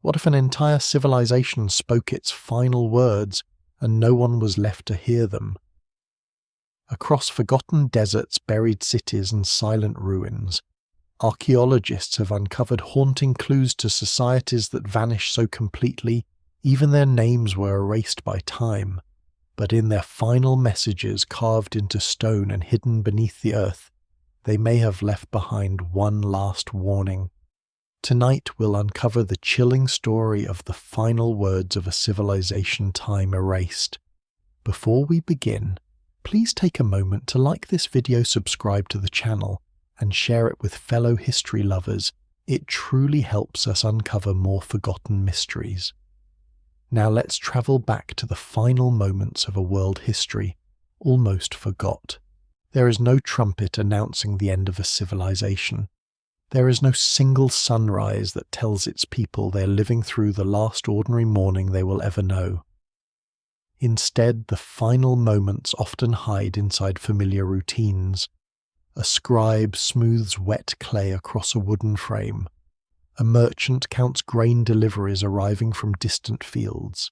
What if an entire civilization spoke its final words and no one was left to hear them? Across forgotten deserts, buried cities, and silent ruins, archaeologists have uncovered haunting clues to societies that vanished so completely even their names were erased by time. But in their final messages carved into stone and hidden beneath the earth, they may have left behind one last warning. Tonight we'll uncover the chilling story of the final words of a civilization time erased. Before we begin, please take a moment to like this video, subscribe to the channel, and share it with fellow history lovers. It truly helps us uncover more forgotten mysteries. Now let's travel back to the final moments of a world history almost forgot. There is no trumpet announcing the end of a civilization. There is no single sunrise that tells its people they're living through the last ordinary morning they will ever know. Instead, the final moments often hide inside familiar routines. A scribe smooths wet clay across a wooden frame. A merchant counts grain deliveries arriving from distant fields.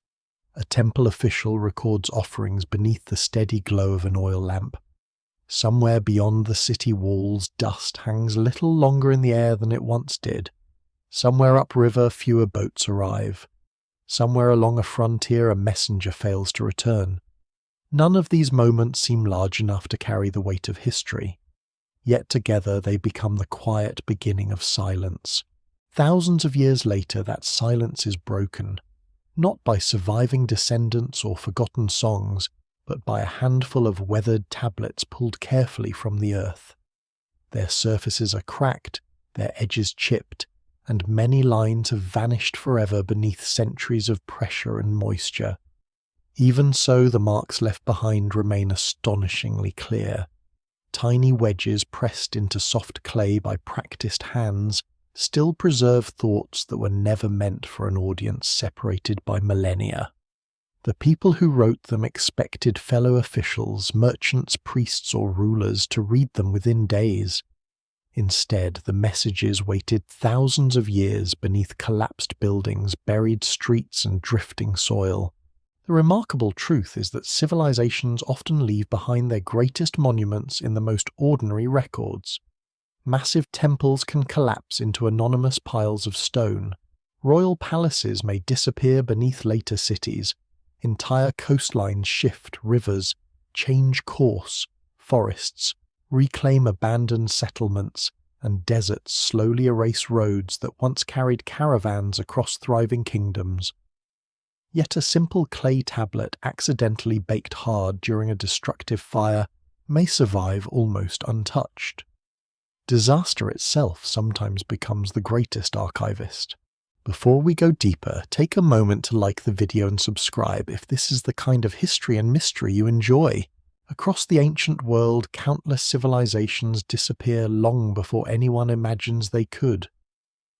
A temple official records offerings beneath the steady glow of an oil lamp. Somewhere beyond the city walls, dust hangs a little longer in the air than it once did. Somewhere upriver, fewer boats arrive. Somewhere along a frontier, a messenger fails to return. None of these moments seem large enough to carry the weight of history. Yet together they become the quiet beginning of silence. Thousands of years later, that silence is broken, not by surviving descendants or forgotten songs, but by a handful of weathered tablets pulled carefully from the earth. Their surfaces are cracked, their edges chipped, and many lines have vanished forever beneath centuries of pressure and moisture. Even so, the marks left behind remain astonishingly clear. Tiny wedges pressed into soft clay by practiced hands still preserve thoughts that were never meant for an audience separated by millennia. The people who wrote them expected fellow officials, merchants, priests, or rulers to read them within days. Instead, the messages waited thousands of years beneath collapsed buildings, buried streets, and drifting soil. The remarkable truth is that civilizations often leave behind their greatest monuments in the most ordinary records. Massive temples can collapse into anonymous piles of stone. Royal palaces may disappear beneath later cities. Entire coastlines shift, rivers change course, forests reclaim abandoned settlements, and deserts slowly erase roads that once carried caravans across thriving kingdoms. Yet a simple clay tablet accidentally baked hard during a destructive fire may survive almost untouched. Disaster itself sometimes becomes the greatest archivist. Before we go deeper, take a moment to like the video and subscribe if this is the kind of history and mystery you enjoy. Across the ancient world, countless civilizations disappear long before anyone imagines they could.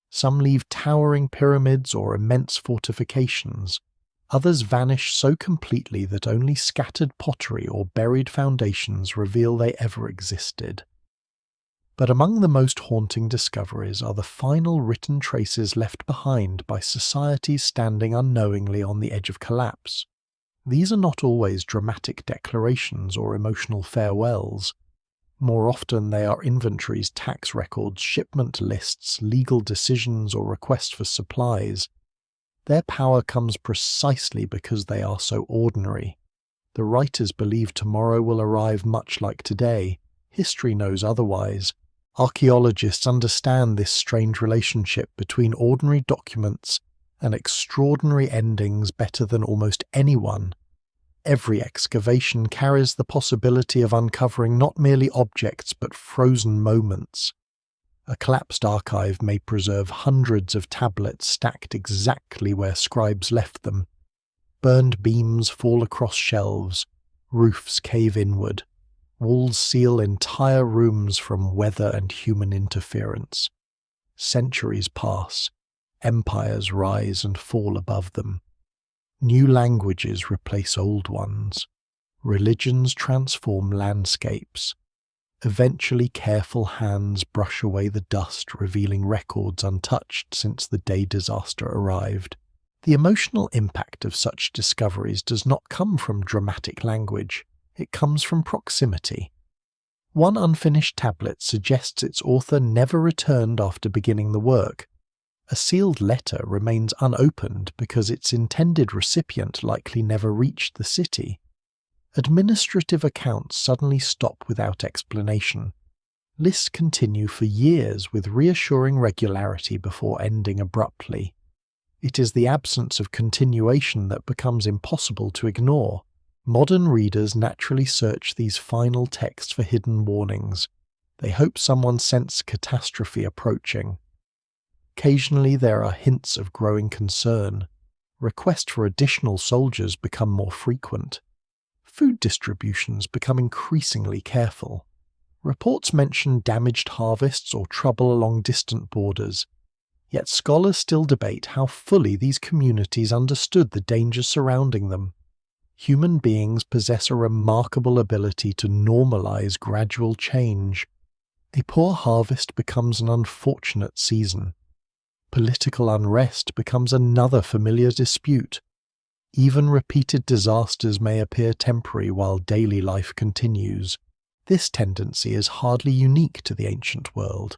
Some leave towering pyramids or immense fortifications. Others vanish so completely that only scattered pottery or buried foundations reveal they ever existed. But among the most haunting discoveries are the final written traces left behind by societies standing unknowingly on the edge of collapse. These are not always dramatic declarations or emotional farewells. More often they are inventories, tax records, shipment lists, legal decisions, or requests for supplies. Their power comes precisely because they are so ordinary. The writers believe tomorrow will arrive much like today. History knows otherwise. Archaeologists understand this strange relationship between ordinary documents and extraordinary endings better than almost anyone. Every excavation carries the possibility of uncovering not merely objects but frozen moments. A collapsed archive may preserve hundreds of tablets stacked exactly where scribes left them. Burned beams fall across shelves, roofs cave inward. Walls seal entire rooms from weather and human interference. Centuries pass, empires rise and fall above them. New languages replace old ones. Religions transform landscapes. Eventually, careful hands brush away the dust, revealing records untouched since the day disaster arrived. The emotional impact of such discoveries does not come from dramatic language, it comes from proximity. One unfinished tablet suggests its author never returned after beginning the work. A sealed letter remains unopened because its intended recipient likely never reached the city. Administrative accounts suddenly stop without explanation. Lists continue for years with reassuring regularity before ending abruptly. It is the absence of continuation that becomes impossible to ignore. Modern readers naturally search these final texts for hidden warnings. They hope someone sensed catastrophe approaching. Occasionally there are hints of growing concern. Requests for additional soldiers become more frequent. Food distributions become increasingly careful. Reports mention damaged harvests or trouble along distant borders. Yet scholars still debate how fully these communities understood the dangers surrounding them. Human beings possess a remarkable ability to normalize gradual change. A poor harvest becomes an unfortunate season. Political unrest becomes another familiar dispute. Even repeated disasters may appear temporary while daily life continues. This tendency is hardly unique to the ancient world.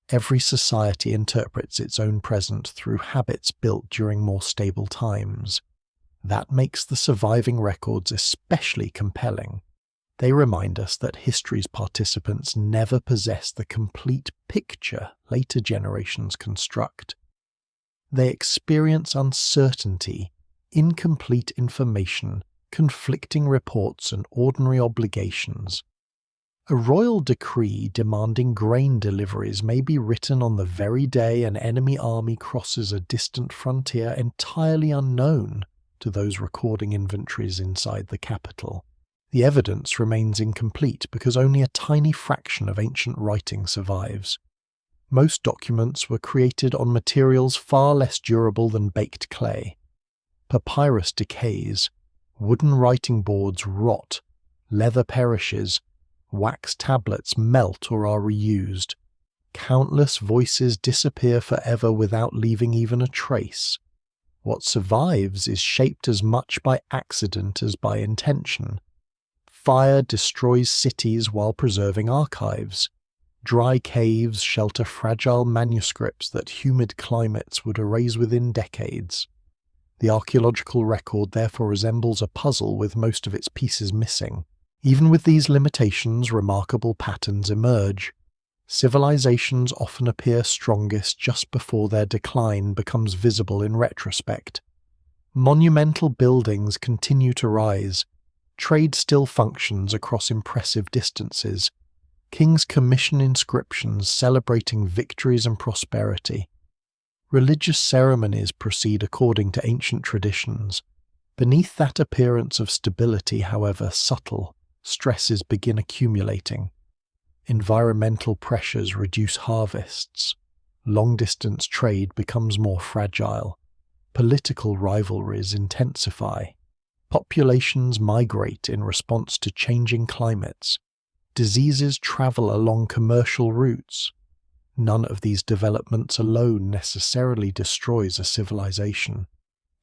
Every society interprets its own present through habits built during more stable times. That makes the surviving records especially compelling. They remind us that history's participants never possess the complete picture later generations construct. They experience uncertainty, incomplete information, conflicting reports, and ordinary obligations. A royal decree demanding grain deliveries may be written on the very day an enemy army crosses a distant frontier entirely unknown to those recording inventories inside the capital. The evidence remains incomplete because only a tiny fraction of ancient writing survives. Most documents were created on materials far less durable than baked clay. Papyrus decays, wooden writing boards rot, leather perishes, wax tablets melt or are reused. Countless voices disappear forever without leaving even a trace. What survives is shaped as much by accident as by intention. Fire destroys cities while preserving archives. Dry caves shelter fragile manuscripts that humid climates would erase within decades. The archaeological record therefore resembles a puzzle with most of its pieces missing. Even with these limitations, remarkable patterns emerge. Civilizations often appear strongest just before their decline becomes visible in retrospect. Monumental buildings continue to rise. Trade still functions across impressive distances. Kings commission inscriptions celebrating victories and prosperity. Religious ceremonies proceed according to ancient traditions. Beneath that appearance of stability, however subtle, stresses begin accumulating. Environmental pressures reduce harvests. Long-distance trade becomes more fragile. Political rivalries intensify. Populations migrate in response to changing climates. Diseases travel along commercial routes. None of these developments alone necessarily destroys a civilization.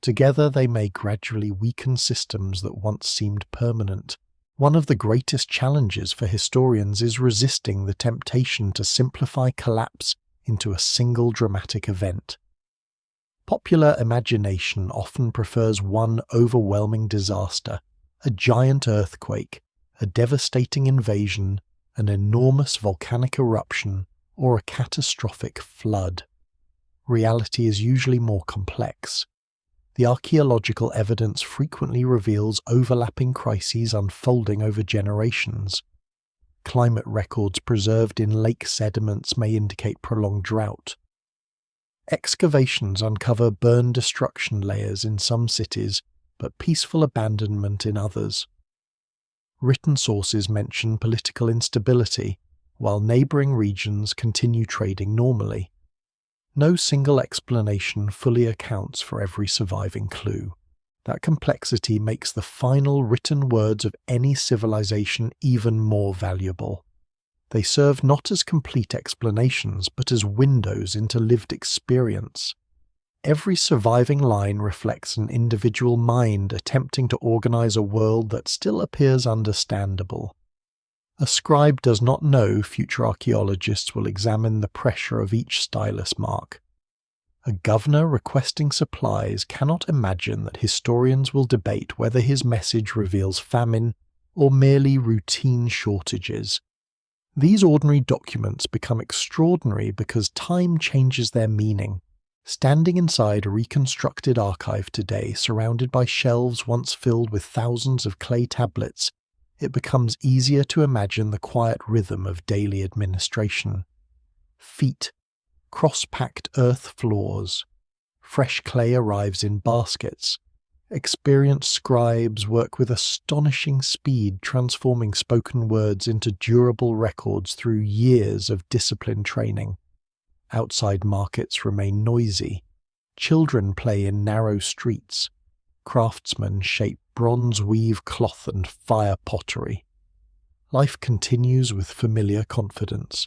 Together they may gradually weaken systems that once seemed permanent. One of the greatest challenges for historians is resisting the temptation to simplify collapse into a single dramatic event. Popular imagination often prefers one overwhelming disaster, a giant earthquake, a devastating invasion, an enormous volcanic eruption, or a catastrophic flood. Reality is usually more complex. The archaeological evidence frequently reveals overlapping crises unfolding over generations. Climate records preserved in lake sediments may indicate prolonged drought. Excavations uncover burn destruction layers in some cities, but peaceful abandonment in others. Written sources mention political instability, while neighbouring regions continue trading normally. No single explanation fully accounts for every surviving clue. That complexity makes the final written words of any civilization even more valuable. They serve not as complete explanations, but as windows into lived experience. Every surviving line reflects an individual mind attempting to organize a world that still appears understandable. A scribe does not know future archaeologists will examine the pressure of each stylus mark. A governor requesting supplies cannot imagine that historians will debate whether his message reveals famine or merely routine shortages. These ordinary documents become extraordinary because time changes their meaning. Standing inside a reconstructed archive today, surrounded by shelves once filled with thousands of clay tablets, it becomes easier to imagine the quiet rhythm of daily administration. Feet, cross-packed earth floors. Fresh clay arrives in baskets. Experienced scribes work with astonishing speed, transforming spoken words into durable records through years of disciplined training. Outside markets remain noisy. Children play in narrow streets. Craftsmen shape bronze weave cloth and fire pottery. Life continues with familiar confidence.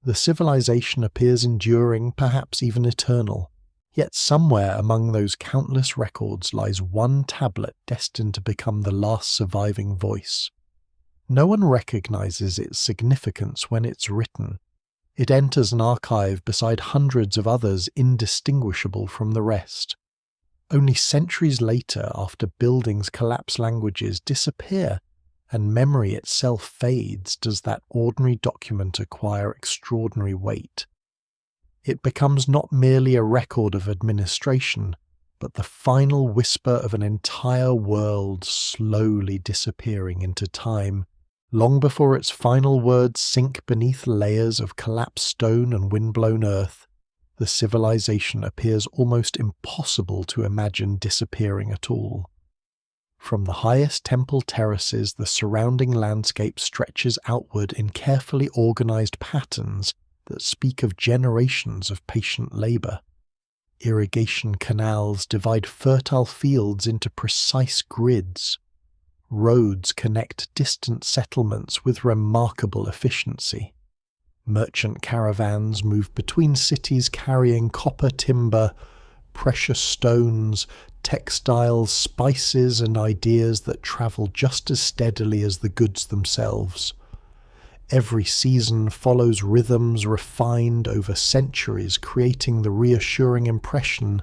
The civilization appears enduring, perhaps even eternal. Yet somewhere among those countless records lies one tablet destined to become the last surviving voice. No one recognizes its significance when it's written. It enters an archive beside hundreds of others indistinguishable from the rest. Only centuries later, after buildings collapse, languages disappear, and memory itself fades, does that ordinary document acquire extraordinary weight. It becomes not merely a record of administration, but the final whisper of an entire world slowly disappearing into time. Long before its final words sink beneath layers of collapsed stone and windblown earth, the civilization appears almost impossible to imagine disappearing at all. From the highest temple terraces, the surrounding landscape stretches outward in carefully organized patterns that speak of generations of patient labor. Irrigation canals divide fertile fields into precise grids. Roads connect distant settlements with remarkable efficiency. Merchant caravans move between cities carrying copper, timber, precious stones, textiles, spices, and ideas that travel just as steadily as the goods themselves. Every season follows rhythms refined over centuries, creating the reassuring impression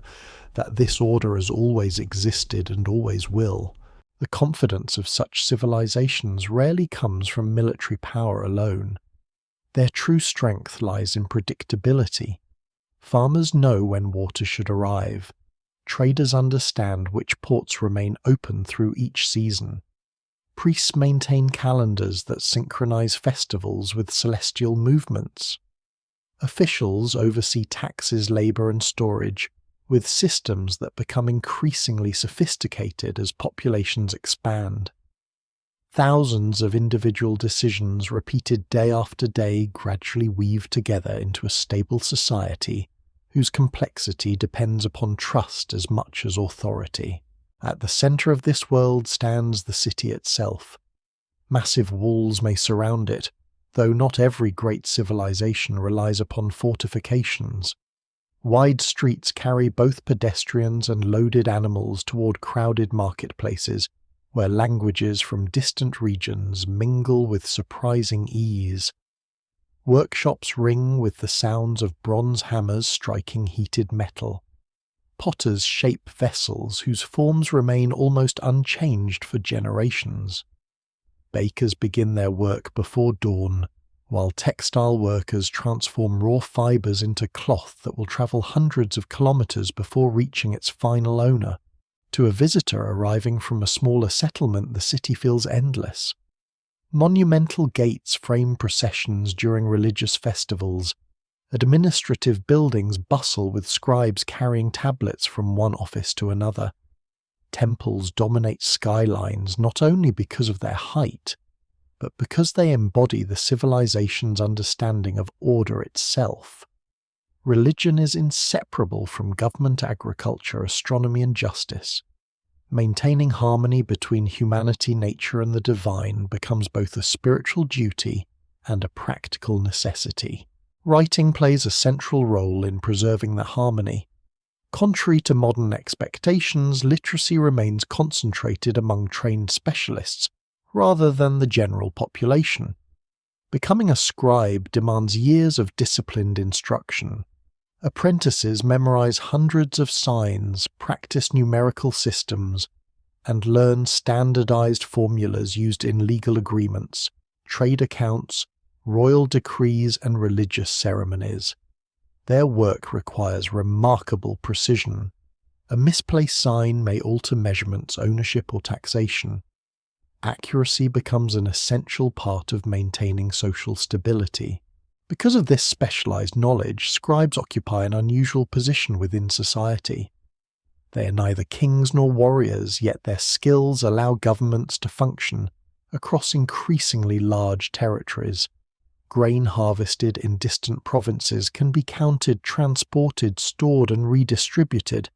that this order has always existed and always will. The confidence of such civilizations rarely comes from military power alone. Their true strength lies in predictability. Farmers know when water should arrive. Traders understand which ports remain open through each season. Priests maintain calendars that synchronize festivals with celestial movements. Officials oversee taxes, labor, and storage, with systems that become increasingly sophisticated as populations expand. Thousands of individual decisions repeated day after day gradually weave together into a stable society whose complexity depends upon trust as much as authority. At the center of this world stands the city itself. Massive walls may surround it, though not every great civilization relies upon fortifications. Wide streets carry both pedestrians and loaded animals toward crowded marketplaces, where languages from distant regions mingle with surprising ease. Workshops ring with the sounds of bronze hammers striking heated metal. Potters shape vessels whose forms remain almost unchanged for generations. Bakers begin their work before dawn, while textile workers transform raw fibers into cloth that will travel hundreds of kilometers before reaching its final owner. To a visitor arriving from a smaller settlement, the city feels endless. Monumental gates frame processions during religious festivals. Administrative buildings bustle with scribes carrying tablets from one office to another. Temples dominate skylines not only because of their height, but because they embody the civilization's understanding of order itself. Religion is inseparable from government, agriculture, astronomy, and justice. Maintaining harmony between humanity, nature, and the divine becomes both a spiritual duty and a practical necessity. Writing plays a central role in preserving the harmony. Contrary to modern expectations, literacy remains concentrated among trained specialists rather than the general population. Becoming a scribe demands years of disciplined instruction. Apprentices memorize hundreds of signs, practice numerical systems, and learn standardized formulas used in legal agreements, trade accounts, royal decrees, and religious ceremonies. Their work requires remarkable precision. A misplaced sign may alter measurements, ownership, or taxation. Accuracy becomes an essential part of maintaining social stability. Because of this specialized knowledge, scribes occupy an unusual position within society. They are neither kings nor warriors, yet their skills allow governments to function across increasingly large territories. Grain harvested in distant provinces can be counted, transported, stored, and redistributed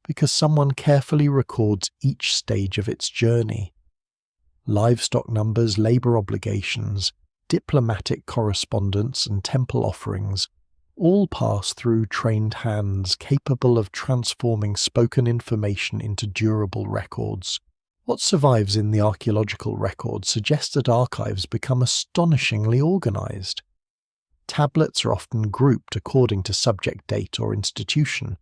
because someone carefully records each stage of its journey. Livestock numbers, labor obligations, diplomatic correspondence, and temple offerings all pass through trained hands capable of transforming spoken information into durable records. What survives in the archaeological records suggests that archives become astonishingly organized. Tablets are often grouped according to subject date or institution.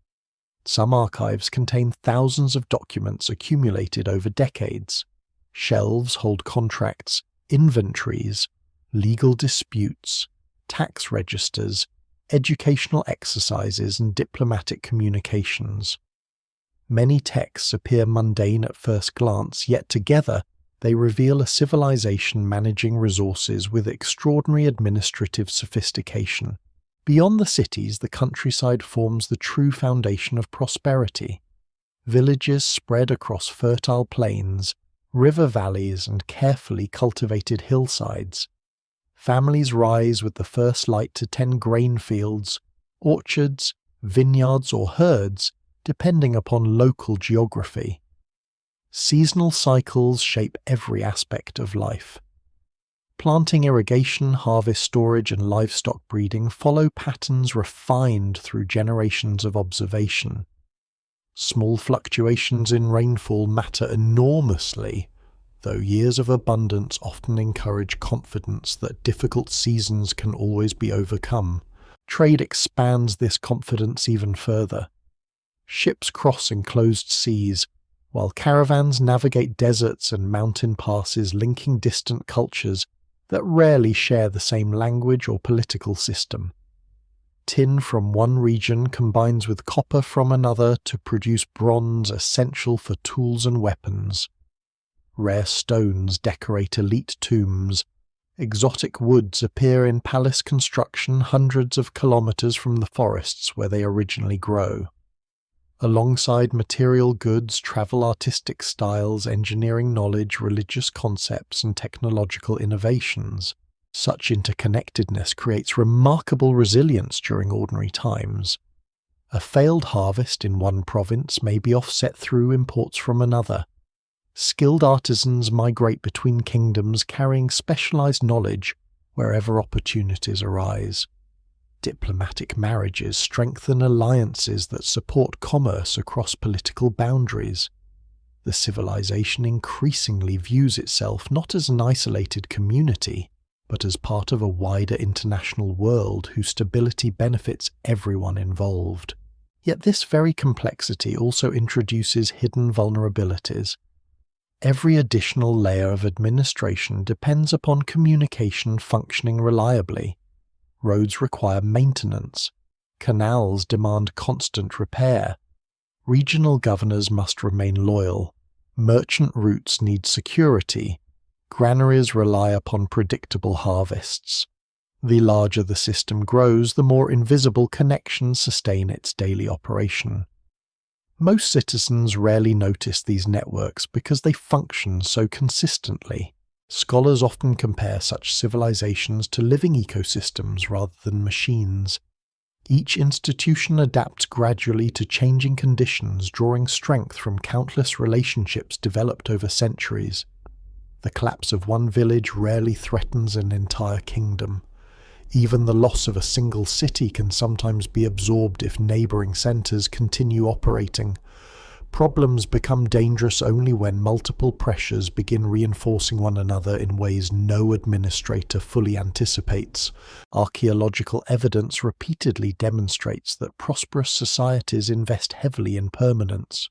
Some archives contain thousands of documents accumulated over decades. Shelves hold contracts, inventories, legal disputes, tax registers, educational exercises, and diplomatic communications. Many texts appear mundane at first glance, yet together they reveal a civilization managing resources with extraordinary administrative sophistication. Beyond the cities, the countryside forms the true foundation of prosperity. Villages spread across fertile plains, river valleys, and carefully cultivated hillsides. Families rise with the first light to tend grain fields, orchards, vineyards, or herds, depending upon local geography. Seasonal cycles shape every aspect of life. Planting, irrigation, harvest, storage, and livestock breeding follow patterns refined through generations of observation. Small fluctuations in rainfall matter enormously, though years of abundance often encourage confidence that difficult seasons can always be overcome. Trade expands this confidence even further. Ships cross enclosed seas, while caravans navigate deserts and mountain passes, linking distant cultures that rarely share the same language or political system. Tin from one region combines with copper from another to produce bronze essential for tools and weapons. Rare stones decorate elite tombs. Exotic woods appear in palace construction hundreds of kilometers from the forests where they originally grow. Alongside material goods travel artistic styles, engineering knowledge, religious concepts, and technological innovations. Such interconnectedness creates remarkable resilience during ordinary times. A failed harvest in one province may be offset through imports from another. Skilled artisans migrate between kingdoms, carrying specialized knowledge wherever opportunities arise. Diplomatic marriages strengthen alliances that support commerce across political boundaries. The civilization increasingly views itself not as an isolated community, but as part of a wider international world whose stability benefits everyone involved. Yet this very complexity also introduces hidden vulnerabilities. Every additional layer of administration depends upon communication functioning reliably. Roads require maintenance. Canals demand constant repair. Regional governors must remain loyal. Merchant routes need security. Granaries rely upon predictable harvests. The larger the system grows, the more invisible connections sustain its daily operation. Most citizens rarely notice these networks because they function so consistently. Scholars often compare such civilizations to living ecosystems rather than machines. Each institution adapts gradually to changing conditions, drawing strength from countless relationships developed over centuries. The collapse of one village rarely threatens an entire kingdom. Even the loss of a single city can sometimes be absorbed if neighbouring centres continue operating. Problems become dangerous only when multiple pressures begin reinforcing one another in ways no administrator fully anticipates. Archaeological evidence repeatedly demonstrates that prosperous societies invest heavily in permanence.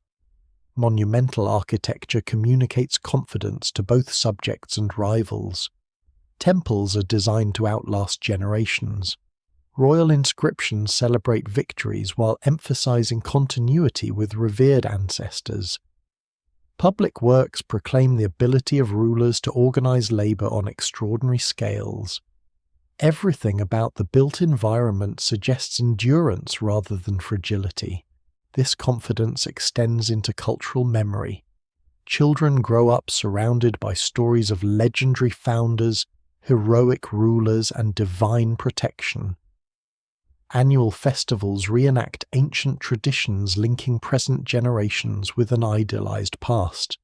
Monumental architecture communicates confidence to both subjects and rivals. Temples are designed to outlast generations. Royal inscriptions celebrate victories while emphasizing continuity with revered ancestors. Public works proclaim the ability of rulers to organize labor on extraordinary scales. Everything about the built environment suggests endurance rather than fragility. This confidence extends into cultural memory. Children grow up surrounded by stories of legendary founders, heroic rulers, and divine protection. Annual festivals reenact ancient traditions linking present generations with an idealized past.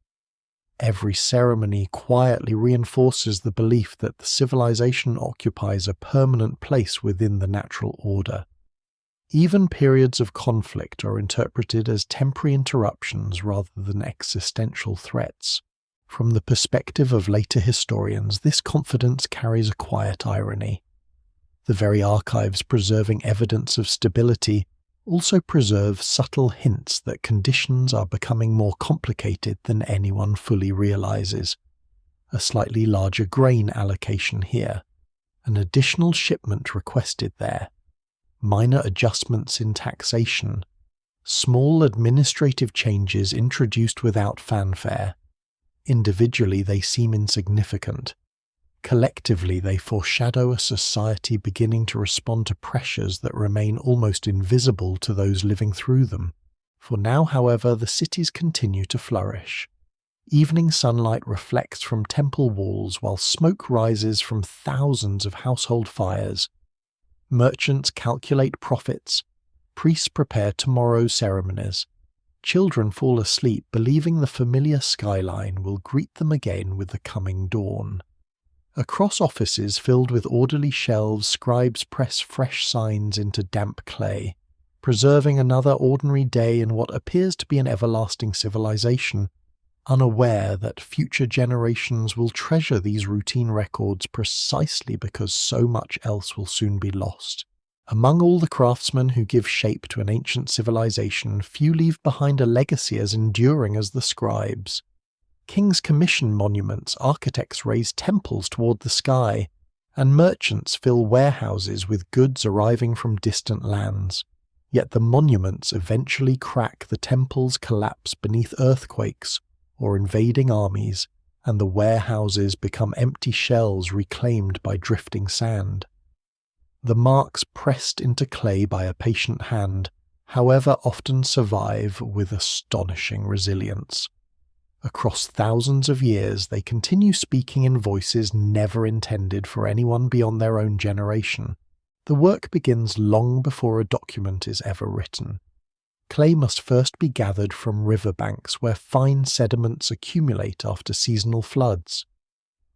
Every ceremony quietly reinforces the belief that the civilization occupies a permanent place within the natural order. Even periods of conflict are interpreted as temporary interruptions rather than existential threats. From the perspective of later historians, this confidence carries a quiet irony. The very archives preserving evidence of stability also preserve subtle hints that conditions are becoming more complicated than anyone fully realizes. A slightly larger grain allocation here, an additional shipment requested there, minor adjustments in taxation, small administrative changes introduced without fanfare. Individually they seem insignificant. Collectively, they foreshadow a society beginning to respond to pressures that remain almost invisible to those living through them. For now, however, the cities continue to flourish. Evening sunlight reflects from temple walls while smoke rises from thousands of household fires. Merchants calculate profits. Priests prepare tomorrow's ceremonies. Children fall asleep believing the familiar skyline will greet them again with the coming dawn. Across offices filled with orderly shelves, scribes press fresh signs into damp clay, preserving another ordinary day in what appears to be an everlasting civilization, unaware that future generations will treasure these routine records precisely because so much else will soon be lost. Among all the craftsmen who give shape to an ancient civilization, few leave behind a legacy as enduring as the scribes. Kings commission monuments, architects raise temples toward the sky, and merchants fill warehouses with goods arriving from distant lands. Yet the monuments eventually crack, the temples collapse beneath earthquakes or invading armies, and the warehouses become empty shells reclaimed by drifting sand. The marks pressed into clay by a patient hand, however, often survive with astonishing resilience. Across thousands of years, they continue speaking in voices never intended for anyone beyond their own generation. The work begins long before a document is ever written. Clay must first be gathered from riverbanks where fine sediments accumulate after seasonal floods.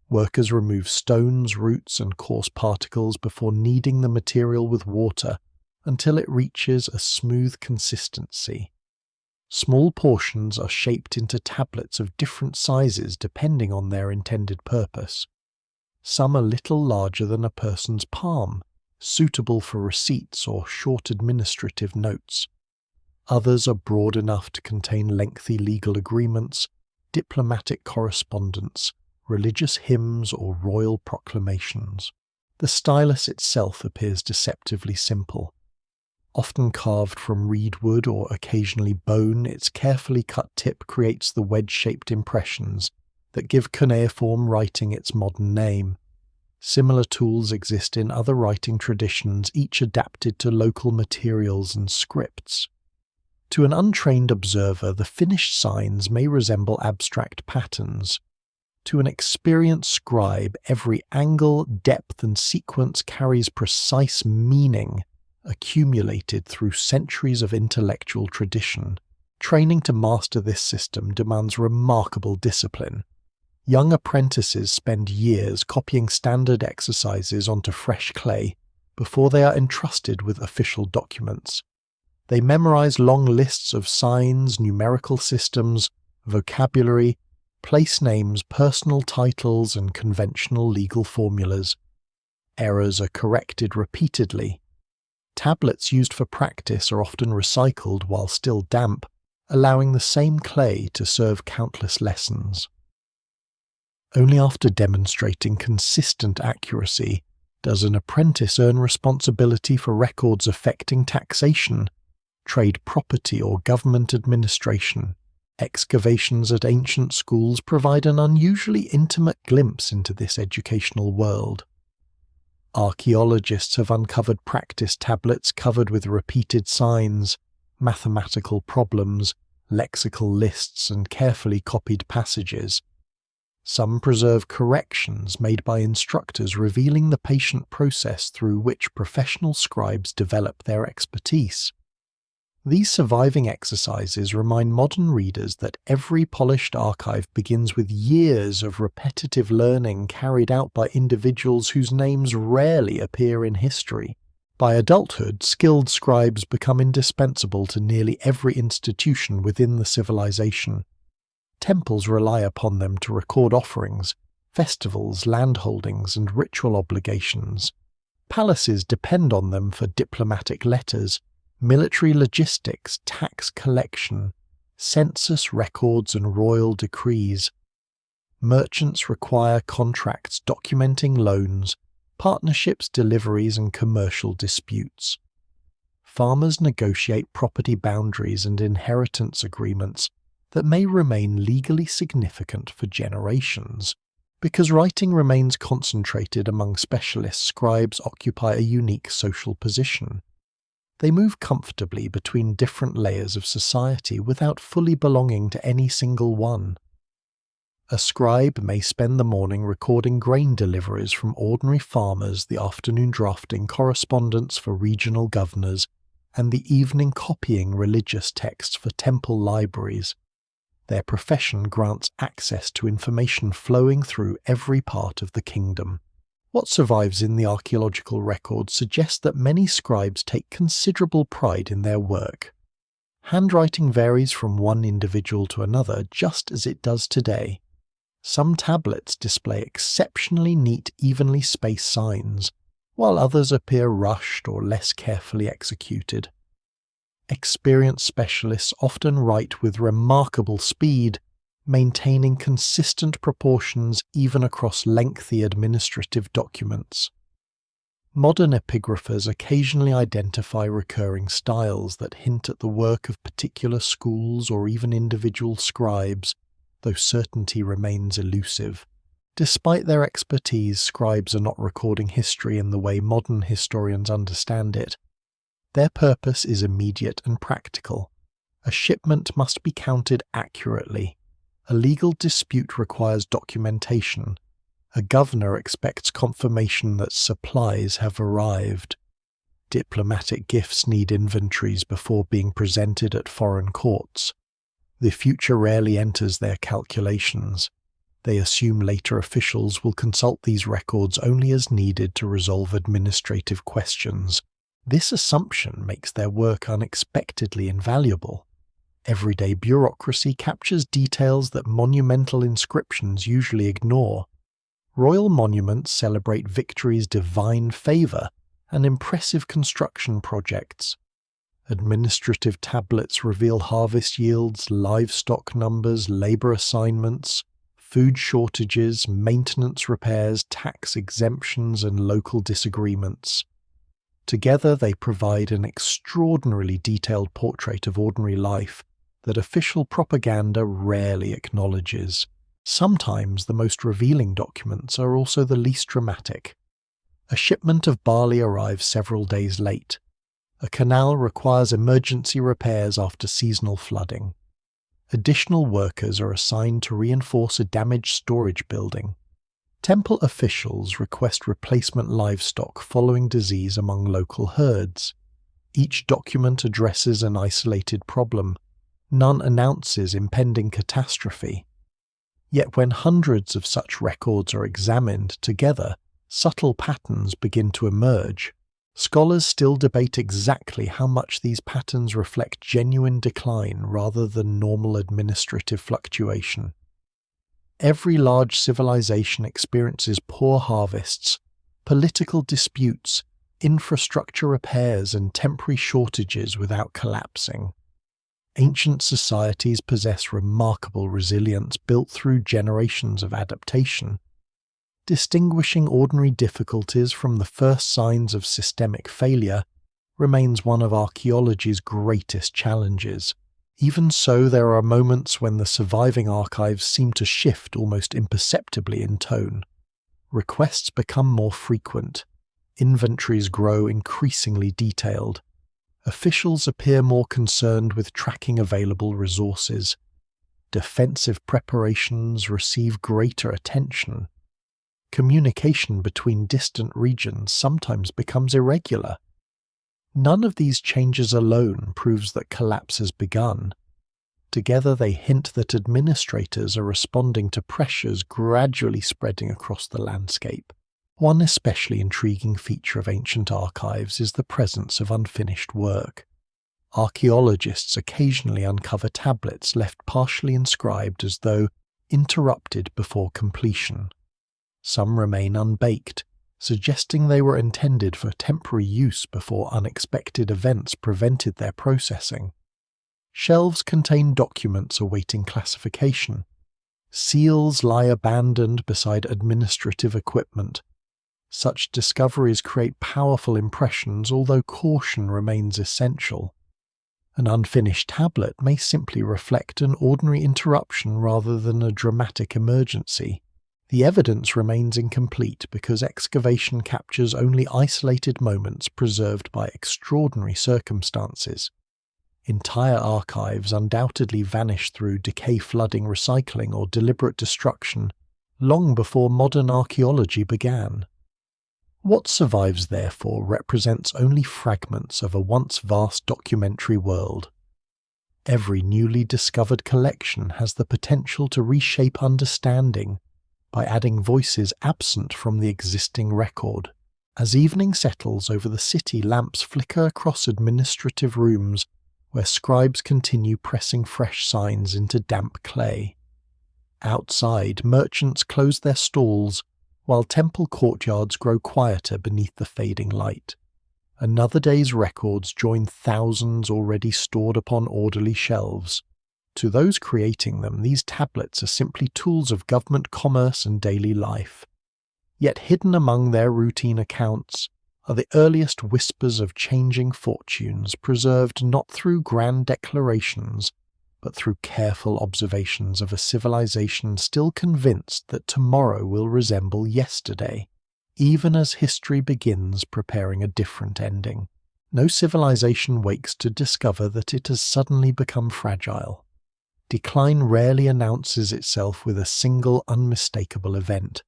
Workers remove stones, roots, and coarse particles before kneading the material with water until it reaches a smooth consistency. Small portions are shaped into tablets of different sizes depending on their intended purpose. Some are little larger than a person's palm, suitable for receipts or short administrative notes. Others are broad enough to contain lengthy legal agreements, diplomatic correspondence, religious hymns, or royal proclamations. The stylus itself appears deceptively simple. Often carved from reed wood or occasionally bone, its carefully cut tip creates the wedge-shaped impressions that give cuneiform writing its modern name. Similar tools exist in other writing traditions, each adapted to local materials and scripts. To an untrained observer, the finished signs may resemble abstract patterns. To an experienced scribe, every angle, depth, and sequence carries precise meaning, accumulated through centuries of intellectual tradition. Training to master this system demands remarkable discipline. Young apprentices spend years copying standard exercises onto fresh clay before they are entrusted with official documents. They memorize long lists of signs, numerical systems, vocabulary, place names, personal titles, and conventional legal formulas. Errors are corrected repeatedly. Tablets used for practice are often recycled while still damp, allowing the same clay to serve countless lessons. Only after demonstrating consistent accuracy does an apprentice earn responsibility for records affecting taxation, trade property, or government administration. Excavations at ancient schools provide an unusually intimate glimpse into this educational world. Archaeologists have uncovered practice tablets covered with repeated signs, mathematical problems, lexical lists, and carefully copied passages. Some preserve corrections made by instructors, revealing the patient process through which professional scribes develop their expertise. These surviving exercises remind modern readers that every polished archive begins with years of repetitive learning carried out by individuals whose names rarely appear in history. By adulthood, skilled scribes become indispensable to nearly every institution within the civilization. Temples rely upon them to record offerings, festivals, landholdings, and ritual obligations. Palaces depend on them for diplomatic letters, military logistics, tax collection, census records, and royal decrees. Merchants require contracts documenting loans, partnerships, deliveries, and commercial disputes. Farmers negotiate property boundaries and inheritance agreements that may remain legally significant for generations. Because writing remains concentrated among specialists, scribes occupy a unique social position. They move comfortably between different layers of society without fully belonging to any single one. A scribe may spend the morning recording grain deliveries from ordinary farmers, the afternoon drafting correspondence for regional governors, and the evening copying religious texts for temple libraries. Their profession grants access to information flowing through every part of the kingdom. What survives in the archaeological records suggests that many scribes take considerable pride in their work. Handwriting varies from one individual to another, just as it does today. Some tablets display exceptionally neat, evenly spaced signs, while others appear rushed or less carefully executed. Experienced specialists often write with remarkable speed, maintaining consistent proportions even across lengthy administrative documents. Modern epigraphers occasionally identify recurring styles that hint at the work of particular schools or even individual scribes, though certainty remains elusive. Despite their expertise, scribes are not recording history in the way modern historians understand it. Their purpose is immediate and practical. A shipment must be counted accurately. A legal dispute requires documentation. A governor expects confirmation that supplies have arrived. Diplomatic gifts need inventories before being presented at foreign courts. The future rarely enters their calculations. They assume later officials will consult these records only as needed to resolve administrative questions. This assumption makes their work unexpectedly invaluable. Everyday bureaucracy captures details that monumental inscriptions usually ignore. Royal monuments celebrate victories, divine favour, and impressive construction projects. Administrative tablets reveal harvest yields, livestock numbers, labour assignments, food shortages, maintenance repairs, tax exemptions, and local disagreements. Together they provide an extraordinarily detailed portrait of ordinary life that official propaganda rarely acknowledges. Sometimes the most revealing documents are also the least dramatic. A shipment of barley arrives several days late. A canal requires emergency repairs after seasonal flooding. Additional workers are assigned to reinforce a damaged storage building. Temple officials request replacement livestock following disease among local herds. Each document addresses an isolated problem. None announces impending catastrophe. Yet when hundreds of such records are examined together, subtle patterns begin to emerge. Scholars still debate exactly how much these patterns reflect genuine decline rather than normal administrative fluctuation. Every large civilization experiences poor harvests, political disputes, infrastructure repairs, and temporary shortages without collapsing. Ancient societies possess remarkable resilience built through generations of adaptation. Distinguishing ordinary difficulties from the first signs of systemic failure remains one of archaeology's greatest challenges. Even so, there are moments when the surviving archives seem to shift almost imperceptibly in tone. Requests become more frequent. Inventories grow increasingly detailed. Officials appear more concerned with tracking available resources. Defensive preparations receive greater attention. Communication between distant regions sometimes becomes irregular. None of these changes alone proves that collapse has begun. Together they hint that administrators are responding to pressures gradually spreading across the landscape. One especially intriguing feature of ancient archives is the presence of unfinished work. Archaeologists occasionally uncover tablets left partially inscribed as though interrupted before completion. Some remain unbaked, suggesting they were intended for temporary use before unexpected events prevented their processing. Shelves contain documents awaiting classification. Seals lie abandoned beside administrative equipment. Such discoveries create powerful impressions, although caution remains essential. An unfinished tablet may simply reflect an ordinary interruption rather than a dramatic emergency. The evidence remains incomplete because excavation captures only isolated moments preserved by extraordinary circumstances. Entire archives undoubtedly vanished through decay, flooding, recycling, or deliberate destruction long before modern archaeology began. What survives, therefore, represents only fragments of a once vast documentary world. Every newly discovered collection has the potential to reshape understanding by adding voices absent from the existing record. As evening settles over the city, lamps flicker across administrative rooms where scribes continue pressing fresh signs into damp clay. Outside, merchants close their stalls, while temple courtyards grow quieter beneath the fading light. Another day's records join thousands already stored upon orderly shelves. To those creating them, these tablets are simply tools of government commerce and daily life. Yet hidden among their routine accounts are the earliest whispers of changing fortunes, preserved not through grand declarations, but through careful observations of a civilization still convinced that tomorrow will resemble yesterday, even as history begins preparing a different ending. No civilization wakes to discover that it has suddenly become fragile. Decline rarely announces itself with a single unmistakable event.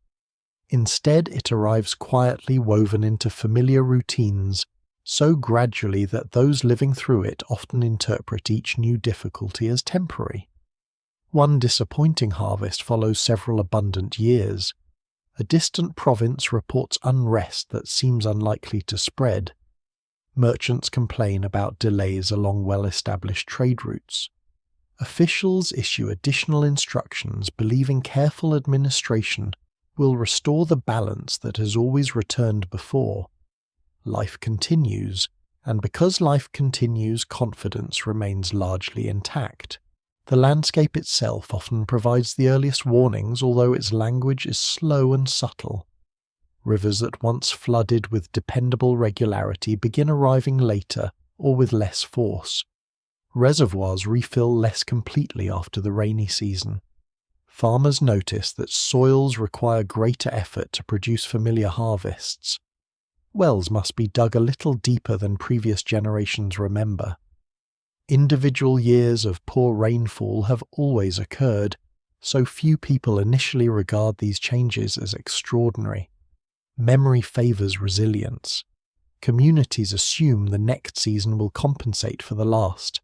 Instead, it arrives quietly woven into familiar routines, so gradually that those living through it often interpret each new difficulty as temporary. One disappointing harvest follows several abundant years. A distant province reports unrest that seems unlikely to spread. Merchants complain about delays along well-established trade routes. Officials issue additional instructions, believing careful administration will restore the balance that has always returned before. Life continues, and because life continues, confidence remains largely intact. The landscape itself often provides the earliest warnings, although its language is slow and subtle. Rivers that once flooded with dependable regularity begin arriving later or with less force. Reservoirs refill less completely after the rainy season. Farmers notice that soils require greater effort to produce familiar harvests. Wells must be dug a little deeper than previous generations remember. Individual years of poor rainfall have always occurred, so few people initially regard these changes as extraordinary. Memory favors resilience. Communities assume the next season will compensate for the last.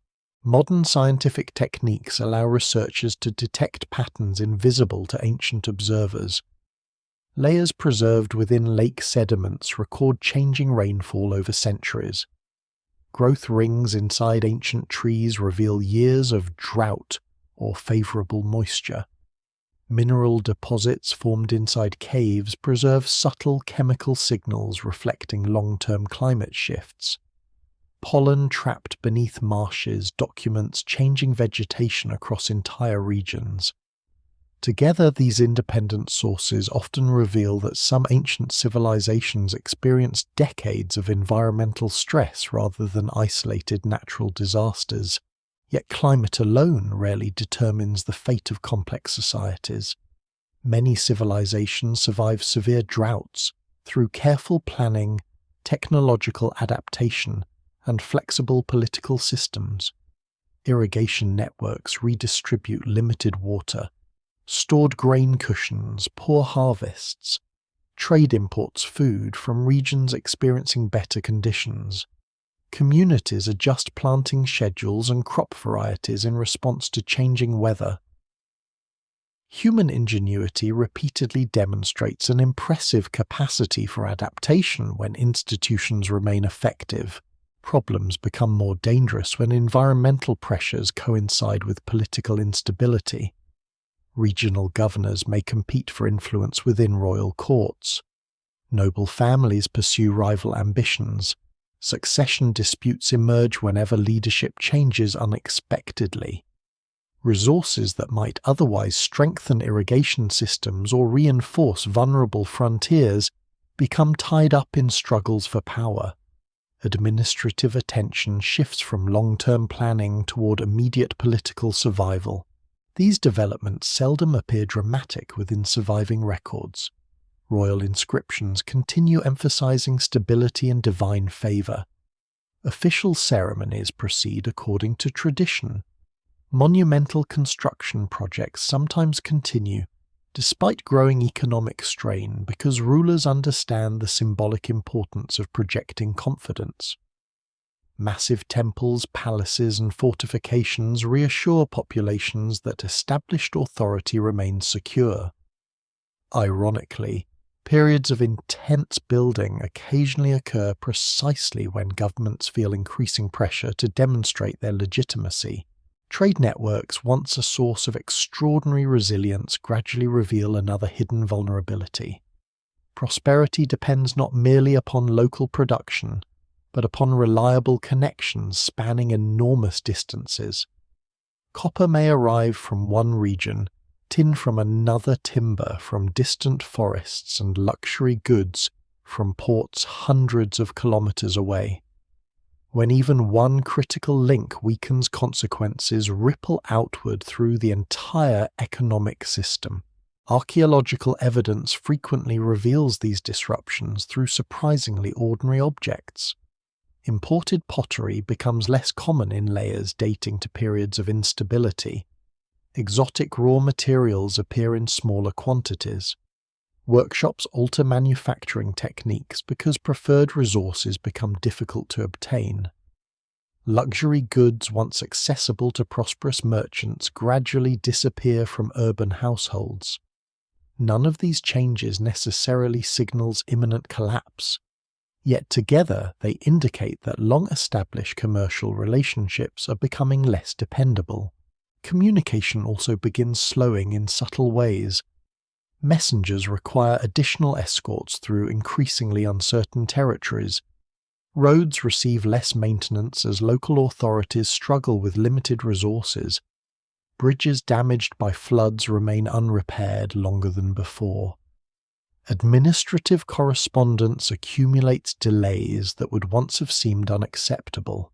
Modern scientific techniques allow researchers to detect patterns invisible to ancient observers. Layers preserved within lake sediments record changing rainfall over centuries. Growth rings inside ancient trees reveal years of drought or favorable moisture. Mineral deposits formed inside caves preserve subtle chemical signals reflecting long-term climate shifts. Pollen trapped beneath marshes documents changing vegetation across entire regions. Together, these independent sources often reveal that some ancient civilizations experienced decades of environmental stress rather than isolated natural disasters. Yet climate alone rarely determines the fate of complex societies. Many civilizations survive severe droughts through careful planning, technological adaptation, and flexible political systems. Irrigation networks redistribute limited water. Stored grain cushions, poor harvests. Trade imports food from regions experiencing better conditions. Communities adjust planting schedules and crop varieties in response to changing weather. Human ingenuity repeatedly demonstrates an impressive capacity for adaptation when institutions remain effective. Problems become more dangerous when environmental pressures coincide with political instability. Regional governors may compete for influence within royal courts. Noble families pursue rival ambitions. Succession disputes emerge whenever leadership changes unexpectedly. Resources that might otherwise strengthen irrigation systems or reinforce vulnerable frontiers become tied up in struggles for power. Administrative attention shifts from long-term planning toward immediate political survival. These developments seldom appear dramatic within surviving records. Royal inscriptions continue emphasizing stability and divine favor. Official ceremonies proceed according to tradition. Monumental construction projects sometimes continue, despite growing economic strain, because rulers understand the symbolic importance of projecting confidence. Massive temples, palaces, and fortifications reassure populations that established authority remains secure. Ironically, periods of intense building occasionally occur precisely when governments feel increasing pressure to demonstrate their legitimacy. Trade networks, once a source of extraordinary resilience, gradually reveal another hidden vulnerability. Prosperity depends not merely upon local production, but upon reliable connections spanning enormous distances. Copper may arrive from one region, tin from another, timber from distant forests, and luxury goods from ports hundreds of kilometers away. When even one critical link weakens, consequences ripple outward through the entire economic system. Archaeological evidence frequently reveals these disruptions through surprisingly ordinary objects. Imported pottery becomes less common in layers dating to periods of instability. Exotic raw materials appear in smaller quantities. Workshops alter manufacturing techniques because preferred resources become difficult to obtain. Luxury goods once accessible to prosperous merchants gradually disappear from urban households. None of these changes necessarily signals imminent collapse. Yet together they indicate that long-established commercial relationships are becoming less dependable. Communication also begins slowing in subtle ways. Messengers require additional escorts through increasingly uncertain territories. Roads receive less maintenance as local authorities struggle with limited resources. Bridges damaged by floods remain unrepaired longer than before. Administrative correspondence accumulates delays that would once have seemed unacceptable.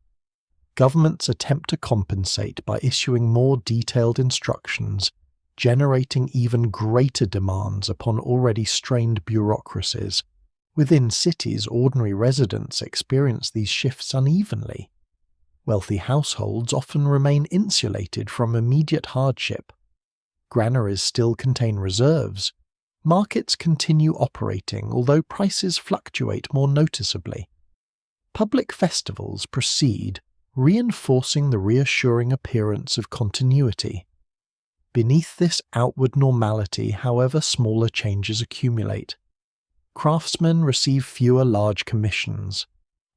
Governments attempt to compensate by issuing more detailed instructions, generating even greater demands upon already strained bureaucracies. Within cities, ordinary residents experience these shifts unevenly. Wealthy households often remain insulated from immediate hardship. Granaries still contain reserves. Markets continue operating, although prices fluctuate more noticeably. Public festivals proceed, reinforcing the reassuring appearance of continuity. Beneath this outward normality, however, smaller changes accumulate. Craftsmen receive fewer large commissions.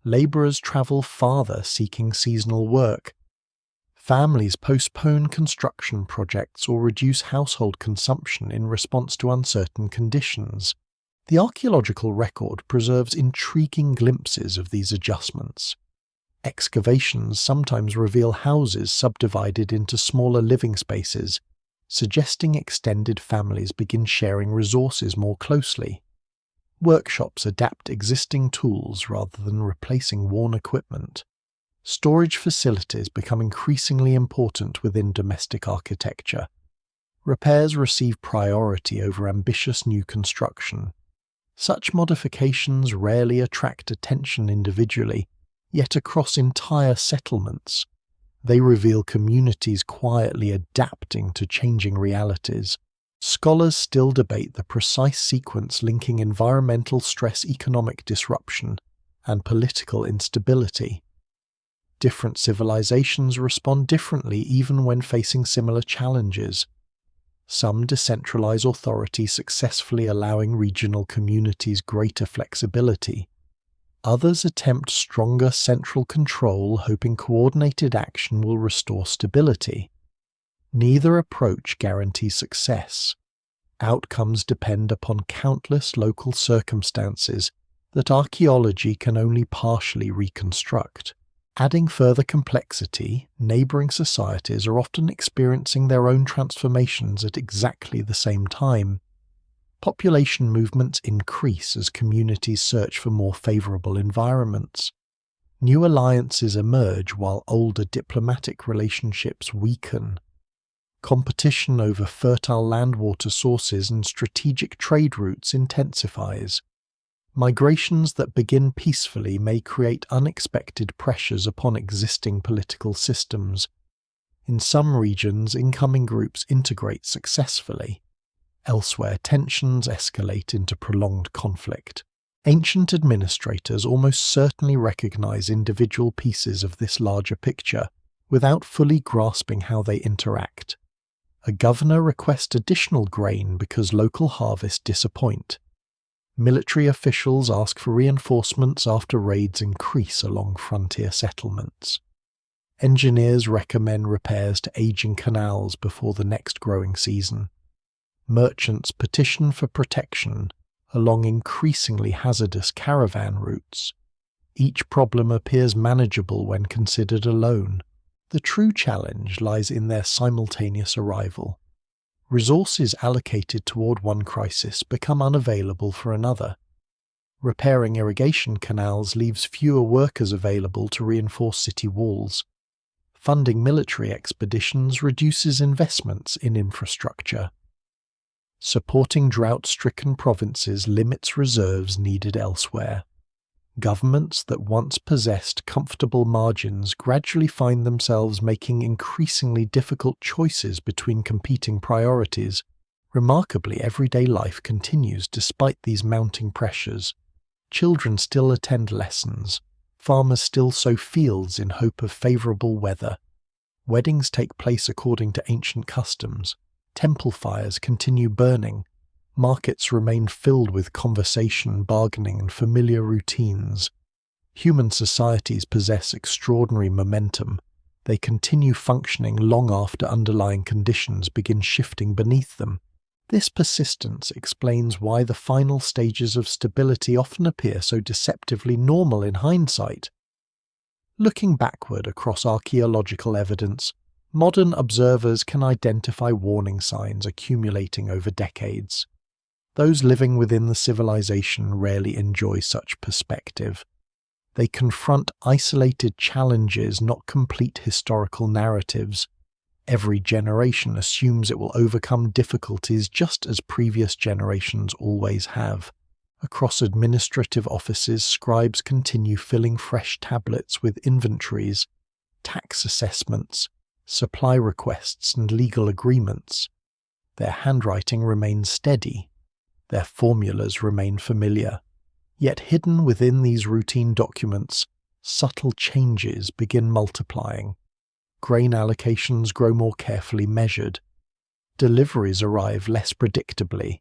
Labourers travel farther seeking seasonal work. Families postpone construction projects or reduce household consumption in response to uncertain conditions. The archaeological record preserves intriguing glimpses of these adjustments. Excavations sometimes reveal houses subdivided into smaller living spaces, suggesting extended families begin sharing resources more closely. Workshops adapt existing tools rather than replacing worn equipment. Storage facilities become increasingly important within domestic architecture. Repairs receive priority over ambitious new construction. Such modifications rarely attract attention individually, yet across entire settlements, they reveal communities quietly adapting to changing realities. Scholars still debate the precise sequence linking environmental stress, economic disruption, and political instability. Different civilizations respond differently even when facing similar challenges. Some decentralize authority, successfully allowing regional communities greater flexibility. Others attempt stronger central control, hoping coordinated action will restore stability. Neither approach guarantees success. Outcomes depend upon countless local circumstances that archaeology can only partially reconstruct. Adding further complexity, neighbouring societies are often experiencing their own transformations at exactly the same time. Population movements increase as communities search for more favourable environments. New alliances emerge while older diplomatic relationships weaken. Competition over fertile landwater sources and strategic trade routes intensifies. Migrations that begin peacefully may create unexpected pressures upon existing political systems. In some regions, incoming groups integrate successfully. Elsewhere, tensions escalate into prolonged conflict. Ancient administrators almost certainly recognize individual pieces of this larger picture without fully grasping how they interact. A governor requests additional grain because local harvests disappoint. Military officials ask for reinforcements after raids increase along frontier settlements. Engineers recommend repairs to aging canals before the next growing season. Merchants petition for protection along increasingly hazardous caravan routes. Each problem appears manageable when considered alone. The true challenge lies in their simultaneous arrival. Resources allocated toward one crisis become unavailable for another. Repairing irrigation canals leaves fewer workers available to reinforce city walls. Funding military expeditions reduces investments in infrastructure. Supporting drought-stricken provinces limits reserves needed elsewhere. Governments that once possessed comfortable margins gradually find themselves making increasingly difficult choices between competing priorities. Remarkably, everyday life continues despite these mounting pressures. Children still attend lessons. Farmers still sow fields in hope of favourable weather. Weddings take place according to ancient customs. Temple fires continue burning. Markets remain filled with conversation, bargaining, and familiar routines. Human societies possess extraordinary momentum. They continue functioning long after underlying conditions begin shifting beneath them. This persistence explains why the final stages of stability often appear so deceptively normal in hindsight. Looking backward across archaeological evidence, modern observers can identify warning signs accumulating over decades. Those living within the civilization rarely enjoy such perspective. They confront isolated challenges, not complete historical narratives. Every generation assumes it will overcome difficulties just as previous generations always have. Across administrative offices, scribes continue filling fresh tablets with inventories, tax assessments, supply requests, and legal agreements. Their handwriting remains steady. Their formulas remain familiar. Yet hidden within these routine documents, subtle changes begin multiplying. Grain allocations grow more carefully measured. Deliveries arrive less predictably.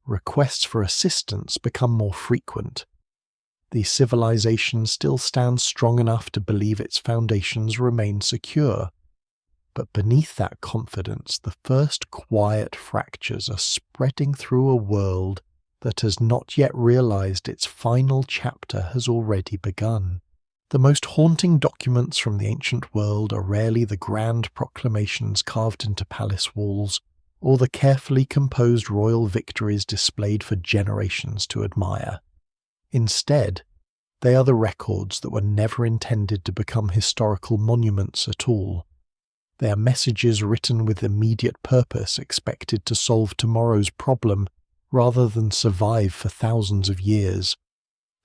Requests for assistance become more frequent. The civilization still stands strong enough to believe its foundations remain secure. But beneath that confidence, the first quiet fractures are spreading through a world that has not yet realized its final chapter has already begun. The most haunting documents from the ancient world are rarely the grand proclamations carved into palace walls, or the carefully composed royal victories displayed for generations to admire. Instead, they are the records that were never intended to become historical monuments at all. They are messages written with immediate purpose, expected to solve tomorrow's problem rather than survive for thousands of years.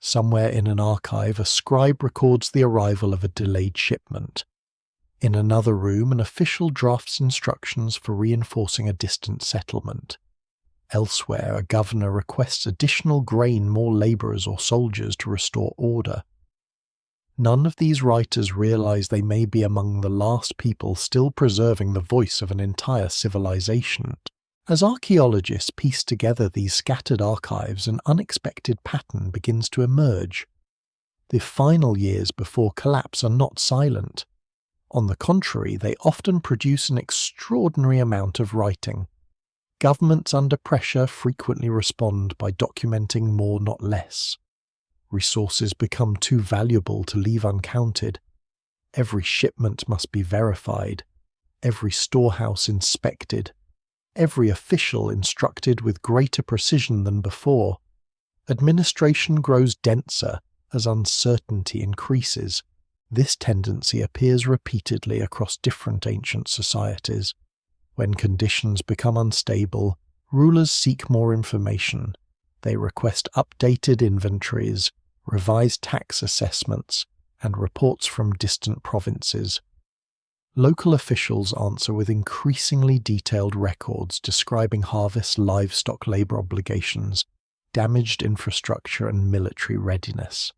Somewhere in an archive, a scribe records the arrival of a delayed shipment. In another room, an official drafts instructions for reinforcing a distant settlement. Elsewhere, a governor requests additional grain, more labourers or soldiers to restore order. None of these writers realize they may be among the last people still preserving the voice of an entire civilization. As archaeologists piece together these scattered archives, an unexpected pattern begins to emerge. The final years before collapse are not silent. On the contrary, they often produce an extraordinary amount of writing. Governments under pressure frequently respond by documenting more, not less. Resources become too valuable to leave uncounted. Every shipment must be verified, every storehouse inspected, every official instructed with greater precision than before. Administration grows denser as uncertainty increases. This tendency appears repeatedly across different ancient societies. When conditions become unstable, rulers seek more information. They request updated inventories, revised tax assessments, and reports from distant provinces. Local officials answer with increasingly detailed records describing harvest, livestock labor obligations, damaged infrastructure, and military readiness.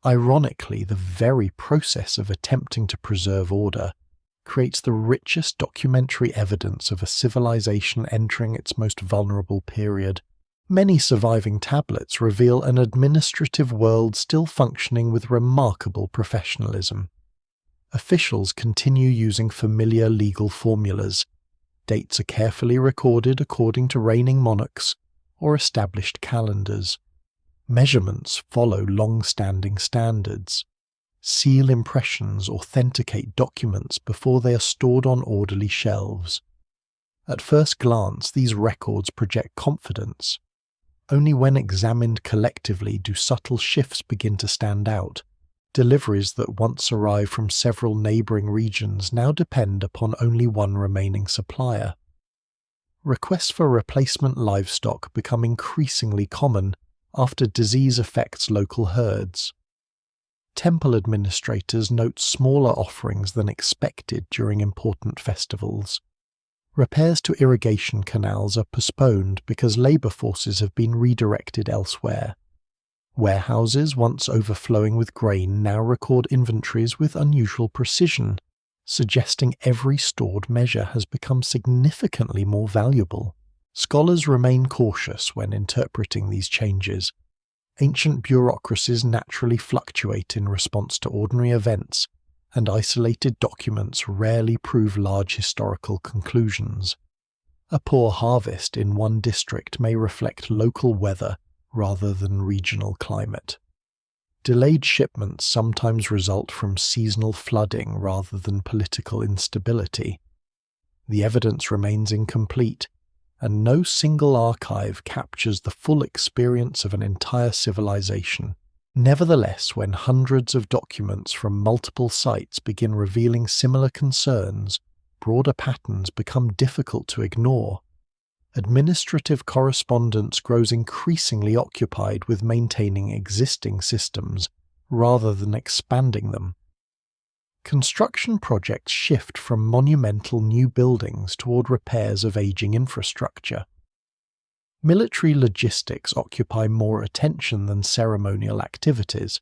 Ironically, the very process of attempting to preserve order creates the richest documentary evidence of a civilization entering its most vulnerable period. Many surviving tablets reveal an administrative world still functioning with remarkable professionalism. Officials continue using familiar legal formulas. Dates are carefully recorded according to reigning monarchs or established calendars. Measurements follow long-standing standards. Seal impressions authenticate documents before they are stored on orderly shelves. At first glance, these records project confidence. Only when examined collectively do subtle shifts begin to stand out. Deliveries that once arrived from several neighbouring regions now depend upon only one remaining supplier. Requests for replacement livestock become increasingly common after disease affects local herds. Temple administrators note smaller offerings than expected during important festivals. Repairs to irrigation canals are postponed because labour forces have been redirected elsewhere. Warehouses, once overflowing with grain, now record inventories with unusual precision, suggesting every stored measure has become significantly more valuable. Scholars remain cautious when interpreting these changes. Ancient bureaucracies naturally fluctuate in response to ordinary events, and isolated documents rarely prove large historical conclusions. A poor harvest in one district may reflect local weather rather than regional climate. Delayed shipments sometimes result from seasonal flooding rather than political instability. The evidence remains incomplete, and no single archive captures the full experience of an entire civilization. Nevertheless, when hundreds of documents from multiple sites begin revealing similar concerns, broader patterns become difficult to ignore. Administrative correspondence grows increasingly occupied with maintaining existing systems rather than expanding them. Construction projects shift from monumental new buildings toward repairs of aging infrastructure. Military logistics occupy more attention than ceremonial activities.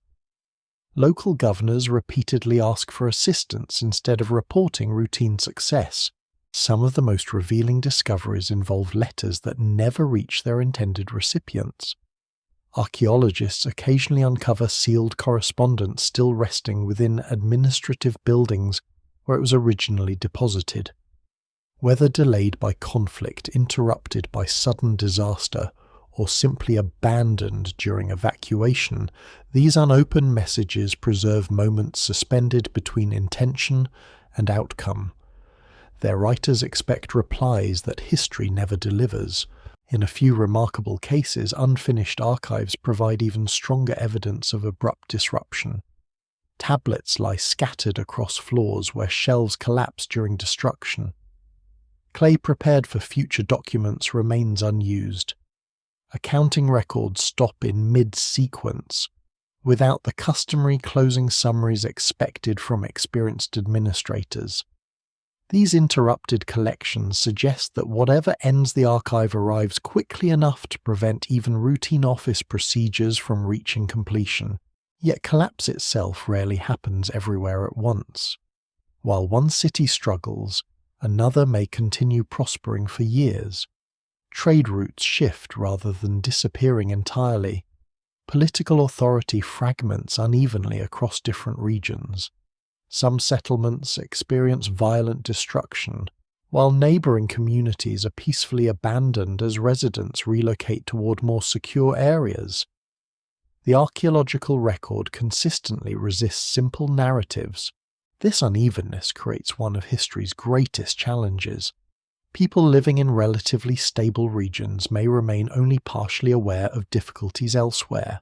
Local governors repeatedly ask for assistance instead of reporting routine success. Some of the most revealing discoveries involve letters that never reach their intended recipients. Archaeologists occasionally uncover sealed correspondence still resting within administrative buildings where it was originally deposited. Whether delayed by conflict, interrupted by sudden disaster, or simply abandoned during evacuation, these unopened messages preserve moments suspended between intention and outcome. Their writers expect replies that history never delivers. In a few remarkable cases, unfinished archives provide even stronger evidence of abrupt disruption. Tablets lie scattered across floors where shelves collapse during destruction. Clay prepared for future documents remains unused. Accounting records stop in mid-sequence, without the customary closing summaries expected from experienced administrators. These interrupted collections suggest that whatever ends the archive arrives quickly enough to prevent even routine office procedures from reaching completion. Yet collapse itself rarely happens everywhere at once. While one city struggles, another may continue prospering for years. Trade routes shift rather than disappearing entirely. Political authority fragments unevenly across different regions. Some settlements experience violent destruction, while neighboring communities are peacefully abandoned as residents relocate toward more secure areas. The archaeological record consistently resists simple narratives. This unevenness creates one of history's greatest challenges. People living in relatively stable regions may remain only partially aware of difficulties elsewhere.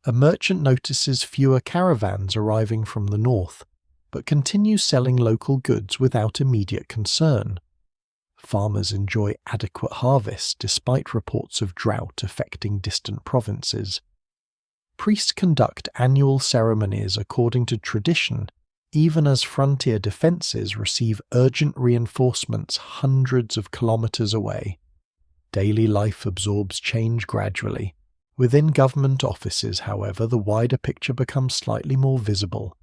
A merchant notices fewer caravans arriving from the north, but continues selling local goods without immediate concern. Farmers enjoy adequate harvests despite reports of drought affecting distant provinces. Priests conduct annual ceremonies according to tradition, even as frontier defences receive urgent reinforcements hundreds of kilometres away. Daily life absorbs change gradually. Within government offices, however, the wider picture becomes slightly more visible.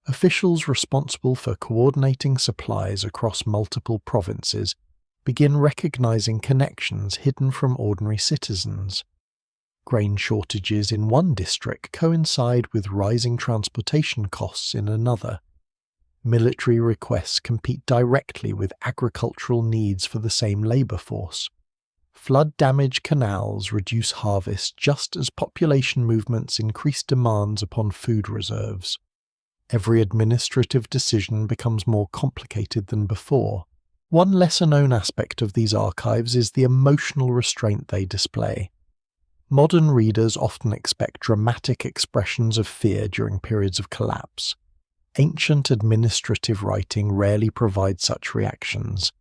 Officials responsible for coordinating supplies across multiple provinces begin recognising connections hidden from ordinary citizens. Grain shortages in one district coincide with rising transportation costs in another. Military requests compete directly with agricultural needs for the same labour force. Flood-damaged canals reduce harvest just as population movements increase demands upon food reserves. Every administrative decision becomes more complicated than before. One lesser-known aspect of these archives is the emotional restraint they display. Modern readers often expect dramatic expressions of fear during periods of collapse. Ancient administrative writing rarely provides such reactions.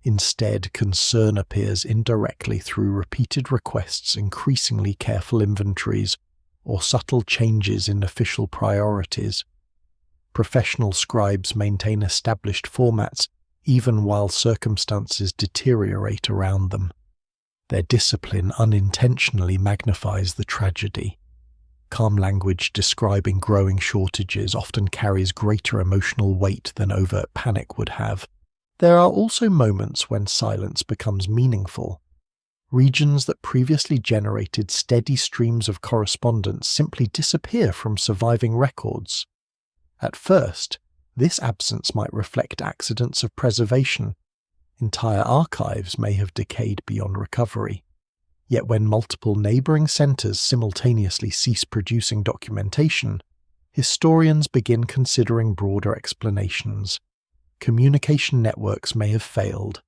Instead, concern appears indirectly through repeated requests, increasingly careful inventories, or subtle changes in official priorities. Professional scribes maintain established formats even while circumstances deteriorate around them. Their discipline unintentionally magnifies the tragedy. Calm language describing growing shortages often carries greater emotional weight than overt panic would have. There are also moments when silence becomes meaningful. Regions that previously generated steady streams of correspondence simply disappear from surviving records. At first, this absence might reflect accidents of preservation. Entire archives may have decayed beyond recovery. Yet when multiple neighbouring centres simultaneously cease producing documentation, historians begin considering broader explanations. Communication networks may have failed.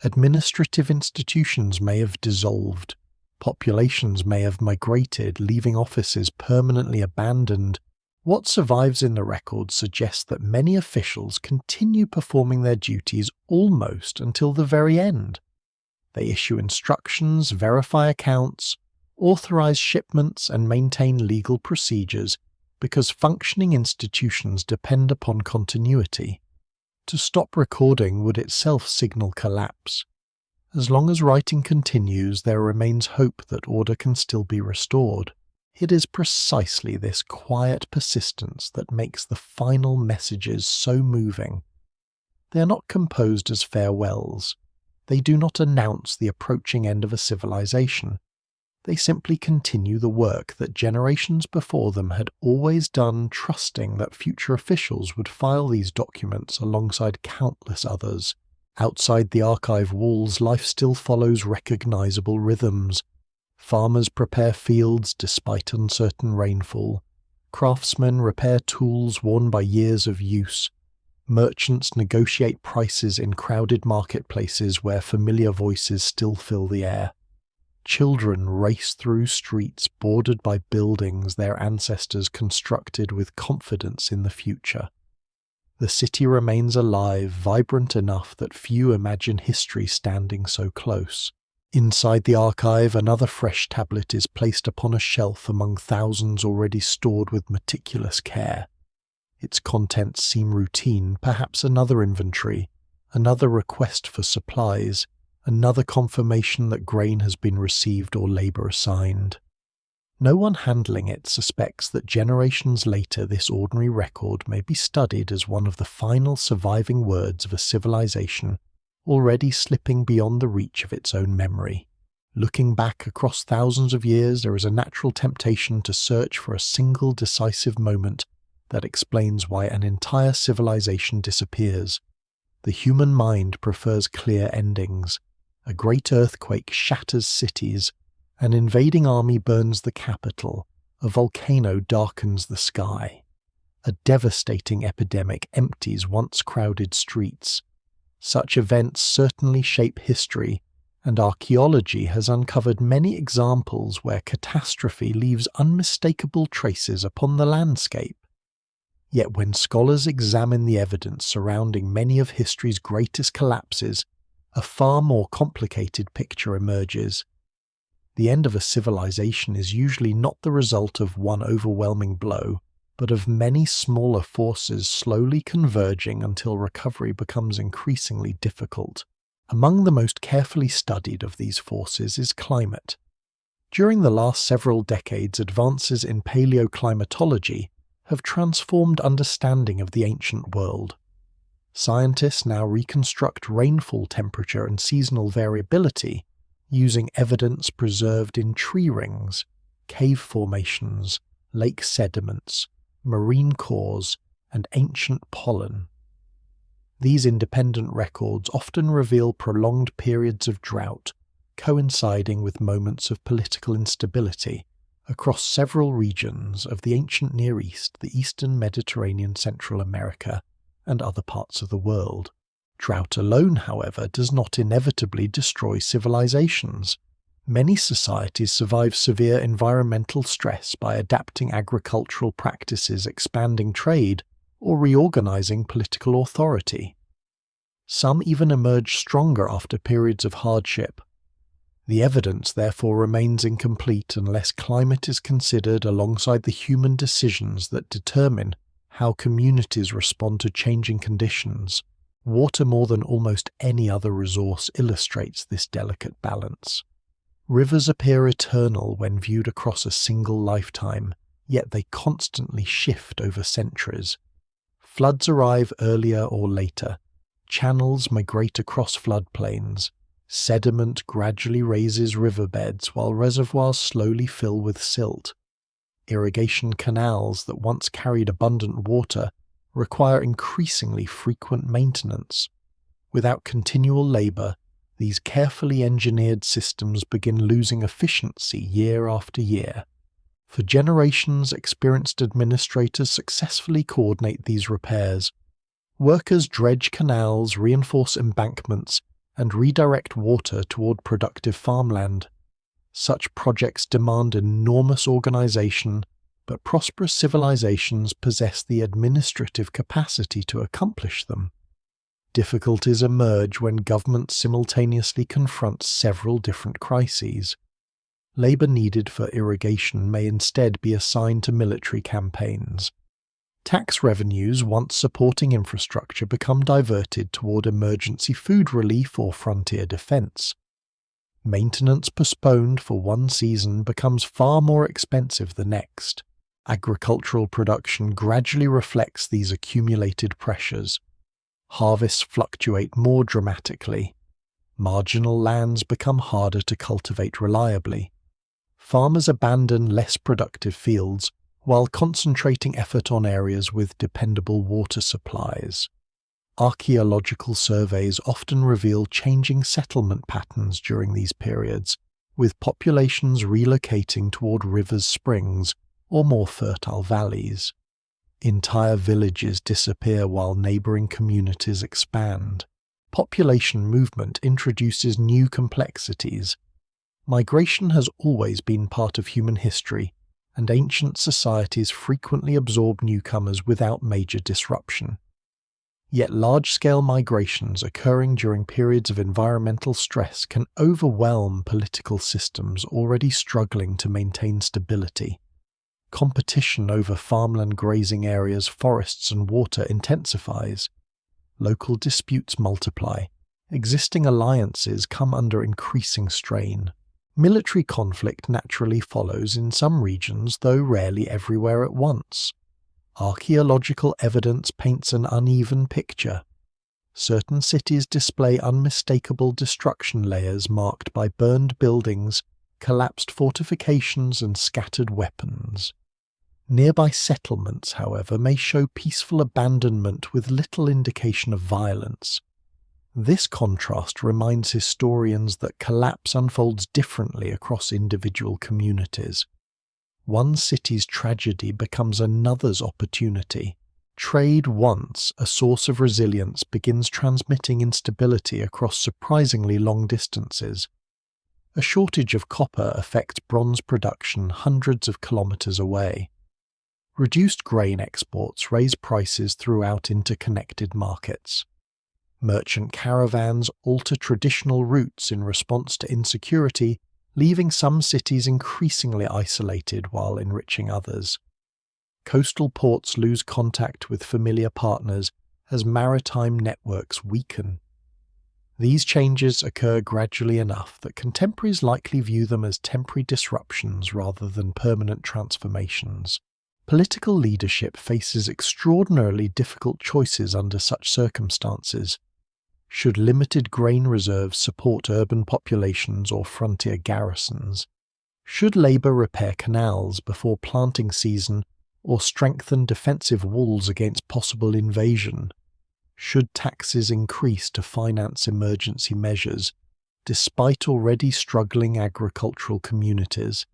Administrative institutions may have dissolved. Populations may have migrated, leaving offices permanently abandoned. What survives in the records suggests that many officials continue performing their duties almost until the very end. They issue instructions, verify accounts, authorize shipments, and maintain legal procedures because functioning institutions depend upon continuity. To stop recording would itself signal collapse. As long as writing continues, there remains hope that order can still be restored. It is precisely this quiet persistence that makes the final messages so moving. They are not composed as farewells. They do not announce the approaching end of a civilization. They simply continue the work that generations before them had always done, trusting that future officials would file these documents alongside countless others. Outside the archive walls, life still follows recognizable rhythms. Farmers prepare fields despite uncertain rainfall. Craftsmen repair tools worn by years of use. Merchants negotiate prices in crowded marketplaces where familiar voices still fill the air. Children race through streets bordered by buildings their ancestors constructed with confidence in the future. The city remains alive, vibrant enough that few imagine history standing so close. Inside the archive, another fresh tablet is placed upon a shelf among thousands already stored with meticulous care. Its contents seem routine, perhaps another inventory, another request for supplies, another confirmation that grain has been received or labour assigned. No one handling it suspects that generations later this ordinary record may be studied as one of the final surviving words of a civilization already slipping beyond the reach of its own memory. Looking back across thousands of years, there is a natural temptation to search for a single decisive moment that explains why an entire civilization disappears. The human mind prefers clear endings. A great earthquake shatters cities, an invading army burns the capital, a volcano darkens the sky. A devastating epidemic empties once crowded streets. Such events certainly shape history, and archaeology has uncovered many examples where catastrophe leaves unmistakable traces upon the landscape. Yet when scholars examine the evidence surrounding many of history's greatest collapses, a far more complicated picture emerges. The end of a civilization is usually not the result of one overwhelming blow, but of many smaller forces slowly converging until recovery becomes increasingly difficult. Among the most carefully studied of these forces is climate. During the last several decades, advances in paleoclimatology have transformed understanding of the ancient world. Scientists now reconstruct rainfall temperature and seasonal variability using evidence preserved in tree rings, cave formations, lake sediments, marine cores, and ancient pollen. These independent records often reveal prolonged periods of drought, coinciding with moments of political instability across several regions of the ancient Near East, the Eastern Mediterranean, Central America, and other parts of the world. Drought alone, however, does not inevitably destroy civilizations. Many societies survive severe environmental stress by adapting agricultural practices, expanding trade, or reorganizing political authority. Some even emerge stronger after periods of hardship. The evidence therefore remains incomplete unless climate is considered alongside the human decisions that determine how communities respond to changing conditions. Water, more than almost any other resource, illustrates this delicate balance. Rivers appear eternal when viewed across a single lifetime, yet they constantly shift over centuries. Floods arrive earlier or later. Channels migrate across floodplains. Sediment gradually raises riverbeds while reservoirs slowly fill with silt. Irrigation canals that once carried abundant water require increasingly frequent maintenance. Without continual labor, these carefully engineered systems begin losing efficiency year after year. For generations, experienced administrators successfully coordinate these repairs. Workers dredge canals, reinforce embankments, and redirect water toward productive farmland. Such projects demand enormous organization, but prosperous civilizations possess the administrative capacity to accomplish them. Difficulties emerge when governments simultaneously confront several different crises. Labor needed for irrigation may instead be assigned to military campaigns. Tax revenues, once supporting infrastructure, become diverted toward emergency food relief or frontier defense. Maintenance postponed for one season becomes far more expensive the next. Agricultural production gradually reflects these accumulated pressures. Harvests fluctuate more dramatically. Marginal lands become harder to cultivate reliably. Farmers abandon less productive fields while concentrating effort on areas with dependable water supplies. Archaeological surveys often reveal changing settlement patterns during these periods, with populations relocating toward rivers, springs, or more fertile valleys. Entire villages disappear while neighboring communities expand. Population movement introduces new complexities. Migration has always been part of human history, and ancient societies frequently absorb newcomers without major disruption. Yet large-scale migrations occurring during periods of environmental stress can overwhelm political systems already struggling to maintain stability. Competition over farmland grazing areas, forests, and water intensifies. Local disputes multiply. Existing alliances come under increasing strain. Military conflict naturally follows in some regions, though rarely everywhere at once. Archaeological evidence paints an uneven picture. Certain cities display unmistakable destruction layers marked by burned buildings, collapsed fortifications, and scattered weapons. Nearby settlements, however, may show peaceful abandonment with little indication of violence. This contrast reminds historians that collapse unfolds differently across individual communities. One city's tragedy becomes another's opportunity. Trade, once a source of resilience, begins transmitting instability across surprisingly long distances. A shortage of copper affects bronze production hundreds of kilometers away. Reduced grain exports raise prices throughout interconnected markets. Merchant caravans alter traditional routes in response to insecurity, leaving some cities increasingly isolated while enriching others. Coastal ports lose contact with familiar partners as maritime networks weaken. These changes occur gradually enough that contemporaries likely view them as temporary disruptions rather than permanent transformations. Political leadership faces extraordinarily difficult choices under such circumstances. Should limited grain reserves support urban populations or frontier garrisons? Should labor repair canals before planting season or strengthen defensive walls against possible invasion? Should taxes increase to finance emergency measures, despite already struggling agricultural communities?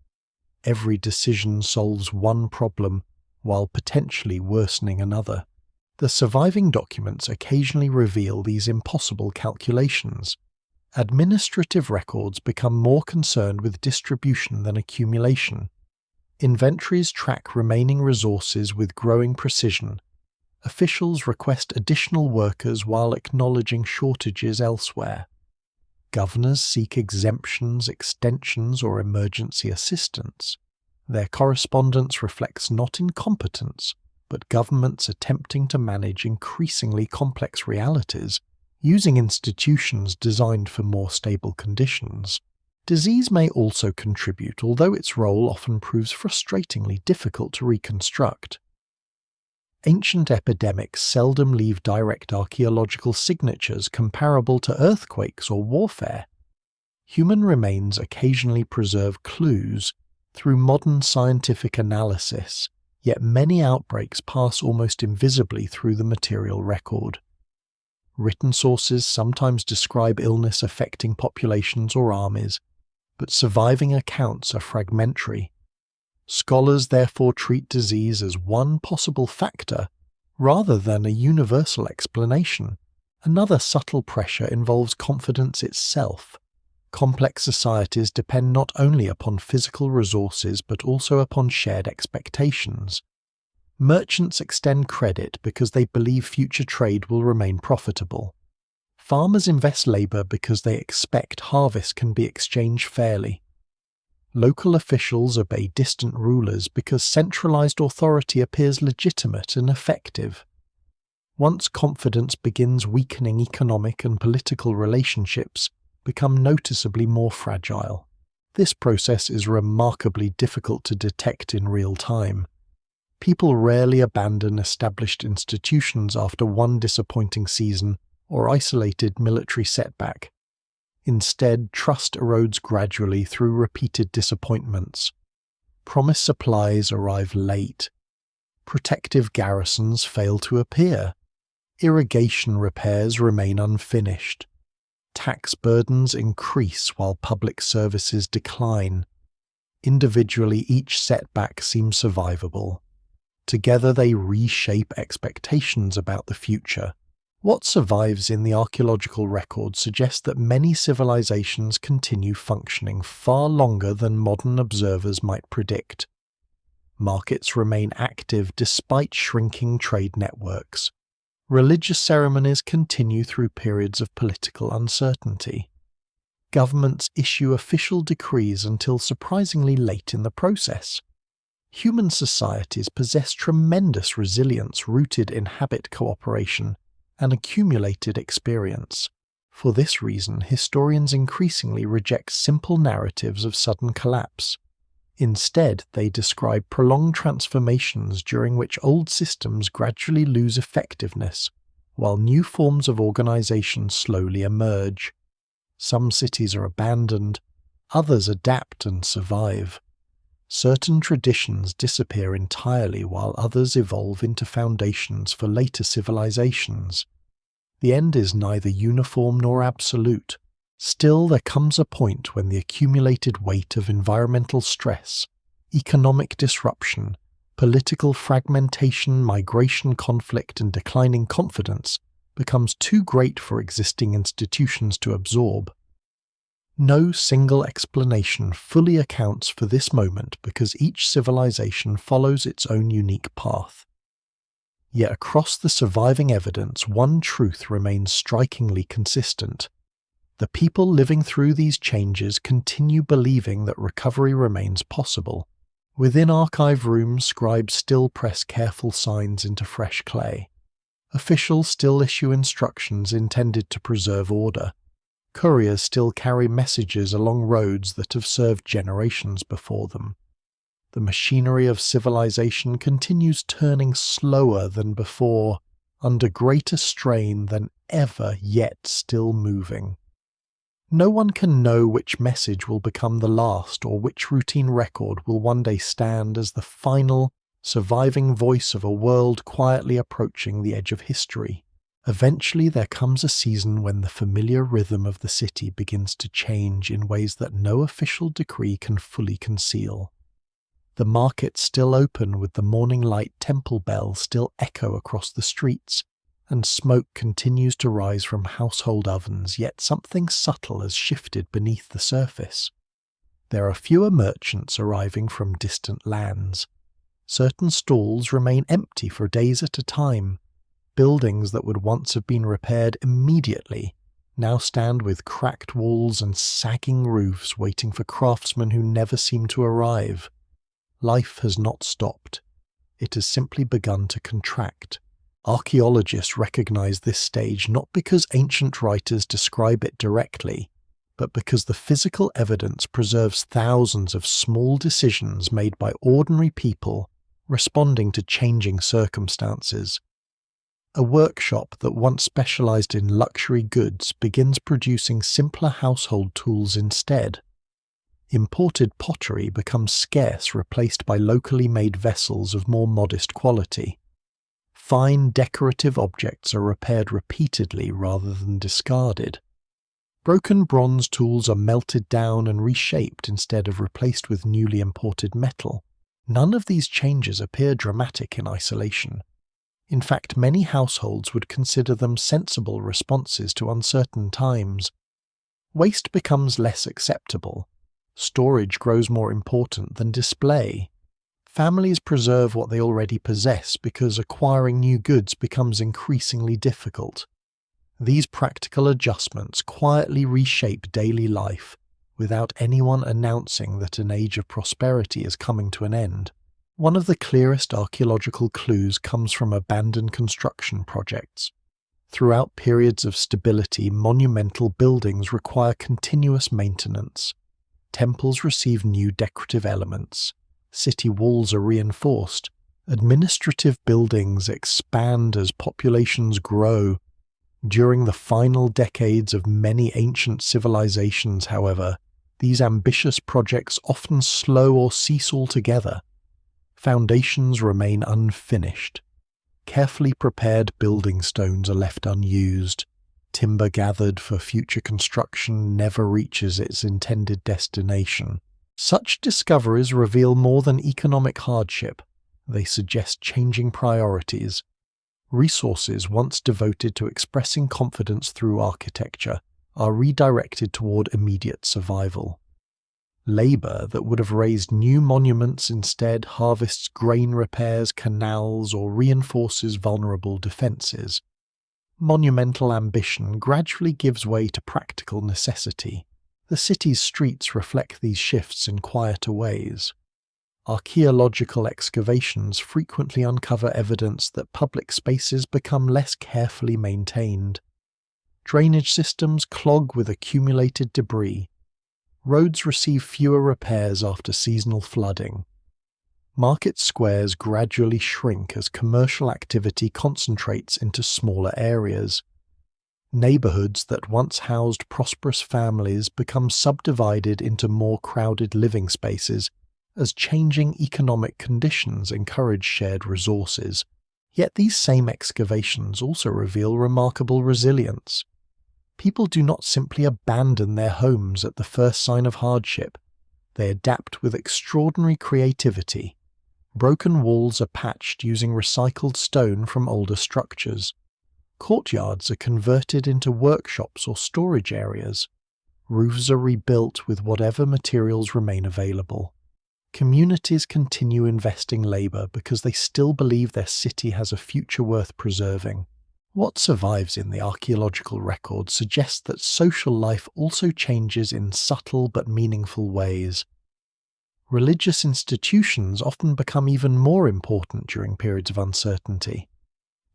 Every decision solves one problem while potentially worsening another. The surviving documents occasionally reveal these impossible calculations. Administrative records become more concerned with distribution than accumulation. Inventories track remaining resources with growing precision. Officials request additional workers while acknowledging shortages elsewhere. Governors seek exemptions, extensions, or emergency assistance. Their correspondence reflects not incompetence, but governments attempting to manage increasingly complex realities using institutions designed for more stable conditions. Disease may also contribute, although its role often proves frustratingly difficult to reconstruct. Ancient epidemics seldom leave direct archaeological signatures comparable to earthquakes or warfare. Human remains occasionally preserve clues through modern scientific analysis, yet many outbreaks pass almost invisibly through the material record. Written sources sometimes describe illness affecting populations or armies, but surviving accounts are fragmentary. Scholars therefore treat disease as one possible factor rather than a universal explanation. Another subtle pressure involves confidence itself. Complex societies depend not only upon physical resources but also upon shared expectations. Merchants extend credit because they believe future trade will remain profitable. Farmers invest labor because they expect harvest can be exchanged fairly. Local officials obey distant rulers because centralized authority appears legitimate and effective. Once confidence begins weakening economic and political relationships, become noticeably more fragile. This process is remarkably difficult to detect in real time. People rarely abandon established institutions after one disappointing season or isolated military setback. Instead, trust erodes gradually through repeated disappointments. Promised supplies arrive late. Protective garrisons fail to appear. Irrigation repairs remain unfinished. Tax burdens increase while public services decline. Individually, each setback seems survivable. Together they reshape expectations about the future. What survives in the archaeological record suggests that many civilizations continue functioning far longer than modern observers might predict. Markets remain active despite shrinking trade networks. Religious ceremonies continue through periods of political uncertainty. Governments issue official decrees until surprisingly late in the process. Human societies possess tremendous resilience rooted in habit cooperation and accumulated experience. For this reason, historians increasingly reject simple narratives of sudden collapse. Instead, they describe prolonged transformations during which old systems gradually lose effectiveness, while new forms of organization slowly emerge. Some cities are abandoned, others adapt and survive. Certain traditions disappear entirely while others evolve into foundations for later civilizations. The end is neither uniform nor absolute. Still, there comes a point when the accumulated weight of environmental stress, economic disruption, political fragmentation, migration conflict, and declining confidence becomes too great for existing institutions to absorb. No single explanation fully accounts for this moment because each civilization follows its own unique path. Yet across the surviving evidence, one truth remains strikingly consistent. The people living through these changes continue believing that recovery remains possible. Within archive rooms, scribes still press careful signs into fresh clay. Officials still issue instructions intended to preserve order. Couriers still carry messages along roads that have served generations before them. The machinery of civilization continues turning slower than before, under greater strain than ever, yet still moving. No one can know which message will become the last or which routine record will one day stand as the final, surviving voice of a world quietly approaching the edge of history. Eventually there comes a season when the familiar rhythm of the city begins to change in ways that no official decree can fully conceal. The markets still open with the morning light temple bells still echo across the streets, and smoke continues to rise from household ovens, yet something subtle has shifted beneath the surface. There are fewer merchants arriving from distant lands. Certain stalls remain empty for days at a time. Buildings that would once have been repaired immediately now stand with cracked walls and sagging roofs waiting for craftsmen who never seem to arrive. Life has not stopped. It has simply begun to contract. Archaeologists recognize this stage not because ancient writers describe it directly, but because the physical evidence preserves thousands of small decisions made by ordinary people responding to changing circumstances. A workshop that once specialized in luxury goods begins producing simpler household tools instead. Imported pottery becomes scarce, replaced by locally made vessels of more modest quality. Fine decorative objects are repaired repeatedly rather than discarded. Broken bronze tools are melted down and reshaped instead of replaced with newly imported metal. None of these changes appear dramatic in isolation. In fact, many households would consider them sensible responses to uncertain times. Waste becomes less acceptable. Storage grows more important than display. Families preserve what they already possess because acquiring new goods becomes increasingly difficult. These practical adjustments quietly reshape daily life without anyone announcing that an age of prosperity is coming to an end. One of the clearest archaeological clues comes from abandoned construction projects. Throughout periods of stability, monumental buildings require continuous maintenance. Temples receive new decorative elements. City walls are reinforced. Administrative buildings expand as populations grow. During the final decades of many ancient civilizations, however, these ambitious projects often slow or cease altogether. Foundations remain unfinished. Carefully prepared building stones are left unused. Timber gathered for future construction never reaches its intended destination. Such discoveries reveal more than economic hardship. They suggest changing priorities. Resources once devoted to expressing confidence through architecture are redirected toward immediate survival. Labor that would have raised new monuments instead harvests grain repairs, canals, or reinforces vulnerable defenses. Monumental ambition gradually gives way to practical necessity. The city's streets reflect these shifts in quieter ways. Archaeological excavations frequently uncover evidence that public spaces become less carefully maintained. Drainage systems clog with accumulated debris. Roads receive fewer repairs after seasonal flooding. Market squares gradually shrink as commercial activity concentrates into smaller areas. Neighborhoods that once housed prosperous families become subdivided into more crowded living spaces as changing economic conditions encourage shared resources. Yet these same excavations also reveal remarkable resilience. People do not simply abandon their homes at the first sign of hardship. They adapt with extraordinary creativity. Broken walls are patched using recycled stone from older structures. Courtyards are converted into workshops or storage areas. Roofs are rebuilt with whatever materials remain available. Communities continue investing labor because they still believe their city has a future worth preserving. What survives in the archaeological record suggests that social life also changes in subtle but meaningful ways. Religious institutions often become even more important during periods of uncertainty.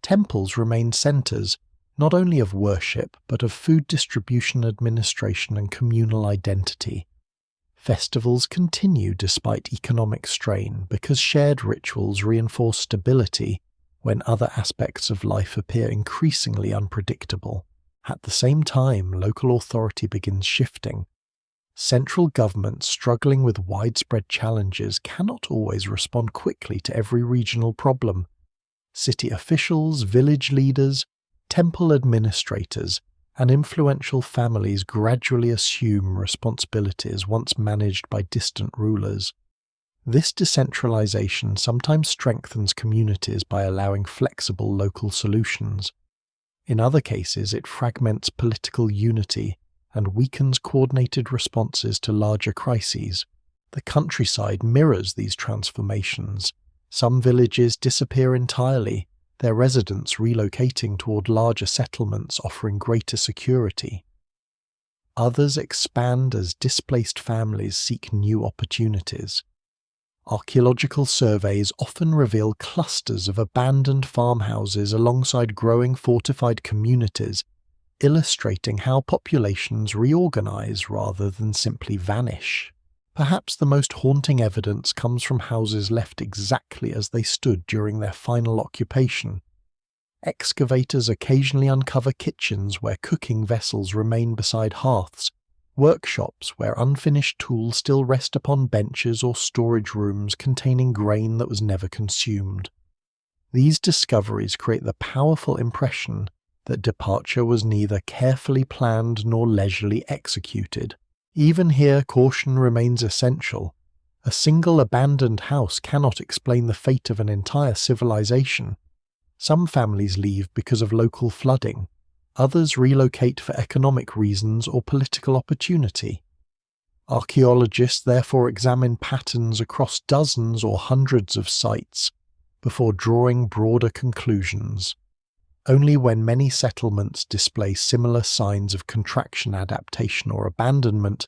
Temples remain centers not only of worship but of food distribution, administration, and communal identity. Festivals continue despite economic strain because shared rituals reinforce stability when other aspects of life appear increasingly unpredictable. At the same time, local authority begins shifting. Central governments struggling with widespread challenges cannot always respond quickly to every regional problem. City officials, village leaders, temple administrators, and influential families gradually assume responsibilities once managed by distant rulers. This decentralization sometimes strengthens communities by allowing flexible local solutions. In other cases, it fragments political unity and weakens coordinated responses to larger crises. The countryside mirrors these transformations. Some villages disappear entirely, their residents relocating toward larger settlements offering greater security. Others expand as displaced families seek new opportunities. Archaeological surveys often reveal clusters of abandoned farmhouses alongside growing fortified communities, illustrating how populations reorganize rather than simply vanish. Perhaps the most haunting evidence comes from houses left exactly as they stood during their final occupation. Excavators occasionally uncover kitchens where cooking vessels remain beside hearths, workshops where unfinished tools still rest upon benches, or storage rooms containing grain that was never consumed. These discoveries create the powerful impression that departure was neither carefully planned nor leisurely executed. Even here, caution remains essential. A single abandoned house cannot explain the fate of an entire civilization. Some families leave because of local flooding. Others relocate for economic reasons or political opportunity. Archaeologists therefore examine patterns across dozens or hundreds of sites before drawing broader conclusions. Only when many settlements display similar signs of contraction, adaptation, or abandonment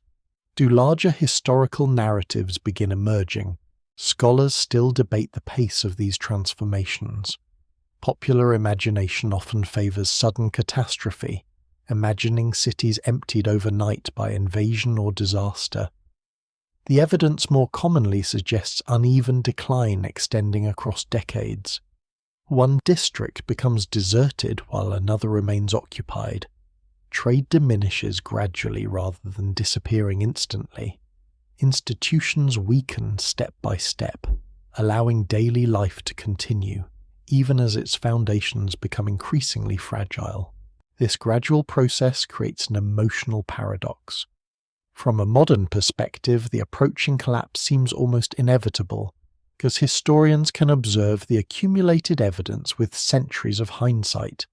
do larger historical narratives begin emerging. Scholars still debate the pace of these transformations. Popular imagination often favors sudden catastrophe, imagining cities emptied overnight by invasion or disaster. The evidence more commonly suggests uneven decline extending across decades. One district becomes deserted while another remains occupied. Trade diminishes gradually rather than disappearing instantly. Institutions weaken step by step, allowing daily life to continue, even as its foundations become increasingly fragile. This gradual process creates an emotional paradox. From a modern perspective, the approaching collapse seems almost inevitable, because historians can observe the accumulated evidence with centuries of hindsight.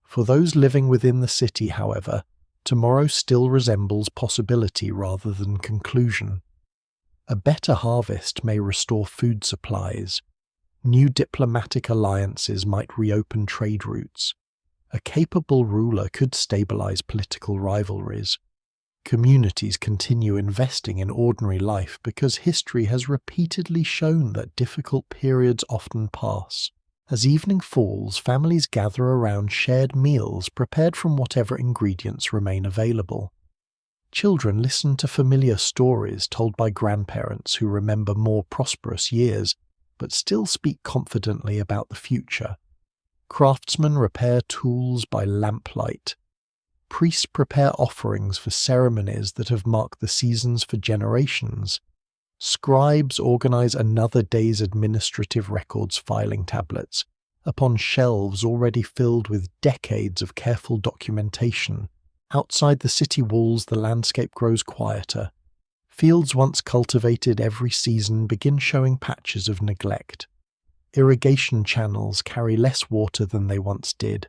For those living within the city, however, tomorrow still resembles possibility rather than conclusion. A better harvest may restore food supplies. New diplomatic alliances might reopen trade routes. A capable ruler could stabilize political rivalries. Communities continue investing in ordinary life because history has repeatedly shown that difficult periods often pass. As evening falls, families gather around shared meals prepared from whatever ingredients remain available. Children listen to familiar stories told by grandparents who remember more prosperous years, but still speak confidently about the future. Craftsmen repair tools by lamplight. Priests prepare offerings for ceremonies that have marked the seasons for generations. Scribes organize another day's administrative records filing tablets upon shelves already filled with decades of careful documentation. Outside the city walls, the landscape grows quieter. Fields once cultivated every season begin showing patches of neglect. Irrigation channels carry less water than they once did.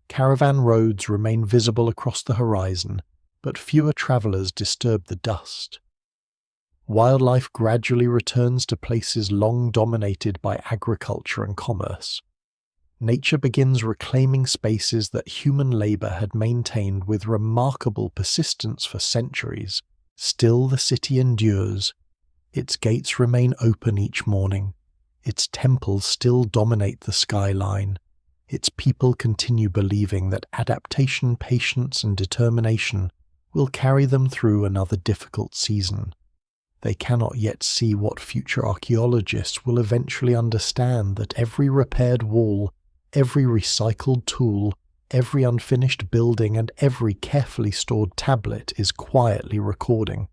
Caravan roads remain visible across the horizon, but fewer travelers disturb the dust. Wildlife gradually returns to places long dominated by agriculture and commerce. Nature begins reclaiming spaces that human labor had maintained with remarkable persistence for centuries. Still, the city endures. Its gates remain open each morning. Its temples still dominate the skyline. Its people continue believing that adaptation, patience, and determination will carry them through another difficult season. They cannot yet see what future archaeologists will eventually understand: that every repaired wall, every recycled tool, every unfinished building, and every carefully stored tablet is quietly recording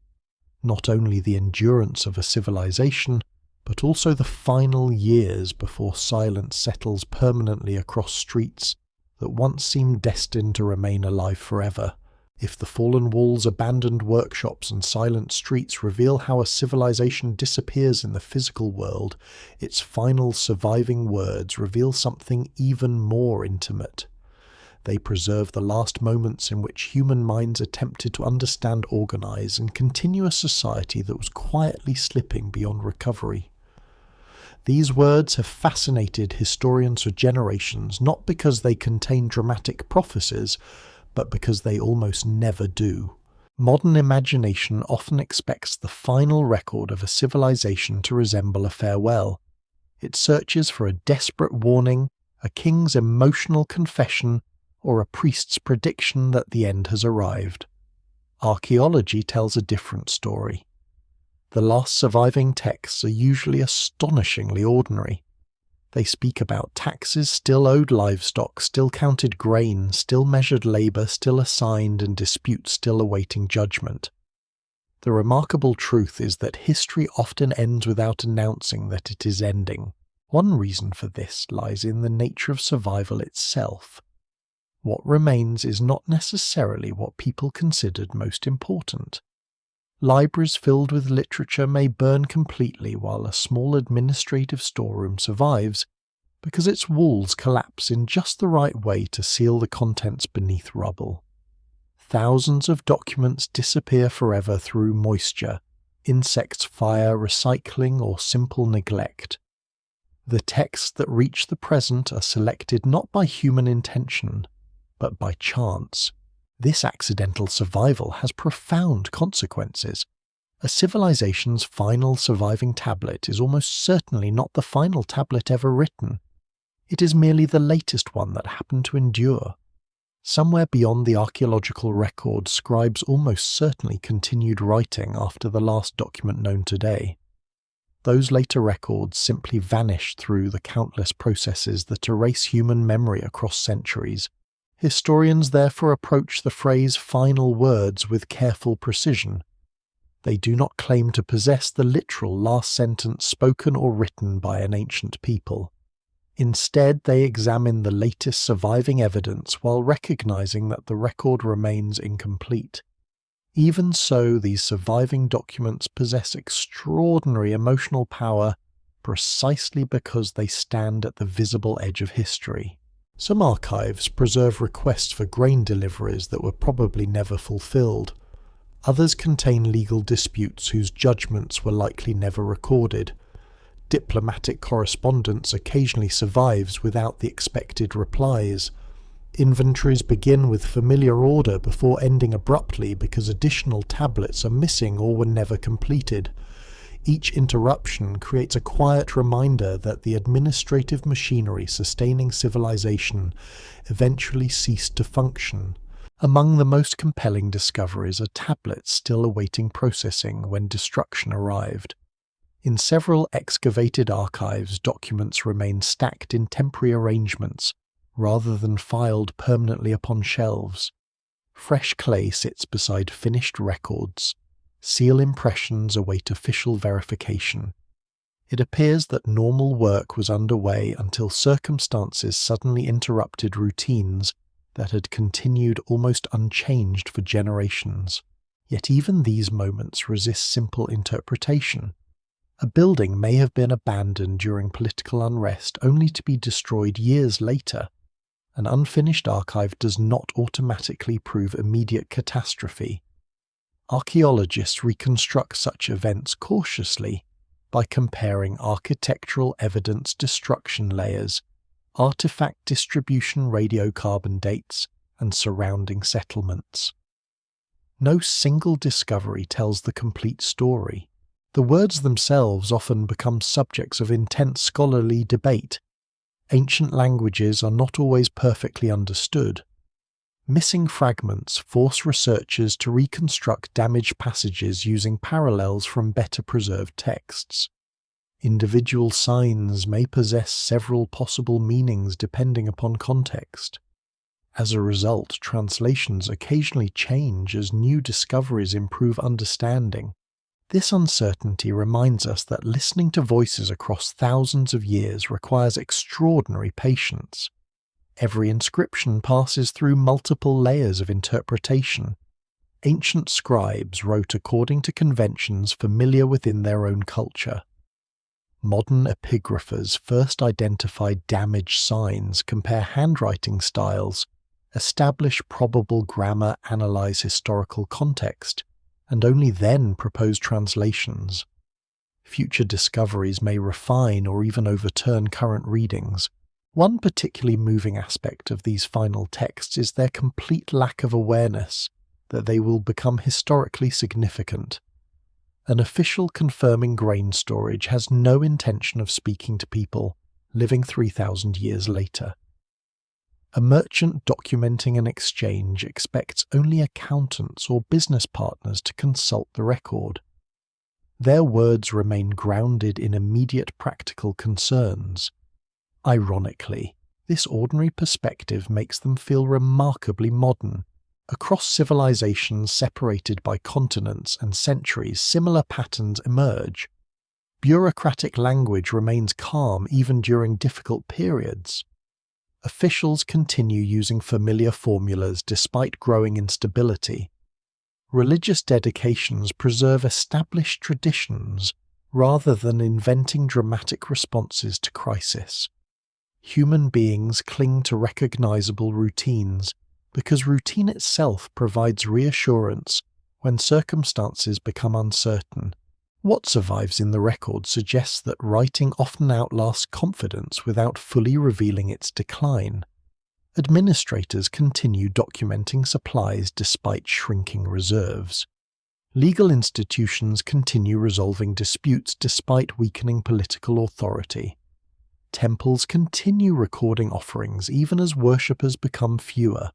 not only the endurance of a civilization, but also the final years before silence settles permanently across streets that once seemed destined to remain alive forever. If the fallen walls, abandoned workshops, and silent streets reveal how a civilization disappears in the physical world, its final surviving words reveal something even more intimate. They preserve the last moments in which human minds attempted to understand, organize, and continue a society that was quietly slipping beyond recovery. These words have fascinated historians for generations, not because they contain dramatic prophecies, but because they almost never do. Modern imagination often expects the final record of a civilization to resemble a farewell. It searches for a desperate warning, a king's emotional confession, or a priest's prediction that the end has arrived. Archaeology tells a different story. The last surviving texts are usually astonishingly ordinary. They speak about taxes still owed livestock, still counted grain, still measured labour, still assigned, and disputes still awaiting judgment. The remarkable truth is that history often ends without announcing that it is ending. One reason for this lies in the nature of survival itself. What remains is not necessarily what people considered most important. Libraries filled with literature may burn completely while a small administrative storeroom survives, because its walls collapse in just the right way to seal the contents beneath rubble. Thousands of documents disappear forever through moisture, insects, fire, recycling, or simple neglect. The texts that reach the present are selected not by human intention, but by chance. This accidental survival has profound consequences. A civilization's final surviving tablet is almost certainly not the final tablet ever written. It is merely the latest one that happened to endure. Somewhere beyond the archaeological record, scribes almost certainly continued writing after the last document known today. Those later records simply vanished through the countless processes that erase human memory across centuries. Historians therefore approach the phrase final words with careful precision. They do not claim to possess the literal last sentence spoken or written by an ancient people. Instead, they examine the latest surviving evidence while recognizing that the record remains incomplete. Even so, these surviving documents possess extraordinary emotional power precisely because they stand at the visible edge of history. Some archives preserve requests for grain deliveries that were probably never fulfilled. Others contain legal disputes whose judgments were likely never recorded. Diplomatic correspondence occasionally survives without the expected replies. Inventories begin with familiar order before ending abruptly because additional tablets are missing or were never completed. Each interruption creates a quiet reminder that the administrative machinery sustaining civilization eventually ceased to function. Among the most compelling discoveries are tablets still awaiting processing when destruction arrived. In several excavated archives, documents remain stacked in temporary arrangements, rather than filed permanently upon shelves. Fresh clay sits beside finished records. Seal impressions await official verification. It appears that normal work was underway until circumstances suddenly interrupted routines that had continued almost unchanged for generations. Yet even these moments resist simple interpretation. A building may have been abandoned during political unrest only to be destroyed years later. An unfinished archive does not automatically prove immediate catastrophe. Archaeologists reconstruct such events cautiously by comparing architectural evidence destruction layers, artifact distribution radiocarbon dates, and surrounding settlements. No single discovery tells the complete story. The words themselves often become subjects of intense scholarly debate. Ancient languages are not always perfectly understood. Missing fragments force researchers to reconstruct damaged passages using parallels from better preserved texts. Individual signs may possess several possible meanings depending upon context. As a result, translations occasionally change as new discoveries improve understanding. This uncertainty reminds us that listening to voices across thousands of years requires extraordinary patience. Every inscription passes through multiple layers of interpretation. Ancient scribes wrote according to conventions familiar within their own culture. Modern epigraphers first identify damaged signs, compare handwriting styles, establish probable grammar, analyze historical context, and only then propose translations. Future discoveries may refine or even overturn current readings. One particularly moving aspect of these final texts is their complete lack of awareness that they will become historically significant. An official confirming grain storage has no intention of speaking to people living 3,000 years later. A merchant documenting an exchange expects only accountants or business partners to consult the record. Their words remain grounded in immediate practical concerns. Ironically, this ordinary perspective makes them feel remarkably modern. Across civilizations separated by continents and centuries, similar patterns emerge. Bureaucratic language remains calm even during difficult periods. Officials continue using familiar formulas despite growing instability. Religious dedications preserve established traditions rather than inventing dramatic responses to crisis. Human beings cling to recognizable routines because routine itself provides reassurance when circumstances become uncertain. What survives in the record suggests that writing often outlasts confidence without fully revealing its decline. Administrators continue documenting supplies despite shrinking reserves. Legal institutions continue resolving disputes despite weakening political authority. temples continue recording offerings even as worshippers become fewer.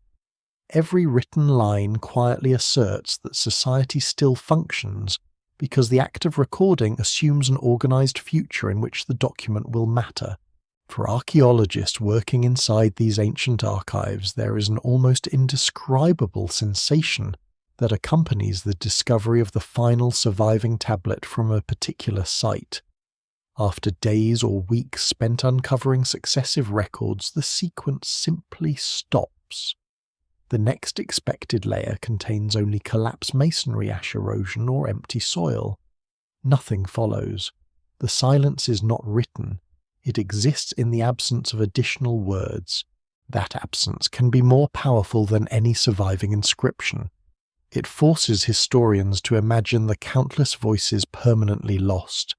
Every written line quietly asserts that society still functions because the act of recording assumes an organized future in which the document will matter. For archaeologists working inside these ancient archives, there is an almost indescribable sensation that accompanies the discovery of the final surviving tablet from a particular site. After days or weeks spent uncovering successive records, the sequence simply stops. The next expected layer contains only collapsed masonry, ash erosion, or empty soil. Nothing follows. The silence is not written. It exists in the absence of additional words. That absence can be more powerful than any surviving inscription. It forces historians to imagine the countless voices permanently lost.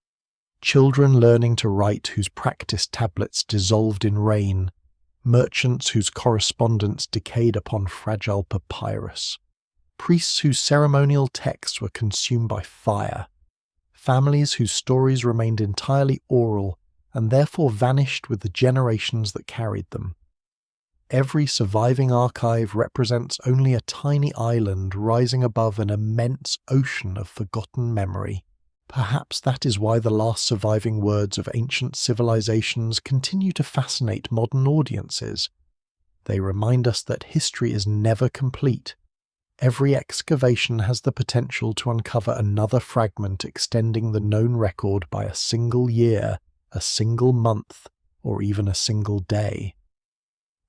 Children learning to write whose practiced tablets dissolved in rain. Merchants whose correspondence decayed upon fragile papyrus. Priests whose ceremonial texts were consumed by fire. Families whose stories remained entirely oral and therefore vanished with the generations that carried them. Every surviving archive represents only a tiny island rising above an immense ocean of forgotten memory. Perhaps that is why the last surviving words of ancient civilizations continue to fascinate modern audiences. They remind us that history is never complete. Every excavation has the potential to uncover another fragment extending the known record by a single year, a single month, or even a single day.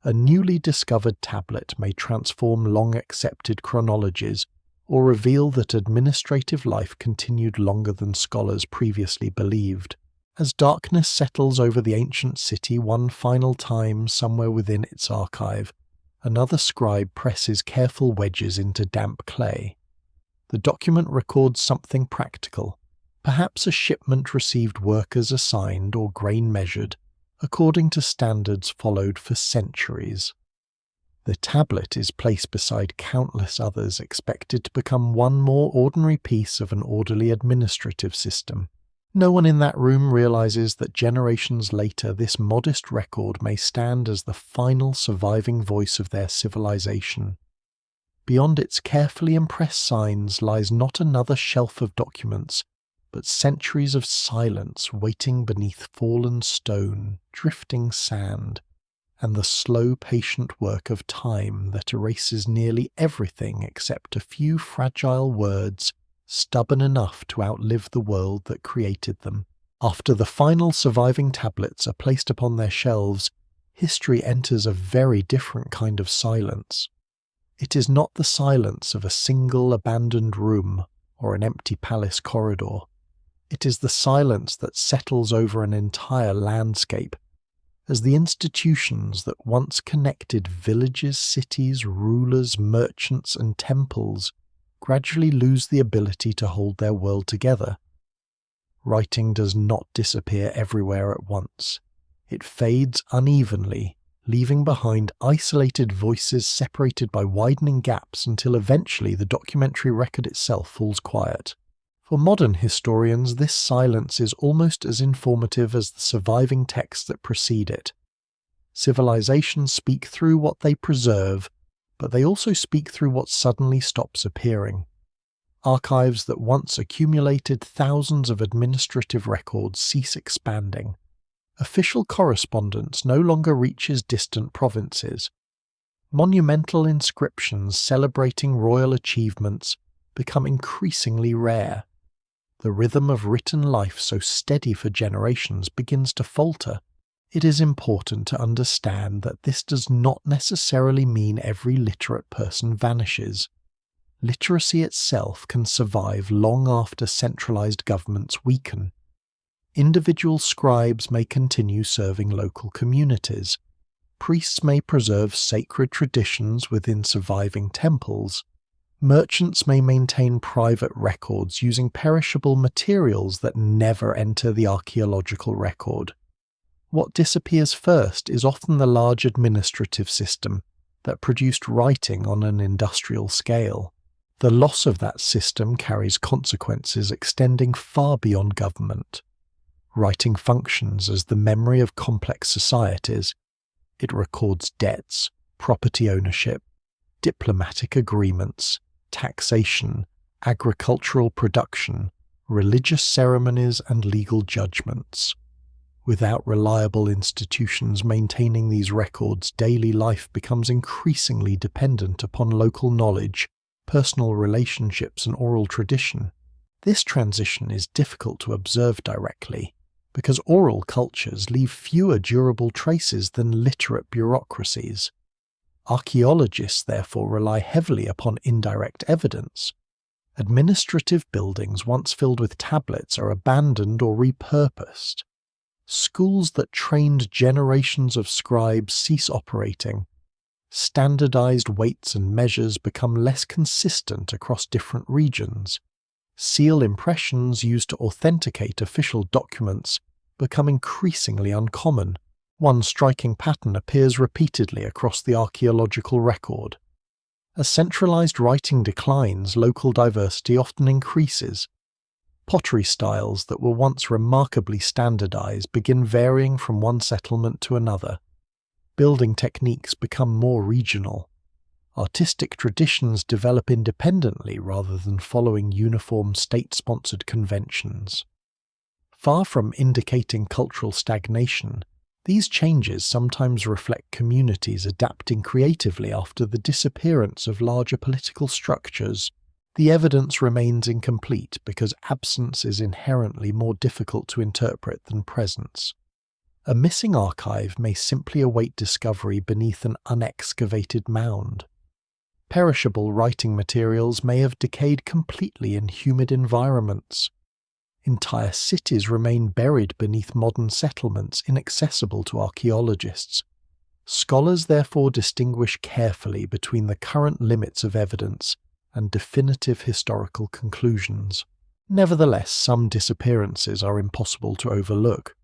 A newly discovered tablet may transform long-accepted chronologies or reveal that administrative life continued longer than scholars previously believed. As darkness settles over the ancient city one final time somewhere within its archive, another scribe presses careful wedges into damp clay. The document records something practical. Perhaps a shipment received workers assigned or grain measured, according to standards followed for centuries. The tablet is placed beside countless others expected to become one more ordinary piece of an orderly administrative system. No one in that room realizes that generations later this modest record may stand as the final surviving voice of their civilization. Beyond its carefully impressed signs lies not another shelf of documents, but centuries of silence waiting beneath fallen stone, drifting sand, and the slow, patient work of time that erases nearly everything except a few fragile words stubborn enough to outlive the world that created them. After the final surviving tablets are placed upon their shelves, history enters a very different kind of silence. It is not the silence of a single abandoned room or an empty palace corridor. It is the silence that settles over an entire landscape, as the institutions that once connected villages, cities, rulers, merchants, and temples gradually lose the ability to hold their world together. Writing does not disappear everywhere at once. It fades unevenly, leaving behind isolated voices separated by widening gaps until eventually the documentary record itself falls quiet. For modern historians, this silence is almost as informative as the surviving texts that precede it. Civilizations speak through what they preserve, but they also speak through what suddenly stops appearing. Archives that once accumulated thousands of administrative records cease expanding. Official correspondence no longer reaches distant provinces. Monumental inscriptions celebrating royal achievements become increasingly rare. The rhythm of written life so steady for generations begins to falter. It is important to understand that this does not necessarily mean every literate person vanishes. Literacy itself can survive long after centralized governments weaken. Individual scribes may continue serving local communities. Priests may preserve sacred traditions within surviving temples. Merchants may maintain private records using perishable materials that never enter the archaeological record. What disappears first is often the large administrative system that produced writing on an industrial scale. The loss of that system carries consequences extending far beyond government. Writing functions as the memory of complex societies. It records debts, property ownership, diplomatic agreements, taxation, agricultural production, religious ceremonies, and legal judgments. Without reliable institutions maintaining these records, daily life becomes increasingly dependent upon local knowledge, personal relationships, and oral tradition. This transition is difficult to observe directly, because oral cultures leave fewer durable traces than literate bureaucracies. Archaeologists therefore rely heavily upon indirect evidence. Administrative buildings once filled with tablets are abandoned or repurposed. Schools that trained generations of scribes cease operating. Standardized weights and measures become less consistent across different regions. Seal impressions used to authenticate official documents become increasingly uncommon. One striking pattern appears repeatedly across the archaeological record. As centralized writing declines, local diversity often increases. Pottery styles that were once remarkably standardized begin varying from one settlement to another. Building techniques become more regional. Artistic traditions develop independently rather than following uniform state-sponsored conventions. Far from indicating cultural stagnation, these changes sometimes reflect communities adapting creatively after the disappearance of larger political structures. The evidence remains incomplete because absence is inherently more difficult to interpret than presence. A missing archive may simply await discovery beneath an unexcavated mound. Perishable writing materials may have decayed completely in humid environments. Entire cities remain buried beneath modern settlements inaccessible to archaeologists. Scholars therefore distinguish carefully between the current limits of evidence and definitive historical conclusions. Nevertheless, some disappearances are impossible to overlook.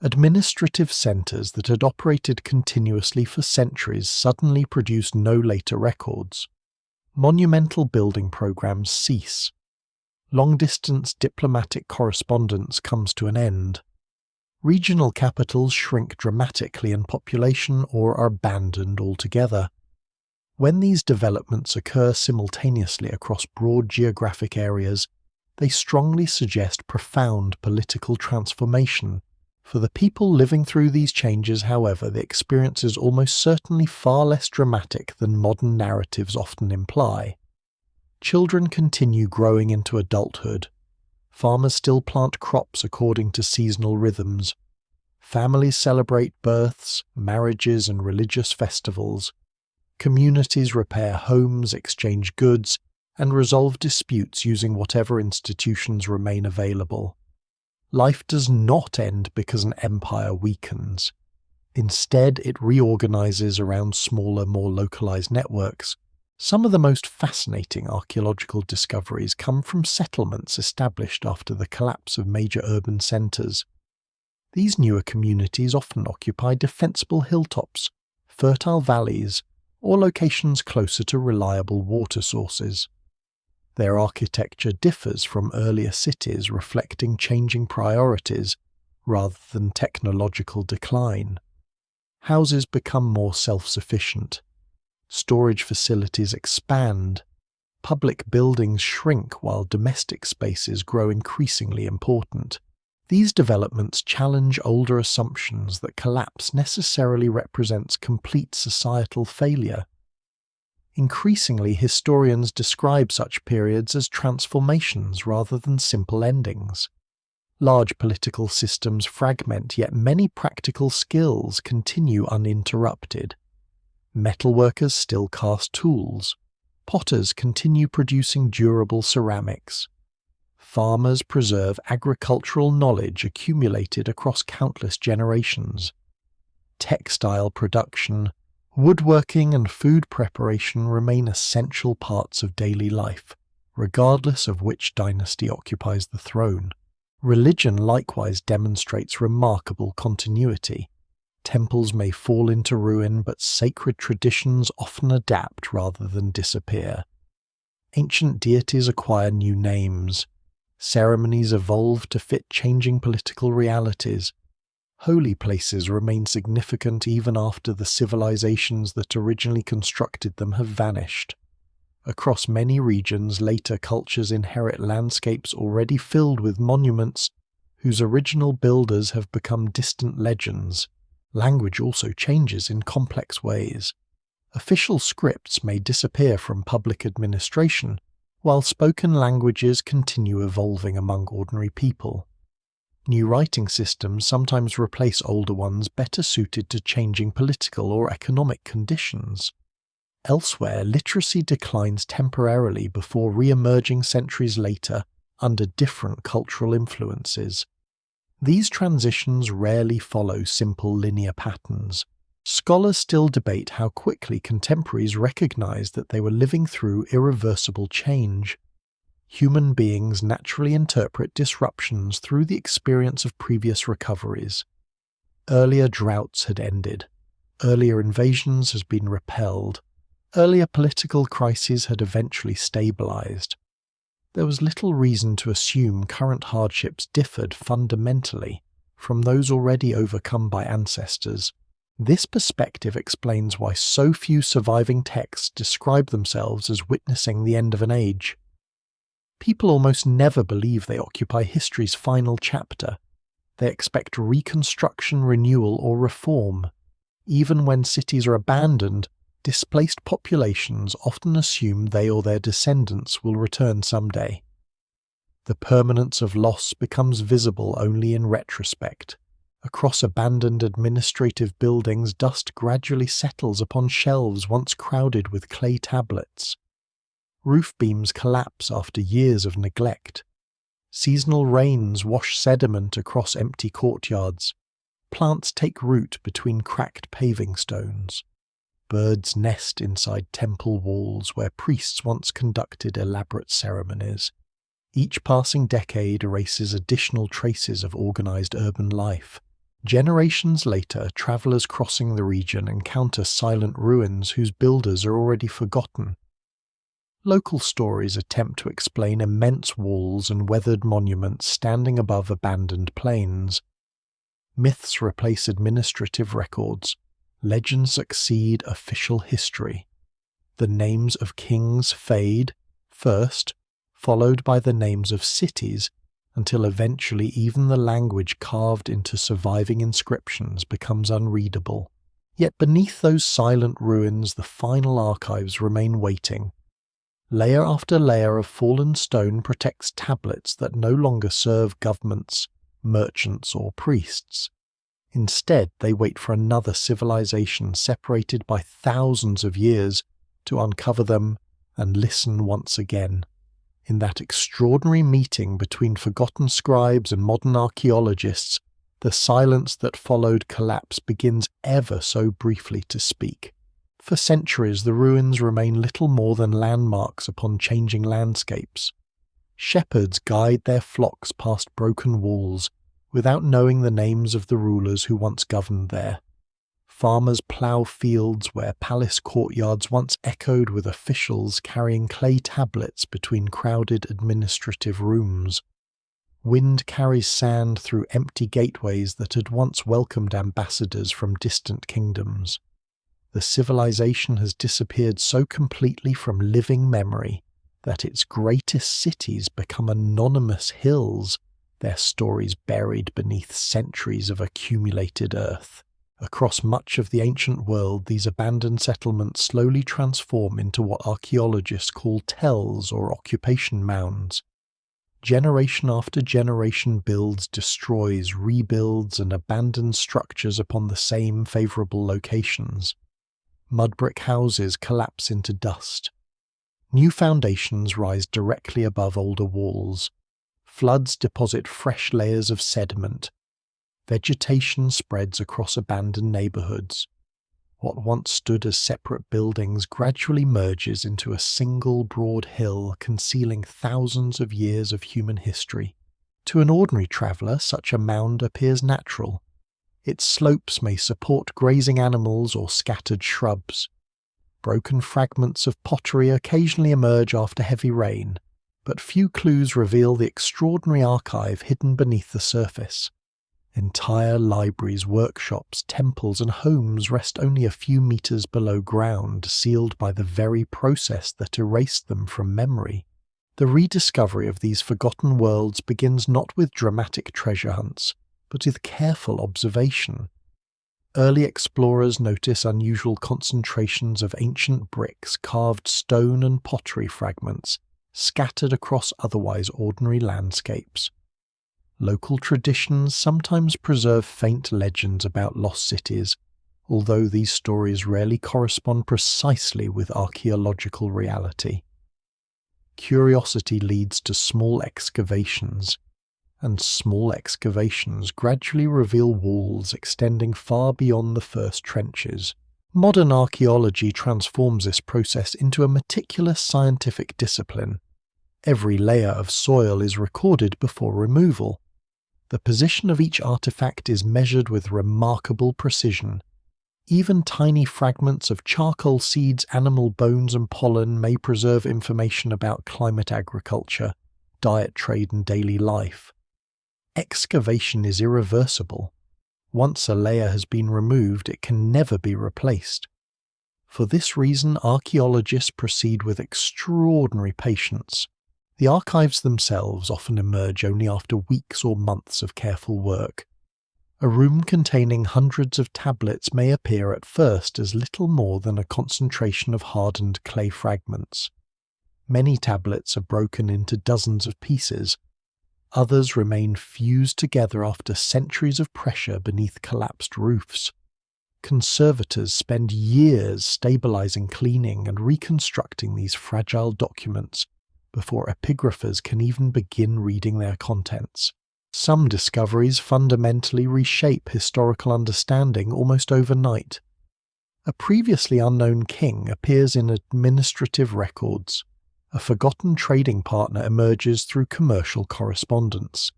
Administrative centers that had operated continuously for centuries suddenly produce no later records. Monumental building programs cease. Long-distance diplomatic correspondence comes to an end. Regional capitals shrink dramatically in population or are abandoned altogether. When these developments occur simultaneously across broad geographic areas, they strongly suggest profound political transformation. For the people living through these changes, however, the experience is almost certainly far less dramatic than modern narratives often imply. Children continue growing into adulthood. Farmers still plant crops according to seasonal rhythms. Families celebrate births, marriages, and religious festivals. Communities repair homes, exchange goods, and resolve disputes using whatever institutions remain available. Life does not end because an empire weakens. Instead, it reorganizes around smaller, more localized networks. Some of the most fascinating archaeological discoveries come from settlements established after the collapse of major urban centers. These newer communities often occupy defensible hilltops, fertile valleys, or locations closer to reliable water sources. Their architecture differs from earlier cities, reflecting changing priorities rather than technological decline. Houses become more self-sufficient. Storage facilities expand. Public buildings shrink while domestic spaces grow increasingly important. These developments challenge older assumptions that collapse necessarily represents complete societal failure. Increasingly, historians describe such periods as transformations rather than simple endings. Large political systems fragment, yet many practical skills continue uninterrupted. Metalworkers still cast tools. Potters continue producing durable ceramics. Farmers preserve agricultural knowledge accumulated across countless generations. Textile production, woodworking, and food preparation remain essential parts of daily life, regardless of which dynasty occupies the throne. Religion likewise demonstrates remarkable continuity. Temples may fall into ruin, but sacred traditions often adapt rather than disappear. Ancient deities acquire new names. Ceremonies evolved to fit changing political realities. Holy places remain significant even after the civilizations that originally constructed them have vanished. Across many regions, later cultures inherit landscapes already filled with monuments whose original builders have become distant legends. Language also changes in complex ways. Official scripts may disappear from public administration, while spoken languages continue evolving among ordinary people. New writing systems sometimes replace older ones better suited to changing political or economic conditions. Elsewhere, literacy declines temporarily before re-emerging centuries later under different cultural influences. These transitions rarely follow simple linear patterns. Scholars still debate how quickly contemporaries recognized that they were living through irreversible change. Human beings naturally interpret disruptions through the experience of previous recoveries. Earlier droughts had ended. Earlier invasions had been repelled. Earlier political crises had eventually stabilized. There was little reason to assume current hardships differed fundamentally from those already overcome by ancestors. This perspective explains why so few surviving texts describe themselves as witnessing the end of an age. People almost never believe they occupy history's final chapter. They expect reconstruction, renewal, or reform. Even when cities are abandoned, displaced populations often assume they or their descendants will return someday. The permanence of loss becomes visible only in retrospect. Across abandoned administrative buildings, dust gradually settles upon shelves once crowded with clay tablets. Roof beams collapse after years of neglect. Seasonal rains wash sediment across empty courtyards. Plants take root between cracked paving stones. Birds nest inside temple walls where priests once conducted elaborate ceremonies. Each passing decade erases additional traces of organized urban life. Generations later, travelers crossing the region encounter silent ruins whose builders are already forgotten. Local stories attempt to explain immense walls and weathered monuments standing above abandoned plains. Myths replace administrative records. Legends succeed official history. The names of kings fade, first, followed by the names of cities, until eventually even the language carved into surviving inscriptions becomes unreadable. Yet beneath those silent ruins, the final archives remain waiting. Layer after layer of fallen stone protects tablets that no longer serve governments, merchants, or priests. Instead, they wait for another civilization separated by thousands of years to uncover them and listen once again. In that extraordinary meeting between forgotten scribes and modern archaeologists, the silence that followed collapse begins ever so briefly to speak. For centuries, the ruins remain little more than landmarks upon changing landscapes. Shepherds guide their flocks past broken walls, without knowing the names of the rulers who once governed there. Farmers plough fields where palace courtyards once echoed with officials carrying clay tablets between crowded administrative rooms. Wind carries sand through empty gateways that had once welcomed ambassadors from distant kingdoms. The civilization has disappeared so completely from living memory that its greatest cities become anonymous hills, their stories buried beneath centuries of accumulated earth. Across much of the ancient world, these abandoned settlements slowly transform into what archaeologists call tells or occupation mounds. Generation after generation builds, destroys, rebuilds, and abandons structures upon the same favorable locations. Mud brick houses collapse into dust. New foundations rise directly above older walls. Floods deposit fresh layers of sediment. Vegetation spreads across abandoned neighborhoods. What once stood as separate buildings gradually merges into a single broad hill concealing thousands of years of human history. To an ordinary traveler, such a mound appears natural. Its slopes may support grazing animals or scattered shrubs. Broken fragments of pottery occasionally emerge after heavy rain, but few clues reveal the extraordinary archive hidden beneath the surface. Entire libraries, workshops, temples, and homes rest only a few meters below ground, sealed by the very process that erased them from memory. The rediscovery of these forgotten worlds begins not with dramatic treasure hunts, but with careful observation. Early explorers notice unusual concentrations of ancient bricks, carved stone, and pottery fragments scattered across otherwise ordinary landscapes. Local traditions sometimes preserve faint legends about lost cities, although these stories rarely correspond precisely with archaeological reality. Curiosity leads to small excavations, and small excavations gradually reveal walls extending far beyond the first trenches. Modern archaeology transforms this process into a meticulous scientific discipline. Every layer of soil is recorded before removal. The position of each artifact is measured with remarkable precision. Even tiny fragments of charcoal seeds, animal bones, and pollen may preserve information about climate, agriculture, diet, trade, and daily life. Excavation is irreversible. Once a layer has been removed, it can never be replaced. For this reason, archaeologists proceed with extraordinary patience. The archives themselves often emerge only after weeks or months of careful work. A room containing hundreds of tablets may appear at first as little more than a concentration of hardened clay fragments. Many tablets are broken into dozens of pieces. Others remain fused together after centuries of pressure beneath collapsed roofs. Conservators spend years stabilizing, cleaning, and reconstructing these fragile documents before epigraphers can even begin reading their contents. Some discoveries fundamentally reshape historical understanding almost overnight. A previously unknown king appears in administrative records. A forgotten trading partner emerges through commercial correspondence.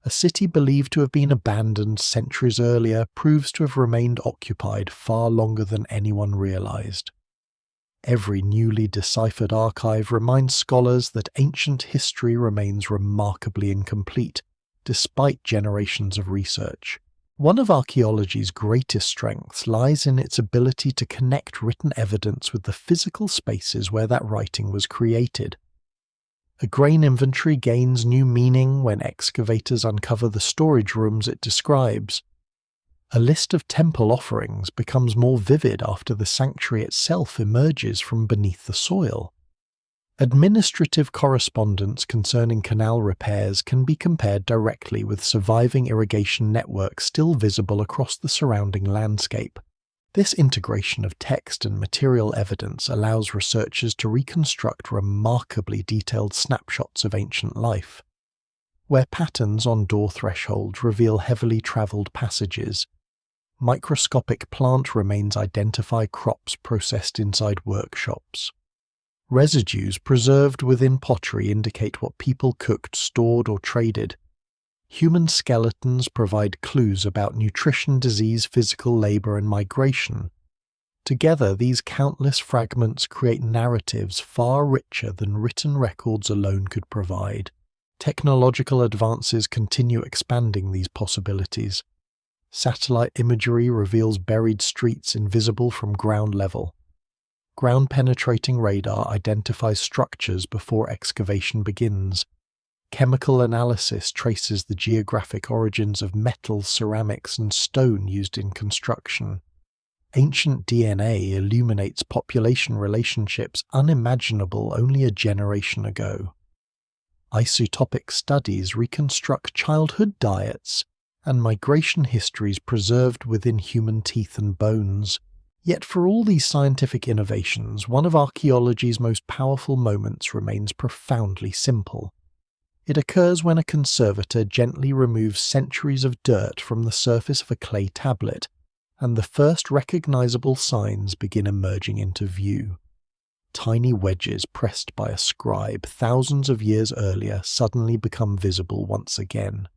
A city believed to have been abandoned centuries earlier proves to have remained occupied far longer than anyone realized. Every newly deciphered archive reminds scholars that ancient history remains remarkably incomplete, despite generations of research. One of archaeology's greatest strengths lies in its ability to connect written evidence with the physical spaces where that writing was created. A grain inventory gains new meaning when excavators uncover the storage rooms it describes. A list of temple offerings becomes more vivid after the sanctuary itself emerges from beneath the soil. Administrative correspondence concerning canal repairs can be compared directly with surviving irrigation networks still visible across the surrounding landscape. This integration of text and material evidence allows researchers to reconstruct remarkably detailed snapshots of ancient life. Where patterns on door thresholds reveal heavily travelled passages, microscopic plant remains identify crops processed inside workshops. Residues preserved within pottery indicate what people cooked, stored, or traded. Human skeletons provide clues about nutrition, disease, physical labor, and migration. Together, these countless fragments create narratives far richer than written records alone could provide. Technological advances continue expanding these possibilities. Satellite imagery reveals buried streets invisible from ground level. Ground-penetrating radar identifies structures before excavation begins. Chemical analysis traces the geographic origins of metals, ceramics, and stone used in construction. Ancient DNA illuminates population relationships unimaginable only a generation ago. Isotopic studies reconstruct childhood diets and migration histories preserved within human teeth and bones. Yet for all these scientific innovations, one of archaeology's most powerful moments remains profoundly simple. It occurs when a conservator gently removes centuries of dirt from the surface of a clay tablet, and the first recognizable signs begin emerging into view. Tiny wedges pressed by a scribe thousands of years earlier suddenly become visible once again.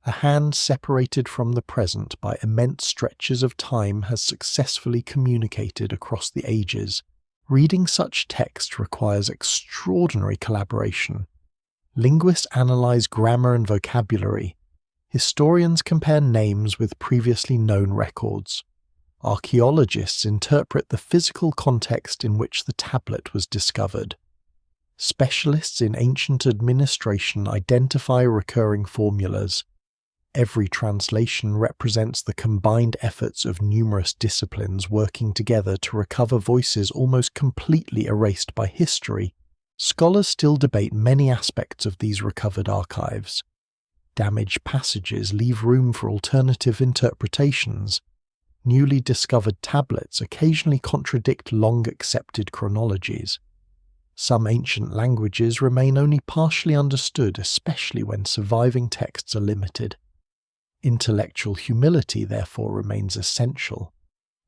A hand separated from the present by immense stretches of time has successfully communicated across the ages, Reading such text requires extraordinary collaboration. Linguists analyze grammar and vocabulary. Historians compare names with previously known records. Archaeologists interpret the physical context in which the tablet was discovered. Specialists in ancient administration identify recurring formulas. Every translation represents the combined efforts of numerous disciplines working together to recover voices almost completely erased by history. Scholars still debate many aspects of these recovered archives. Damaged passages leave room for alternative interpretations. Newly discovered tablets occasionally contradict long-accepted chronologies. Some ancient languages remain only partially understood, especially when surviving texts are limited. Intellectual humility, therefore, remains essential.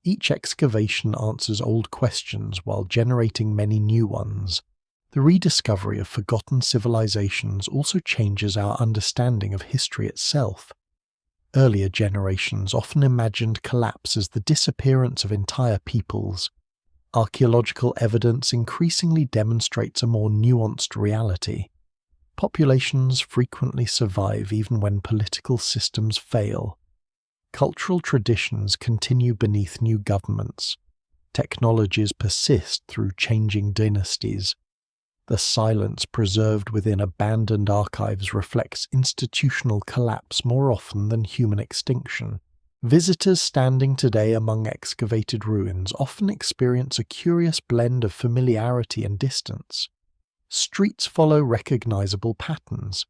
Each excavation answers old questions while generating many new ones. The rediscovery of forgotten civilizations also changes our understanding of history itself. Earlier generations often imagined collapse as the disappearance of entire peoples. Archaeological evidence increasingly demonstrates a more nuanced reality. Populations frequently survive even when political systems fail. Cultural traditions continue beneath new governments. Technologies persist through changing dynasties. The silence preserved within abandoned archives reflects institutional collapse more often than human extinction. Visitors standing today among excavated ruins often experience a curious blend of familiarity and distance. Streets follow recognizable patterns.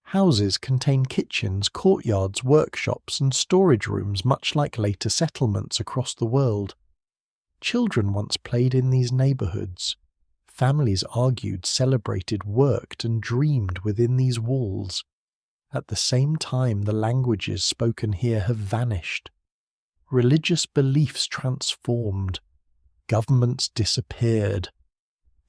Houses contain kitchens, courtyards, workshops, and storage rooms much like later settlements across the world. Children once played in these neighborhoods. Families argued, celebrated, worked, and dreamed within these walls. At the same time, the languages spoken here have vanished. Religious beliefs transformed. Governments disappeared.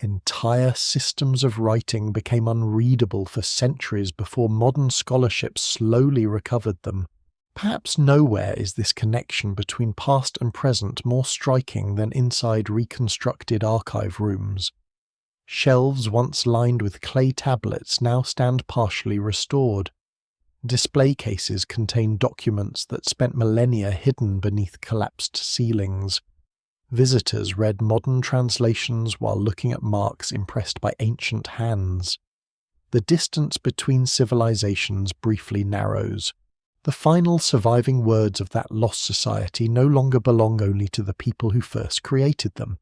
Entire systems of writing became unreadable for centuries before modern scholarship slowly recovered them. Perhaps nowhere is this connection between past and present more striking than inside reconstructed archive rooms. Shelves once lined with clay tablets now stand partially restored. Display cases contain documents that spent millennia hidden beneath collapsed ceilings. Visitors read modern translations while looking at marks impressed by ancient hands. The distance between civilizations briefly narrows. The final surviving words of that lost society no longer belong only to the people who first created them.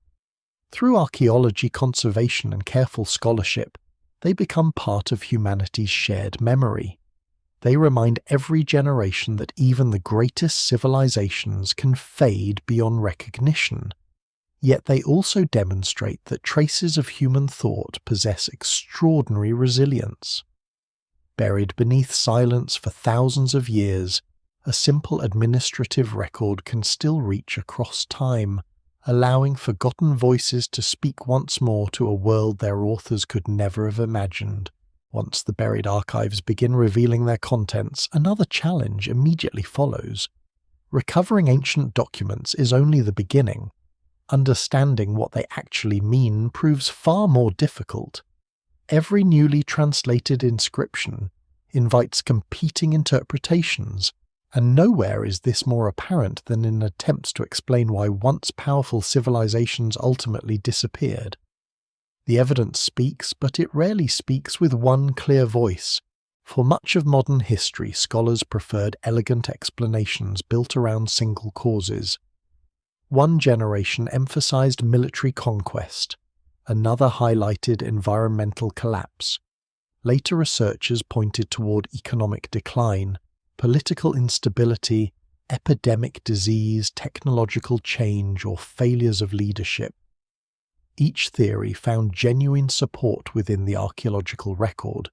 Through archaeology, conservation, and careful scholarship, they become part of humanity's shared memory. They remind every generation that even the greatest civilizations can fade beyond recognition. Yet they also demonstrate that traces of human thought possess extraordinary resilience. Buried beneath silence for thousands of years, a simple administrative record can still reach across time, allowing forgotten voices to speak once more to a world their authors could never have imagined. Once the buried archives begin revealing their contents, another challenge immediately follows. Recovering ancient documents is only the beginning. Understanding what they actually mean proves far more difficult. Every newly translated inscription invites competing interpretations, and nowhere is this more apparent than in attempts to explain why once powerful civilizations ultimately disappeared. The evidence speaks, but it rarely speaks with one clear voice. For much of modern history, scholars preferred elegant explanations built around single causes. One generation emphasized military conquest, another highlighted environmental collapse. Later researchers pointed toward economic decline, political instability, epidemic disease, technological change, or failures of leadership. Each theory found genuine support within the archaeological record,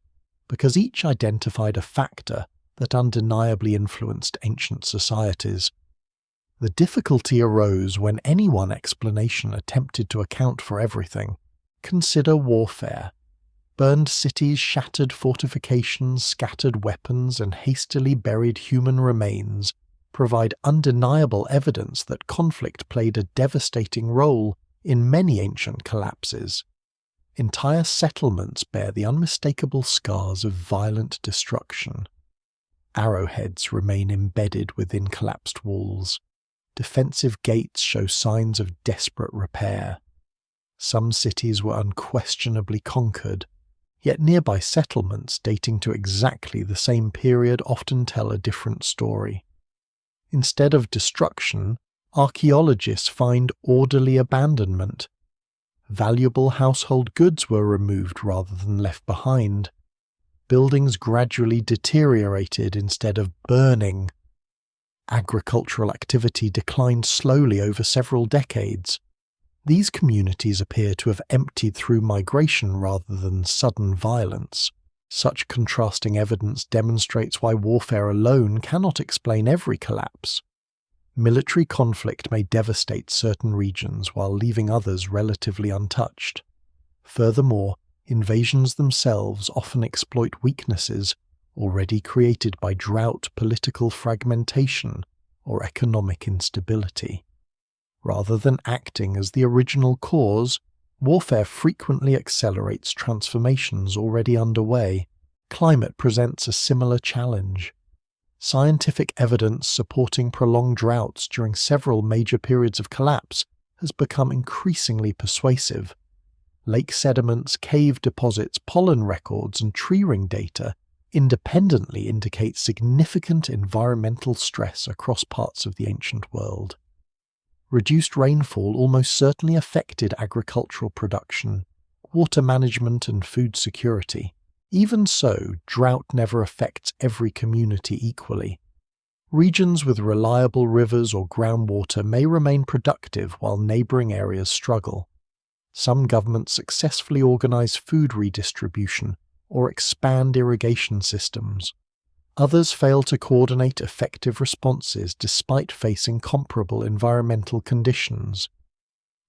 because each identified a factor that undeniably influenced ancient societies. The difficulty arose when any one explanation attempted to account for everything. Consider warfare. Burned cities, shattered fortifications, scattered weapons, and hastily buried human remains provide undeniable evidence that conflict played a devastating role In many ancient collapses, entire settlements bear the unmistakable scars of violent destruction. Arrowheads remain embedded within collapsed walls. Defensive gates show signs of desperate repair. Some cities were unquestionably conquered, yet nearby settlements dating to exactly the same period often tell a different story. Instead of destruction, archaeologists find orderly abandonment. Valuable household goods were removed rather than left behind. Buildings gradually deteriorated instead of burning. Agricultural activity declined slowly over several decades. These communities appear to have emptied through migration rather than sudden violence. Such contrasting evidence demonstrates why warfare alone cannot explain every collapse. Military conflict may devastate certain regions while leaving others relatively untouched. Furthermore, invasions themselves often exploit weaknesses already created by drought, political fragmentation, or economic instability. Rather than acting as the original cause, warfare frequently accelerates transformations already underway. Climate presents a similar challenge. Scientific evidence supporting prolonged droughts during several major periods of collapse has become increasingly persuasive. Lake sediments, cave deposits, pollen records, and tree ring data independently indicate significant environmental stress across parts of the ancient world. Reduced rainfall almost certainly affected agricultural production, water management, and food security. Even so, drought never affects every community equally. Regions with reliable rivers or groundwater may remain productive while neighboring areas struggle. Some governments successfully organize food redistribution or expand irrigation systems. Others fail to coordinate effective responses despite facing comparable environmental conditions.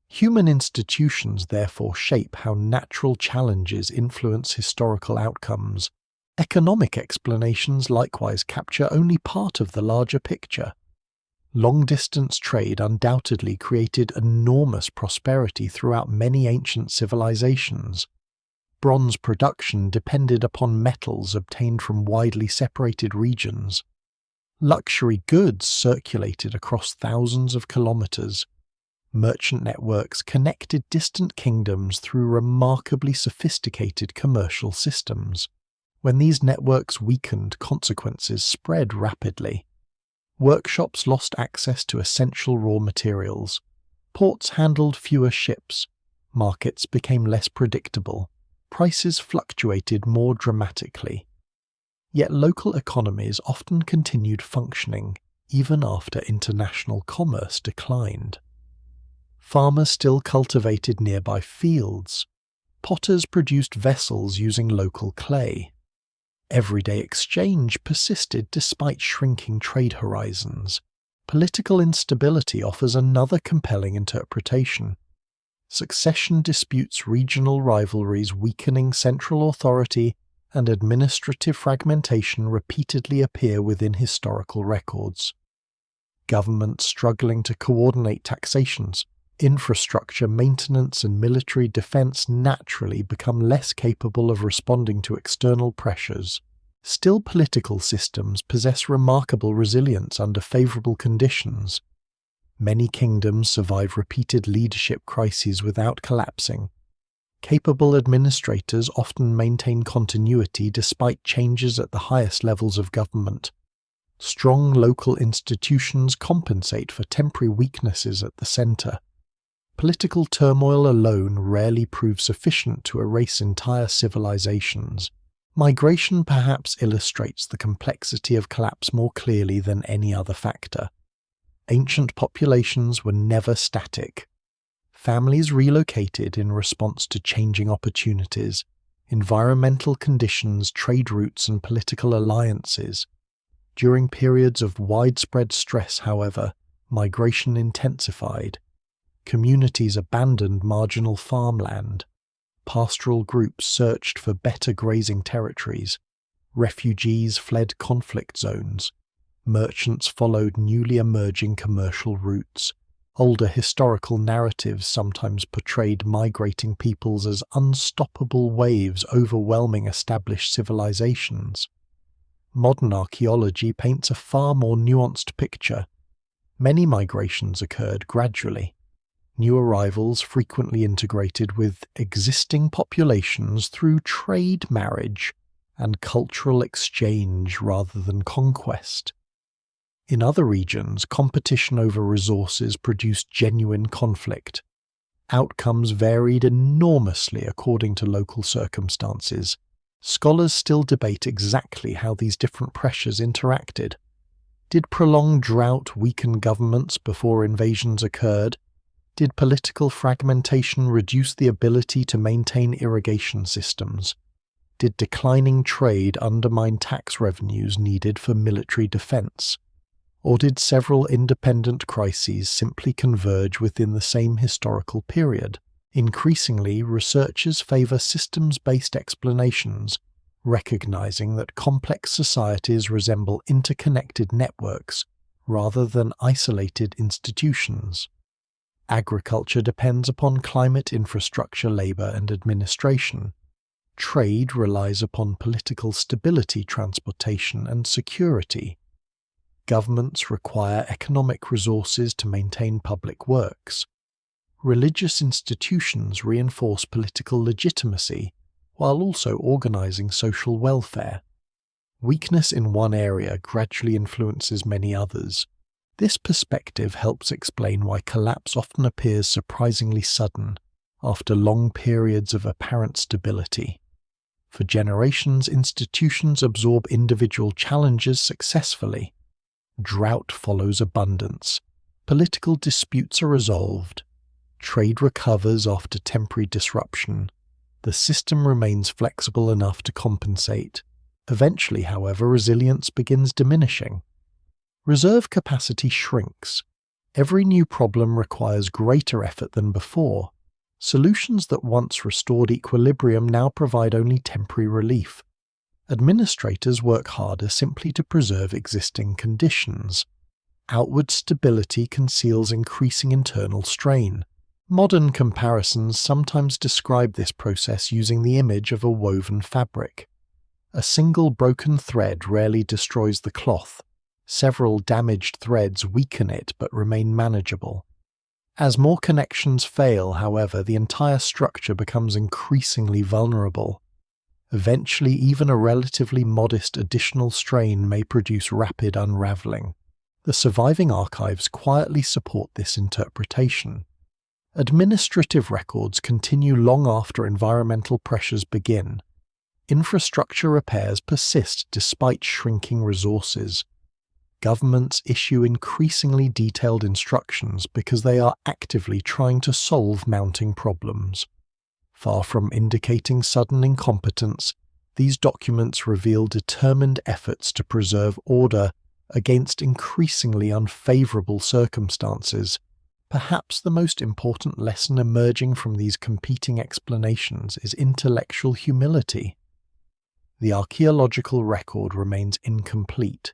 Human institutions therefore shape how natural challenges influence historical outcomes. Economic explanations likewise capture only part of the larger picture. Long-distance trade undoubtedly created enormous prosperity throughout many ancient civilizations. Bronze production depended upon metals obtained from widely separated regions. Luxury goods circulated across thousands of kilometers. Merchant networks connected distant kingdoms through remarkably sophisticated commercial systems. When these networks weakened, consequences spread rapidly. Workshops lost access to essential raw materials. Ports handled fewer ships. Markets became less predictable. Prices fluctuated more dramatically. Yet local economies often continued functioning even after international commerce declined. Farmers still cultivated nearby fields. Potters produced vessels using local clay. Everyday exchange persisted despite shrinking trade horizons. Political instability offers another compelling interpretation. Succession disputes, regional rivalries, weakening central authority, and administrative fragmentation repeatedly appear within historical records. Governments struggling to coordinate taxations, infrastructure maintenance, and military defense naturally become less capable of responding to external pressures. Still, political systems possess remarkable resilience under favorable conditions. Many kingdoms survive repeated leadership crises without collapsing. Capable administrators often maintain continuity despite changes at the highest levels of government. Strong local institutions compensate for temporary weaknesses at the center. Political turmoil alone rarely proves sufficient to erase entire civilizations. Migration perhaps illustrates the complexity of collapse more clearly than any other factor. Ancient populations were never static. Families relocated in response to changing opportunities, environmental conditions, trade routes, and political alliances. During periods of widespread stress, however, migration intensified. Communities abandoned marginal farmland. Pastoral groups searched for better grazing territories. Refugees fled conflict zones. Merchants followed newly emerging commercial routes. Older historical narratives sometimes portrayed migrating peoples as unstoppable waves overwhelming established civilizations. Modern archaeology paints a far more nuanced picture. Many migrations occurred gradually. New arrivals frequently integrated with existing populations through trade marriage and cultural exchange rather than conquest. In other regions, competition over resources produced genuine conflict. Outcomes varied enormously according to local circumstances. Scholars still debate exactly how these different pressures interacted. Did prolonged drought weaken governments before invasions occurred? Did political fragmentation reduce the ability to maintain irrigation systems? Did declining trade undermine tax revenues needed for military defense? Or did several independent crises simply converge within the same historical period? Increasingly, researchers favor systems-based explanations, recognizing that complex societies resemble interconnected networks rather than isolated institutions. Agriculture depends upon climate, infrastructure, labor, and administration. Trade relies upon political stability, transportation, and security. Governments require economic resources to maintain public works. Religious institutions reinforce political legitimacy while also organizing social welfare. Weakness in one area gradually influences many others. This perspective helps explain why collapse often appears surprisingly sudden after long periods of apparent stability. For generations, institutions absorb individual challenges successfully. Drought follows abundance. Political disputes are resolved. Trade recovers after temporary disruption. The system remains flexible enough to compensate. Eventually, however, resilience begins diminishing. Reserve capacity shrinks. Every new problem requires greater effort than before. Solutions that once restored equilibrium now provide only temporary relief. Administrators work harder simply to preserve existing conditions. Outward stability conceals increasing internal strain. Modern comparisons sometimes describe this process using the image of a woven fabric. A single broken thread rarely destroys the cloth. Several damaged threads weaken it but remain manageable. As more connections fail, however, the entire structure becomes increasingly vulnerable. Eventually, even a relatively modest additional strain may produce rapid unraveling. The surviving archives quietly support this interpretation. Administrative records continue long after environmental pressures begin. Infrastructure repairs persist despite shrinking resources. Governments issue increasingly detailed instructions because they are actively trying to solve mounting problems. Far from indicating sudden incompetence, these documents reveal determined efforts to preserve order against increasingly unfavorable circumstances. Perhaps the most important lesson emerging from these competing explanations is intellectual humility. The archaeological record remains incomplete.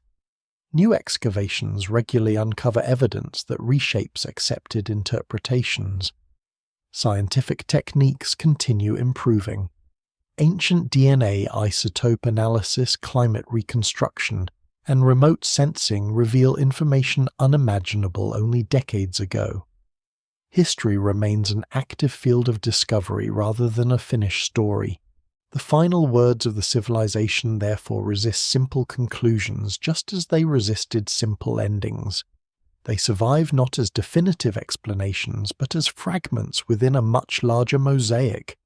New excavations regularly uncover evidence that reshapes accepted interpretations. Scientific techniques continue improving. Ancient DNA isotope analysis, climate reconstruction, and remote sensing reveal information unimaginable only decades ago. History remains an active field of discovery rather than a finished story. The final words of the civilization therefore resist simple conclusions just as they resisted simple endings. They survive not as definitive explanations but as fragments within a much larger mosaic.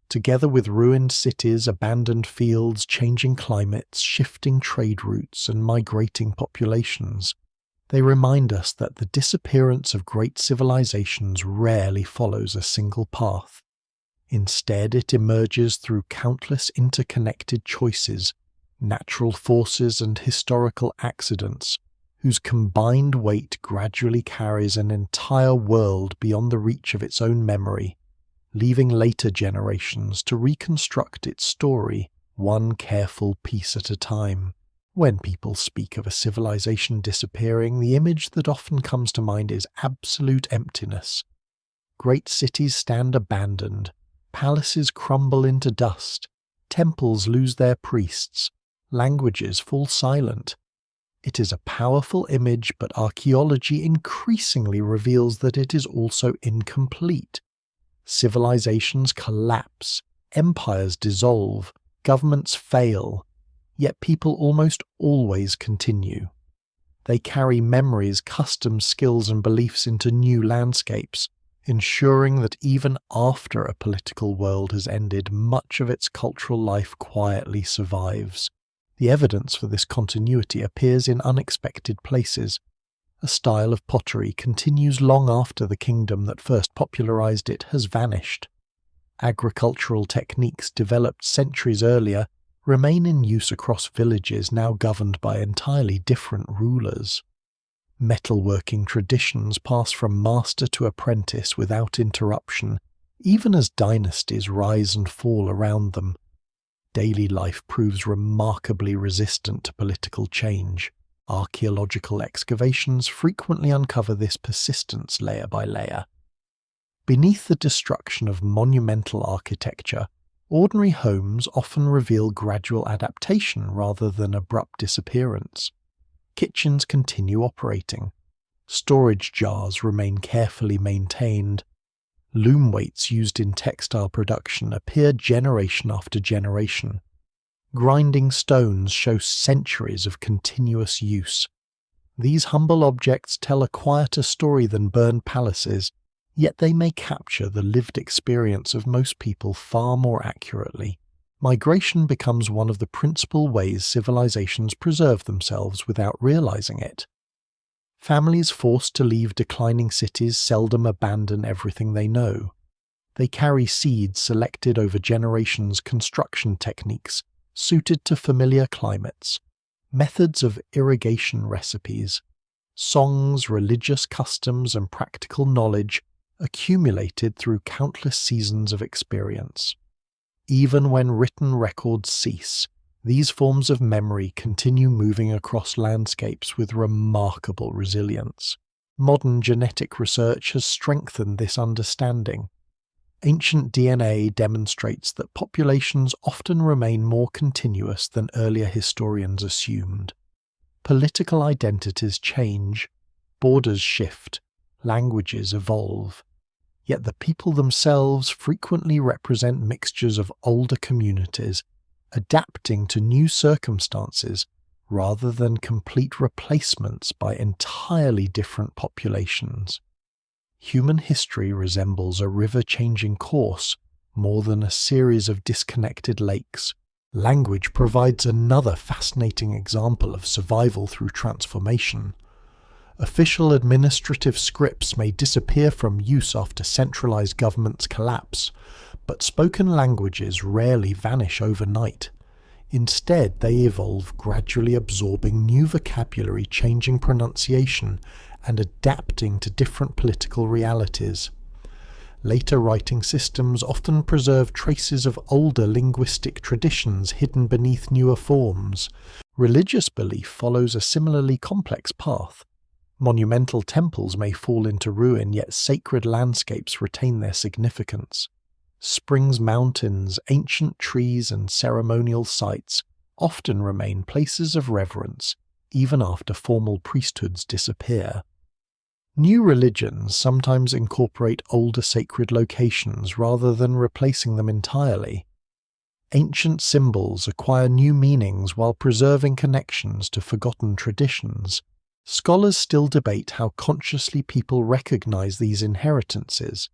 Together with ruined cities, abandoned fields, changing climates, shifting trade routes, and migrating populations, they remind us that the disappearance of great civilizations rarely follows a single path. Instead, it emerges through countless interconnected choices, natural forces, and historical accidents, whose combined weight gradually carries an entire world beyond the reach of its own memory, leaving later generations to reconstruct its story one careful piece at a time. When people speak of a civilization disappearing, the image that often comes to mind is absolute emptiness. Great cities stand abandoned, palaces crumble into dust, temples lose their priests, languages fall silent. It is a powerful image, but archaeology increasingly reveals that it is also incomplete. Civilizations collapse, empires dissolve, governments fail, yet people almost always continue. They carry memories, customs, skills, and beliefs into new landscapes, ensuring that even after a political world has ended, much of its cultural life quietly survives. The evidence for this continuity appears in unexpected places. A style of pottery continues long after the kingdom that first popularized it has vanished. Agricultural techniques developed centuries earlier remain in use across villages now governed by entirely different rulers. Metalworking traditions pass from master to apprentice without interruption, even as dynasties rise and fall around them. Daily life proves remarkably resistant to political change. Archaeological excavations frequently uncover this persistence layer by layer. Beneath the destruction of monumental architecture, ordinary homes often reveal gradual adaptation rather than abrupt disappearance. Kitchens continue operating. Storage jars remain carefully maintained. Loom weights used in textile production appear generation after generation. Grinding stones show centuries of continuous use. These humble objects tell a quieter story than burned palaces, yet they may capture the lived experience of most people far more accurately. Migration becomes one of the principal ways civilizations preserve themselves without realizing it. Families forced to leave declining cities seldom abandon everything they know. They carry seeds selected over generations, construction techniques suited to familiar climates, methods of irrigation recipes, songs, religious customs, and practical knowledge accumulated through countless seasons of experience. Even when written records cease, these forms of memory continue moving across landscapes with remarkable resilience. Modern genetic research has strengthened this understanding. Ancient DNA demonstrates that populations often remain more continuous than earlier historians assumed. Political identities change, borders shift, languages evolve. Yet the people themselves frequently represent mixtures of older communities, adapting to new circumstances rather than complete replacements by entirely different populations. Human history resembles a river changing course more than a series of disconnected lakes. Language provides another fascinating example of survival through transformation. Official administrative scripts may disappear from use after centralized governments collapse, but spoken languages rarely vanish overnight. Instead, they evolve, gradually absorbing new vocabulary, changing pronunciation, and adapting to different political realities. Later writing systems often preserve traces of older linguistic traditions hidden beneath newer forms. Religious belief follows a similarly complex path. Monumental temples may fall into ruin, yet sacred landscapes retain their significance. Springs, mountains, ancient trees, and ceremonial sites often remain places of reverence, even after formal priesthoods disappear. New religions sometimes incorporate older sacred locations rather than replacing them entirely. Ancient symbols acquire new meanings while preserving connections to forgotten traditions. Scholars still debate how consciously people recognize these inheritances.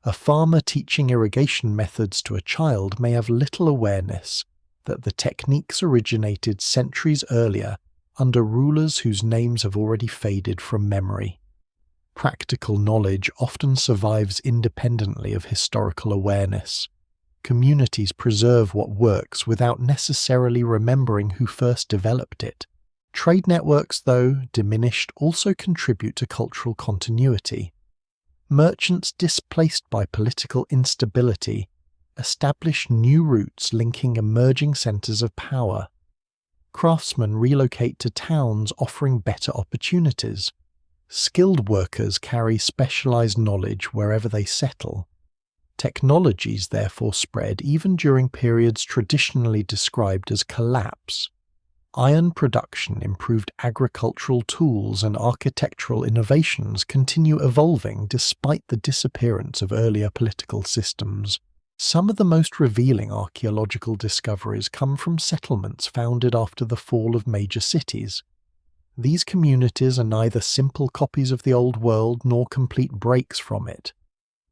A farmer teaching irrigation methods to a child may have little awareness that the techniques originated centuries earlier under rulers whose names have already faded from memory. Practical knowledge often survives independently of historical awareness. Communities preserve what works without necessarily remembering who first developed it. Trade networks, though diminished, also contribute to cultural continuity. Merchants displaced by political instability establish new routes linking emerging centers of power. Craftsmen relocate to towns offering better opportunities. Skilled workers carry specialized knowledge wherever they settle. Technologies therefore spread even during periods traditionally described as collapse. Iron production, improved agricultural tools, and architectural innovations continue evolving despite the disappearance of earlier political systems. Some of the most revealing archaeological discoveries come from settlements founded after the fall of major cities. These communities are neither simple copies of the old world nor complete breaks from it.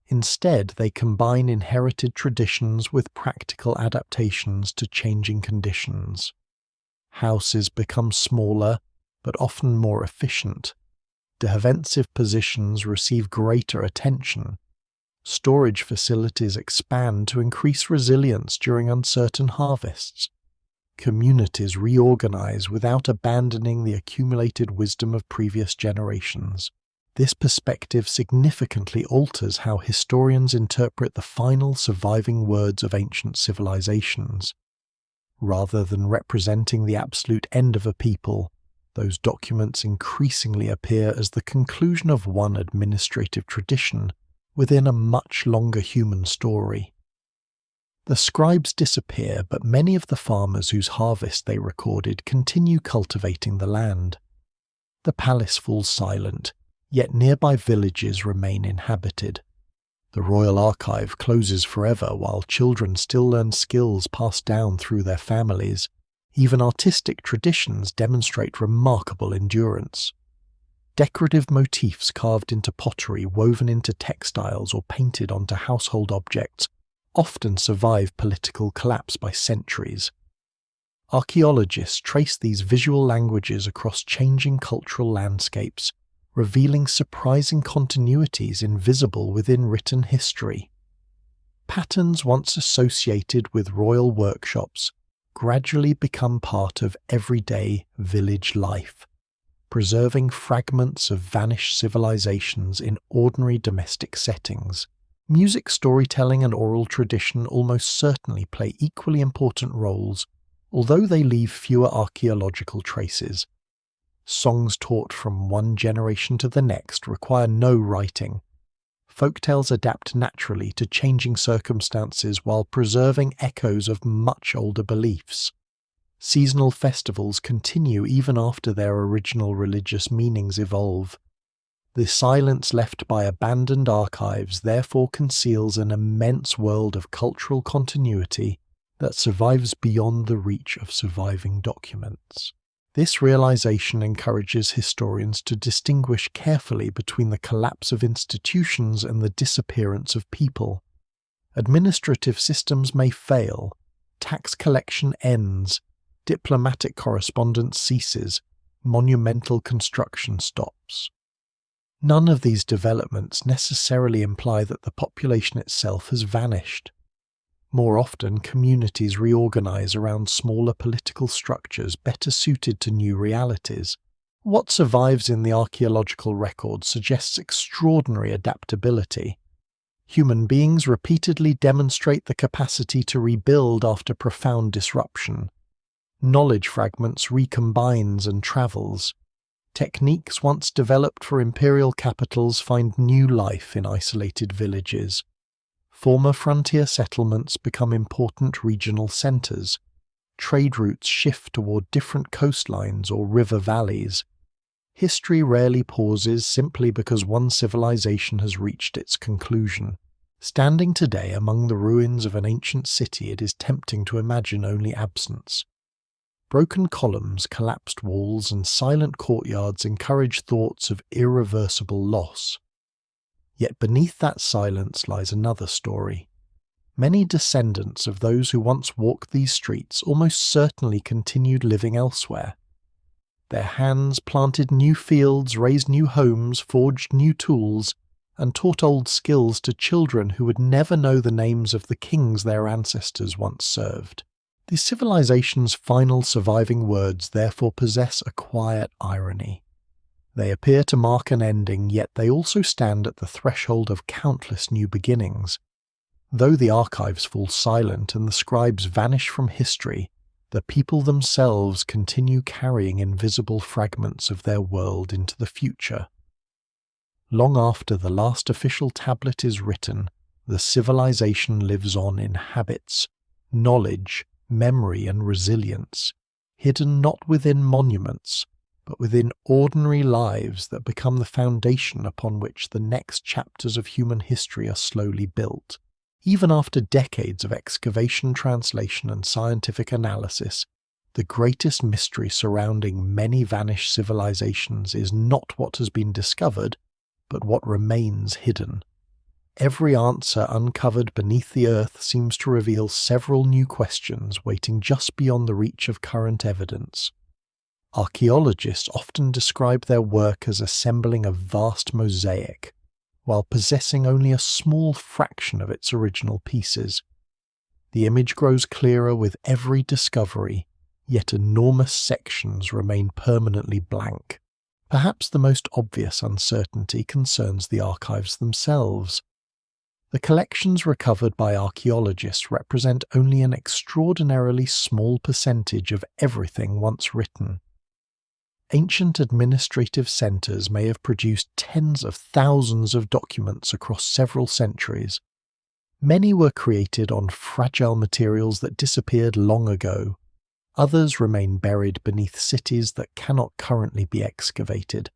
Instead, they combine inherited traditions with practical adaptations to changing conditions. Houses become smaller, but often more efficient. Defensive positions receive greater attention. Storage facilities expand to increase resilience during uncertain harvests. Communities reorganize without abandoning the accumulated wisdom of previous generations. This perspective significantly alters how historians interpret the final surviving words of ancient civilizations. Rather than representing the absolute end of a people, those documents increasingly appear as the conclusion of one administrative tradition within a much longer human story. The scribes disappear, but many of the farmers whose harvest they recorded continue cultivating the land. The palace falls silent, yet nearby villages remain inhabited. The royal archive closes forever while children still learn skills passed down through their families. Even artistic traditions demonstrate remarkable endurance. Decorative motifs carved into pottery, woven into textiles, or painted onto household objects often survive political collapse by centuries. Archaeologists trace these visual languages across changing cultural landscapes, revealing surprising continuities invisible within written history. Patterns once associated with royal workshops gradually become part of everyday village life, preserving fragments of vanished civilizations in ordinary domestic settings. Music, storytelling, and oral tradition almost certainly play equally important roles, although they leave fewer archaeological traces. Songs taught from one generation to the next require no writing. Folktales adapt naturally to changing circumstances while preserving echoes of much older beliefs. Seasonal festivals continue even after their original religious meanings evolve. The silence left by abandoned archives therefore conceals an immense world of cultural continuity that survives beyond the reach of surviving documents. This realization encourages historians to distinguish carefully between the collapse of institutions and the disappearance of people. Administrative systems may fail, tax collection ends, diplomatic correspondence ceases, monumental construction stops. None of these developments necessarily imply that the population itself has vanished. More often, communities reorganize around smaller political structures better suited to new realities. What survives in the archaeological record suggests extraordinary adaptability. Human beings repeatedly demonstrate the capacity to rebuild after profound disruption. Knowledge fragments recombines and travels. Techniques once developed for imperial capitals find new life in isolated villages. Former frontier settlements become important regional centers. Trade routes shift toward different coastlines or river valleys. History rarely pauses simply because one civilization has reached its conclusion. Standing today among the ruins of an ancient city, it is tempting to imagine only absence. Broken columns, collapsed walls, and silent courtyards encourage thoughts of irreversible loss. Yet beneath that silence lies another story. Many descendants of those who once walked these streets almost certainly continued living elsewhere. Their hands planted new fields, raised new homes, forged new tools, and taught old skills to children who would never know the names of the kings their ancestors once served. The civilization's final surviving words therefore possess a quiet irony. They appear to mark an ending, yet they also stand at the threshold of countless new beginnings. Though the archives fall silent and the scribes vanish from history, the people themselves continue carrying invisible fragments of their world into the future. Long after the last official tablet is written, the civilization lives on in habits, knowledge, memory, and resilience, hidden not within monuments, but within ordinary lives that become the foundation upon which the next chapters of human history are slowly built. Even after decades of excavation, translation, and scientific analysis, the greatest mystery surrounding many vanished civilizations is not what has been discovered, but what remains hidden. Every answer uncovered beneath the earth seems to reveal several new questions waiting just beyond the reach of current evidence. Archaeologists often describe their work as assembling a vast mosaic, while possessing only a small fraction of its original pieces. The image grows clearer with every discovery, yet enormous sections remain permanently blank. Perhaps the most obvious uncertainty concerns the archives themselves. The collections recovered by archaeologists represent only an extraordinarily small percentage of everything once written. Ancient administrative centres may have produced tens of thousands of documents across several centuries. Many were created on fragile materials that disappeared long ago. Others remain buried beneath cities that cannot currently be excavated.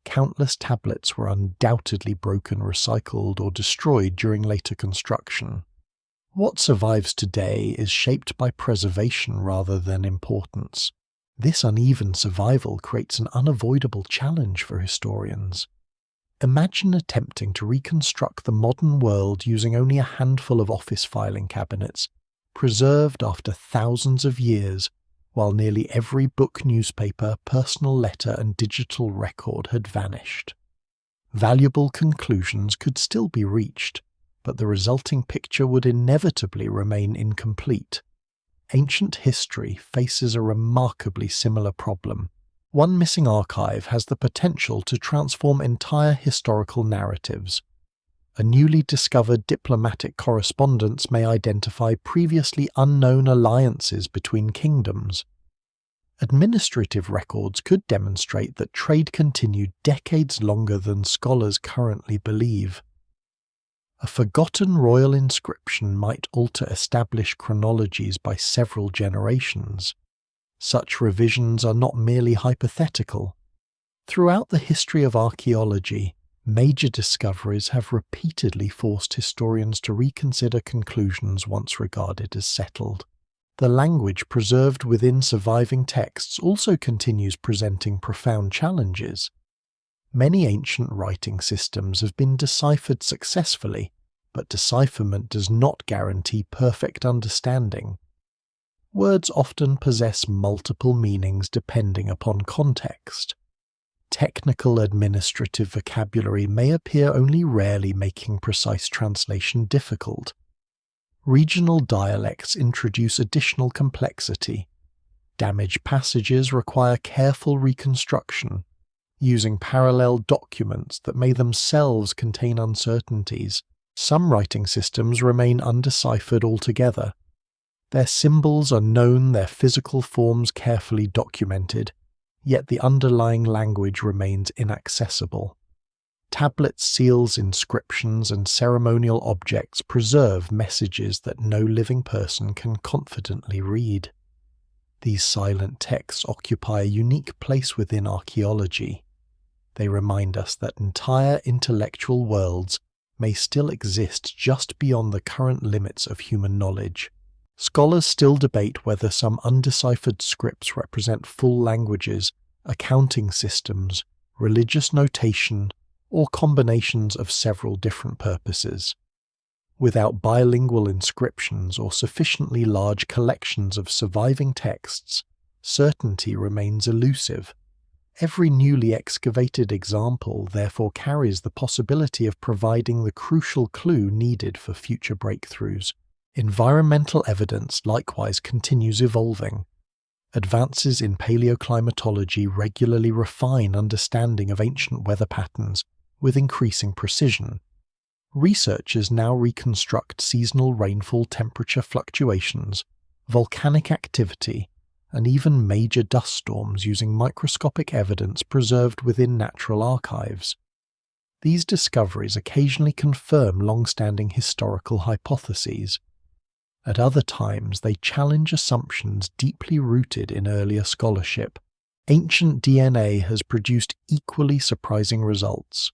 Countless tablets were undoubtedly broken, recycled, or destroyed during later construction. What survives today is shaped by preservation rather than importance. This uneven survival creates an unavoidable challenge for historians. Imagine attempting to reconstruct the modern world using only a handful of office filing cabinets, preserved after thousands of years, while nearly every book, newspaper, personal letter, and digital record had vanished. Valuable conclusions could still be reached, but the resulting picture would inevitably remain incomplete. Ancient history faces a remarkably similar problem. One missing archive has the potential to transform entire historical narratives. A newly discovered diplomatic correspondence may identify previously unknown alliances between kingdoms. Administrative records could demonstrate that trade continued decades longer than scholars currently believe. A forgotten royal inscription might alter established chronologies by several generations. Such revisions are not merely hypothetical. Throughout the history of archaeology, major discoveries have repeatedly forced historians to reconsider conclusions once regarded as settled. The language preserved within surviving texts also continues presenting profound challenges. Many ancient writing systems have been deciphered successfully, but decipherment does not guarantee perfect understanding. Words often possess multiple meanings depending upon context. Technical administrative vocabulary may appear only rarely, making precise translation difficult. Regional dialects introduce additional complexity. Damaged passages require careful reconstruction, using parallel documents that may themselves contain uncertainties. Some writing systems remain undeciphered altogether. Their symbols are known, their physical forms carefully documented, yet the underlying language remains inaccessible. Tablets, seals, inscriptions, and ceremonial objects preserve messages that no living person can confidently read. These silent texts occupy a unique place within archaeology. They remind us that entire intellectual worlds may still exist just beyond the current limits of human knowledge. Scholars still debate whether some undeciphered scripts represent full languages, accounting systems, religious notation, or combinations of several different purposes. Without bilingual inscriptions or sufficiently large collections of surviving texts, certainty remains elusive. Every newly excavated example therefore carries the possibility of providing the crucial clue needed for future breakthroughs. Environmental evidence likewise continues evolving. Advances in paleoclimatology regularly refine understanding of ancient weather patterns with increasing precision. Researchers now reconstruct seasonal rainfall temperature fluctuations, volcanic activity, and even major dust storms using microscopic evidence preserved within natural archives. These discoveries occasionally confirm long-standing historical hypotheses. At other times, they challenge assumptions deeply rooted in earlier scholarship. Ancient DNA has produced equally surprising results.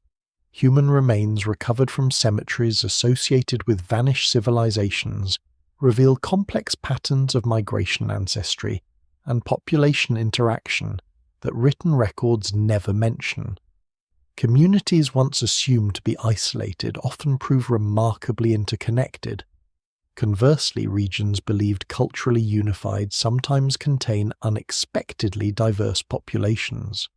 Human remains recovered from cemeteries associated with vanished civilizations reveal complex patterns of migration ancestry and population interaction that written records never mention. Communities once assumed to be isolated often prove remarkably interconnected. Conversely, regions believed culturally unified sometimes contain unexpectedly diverse populations.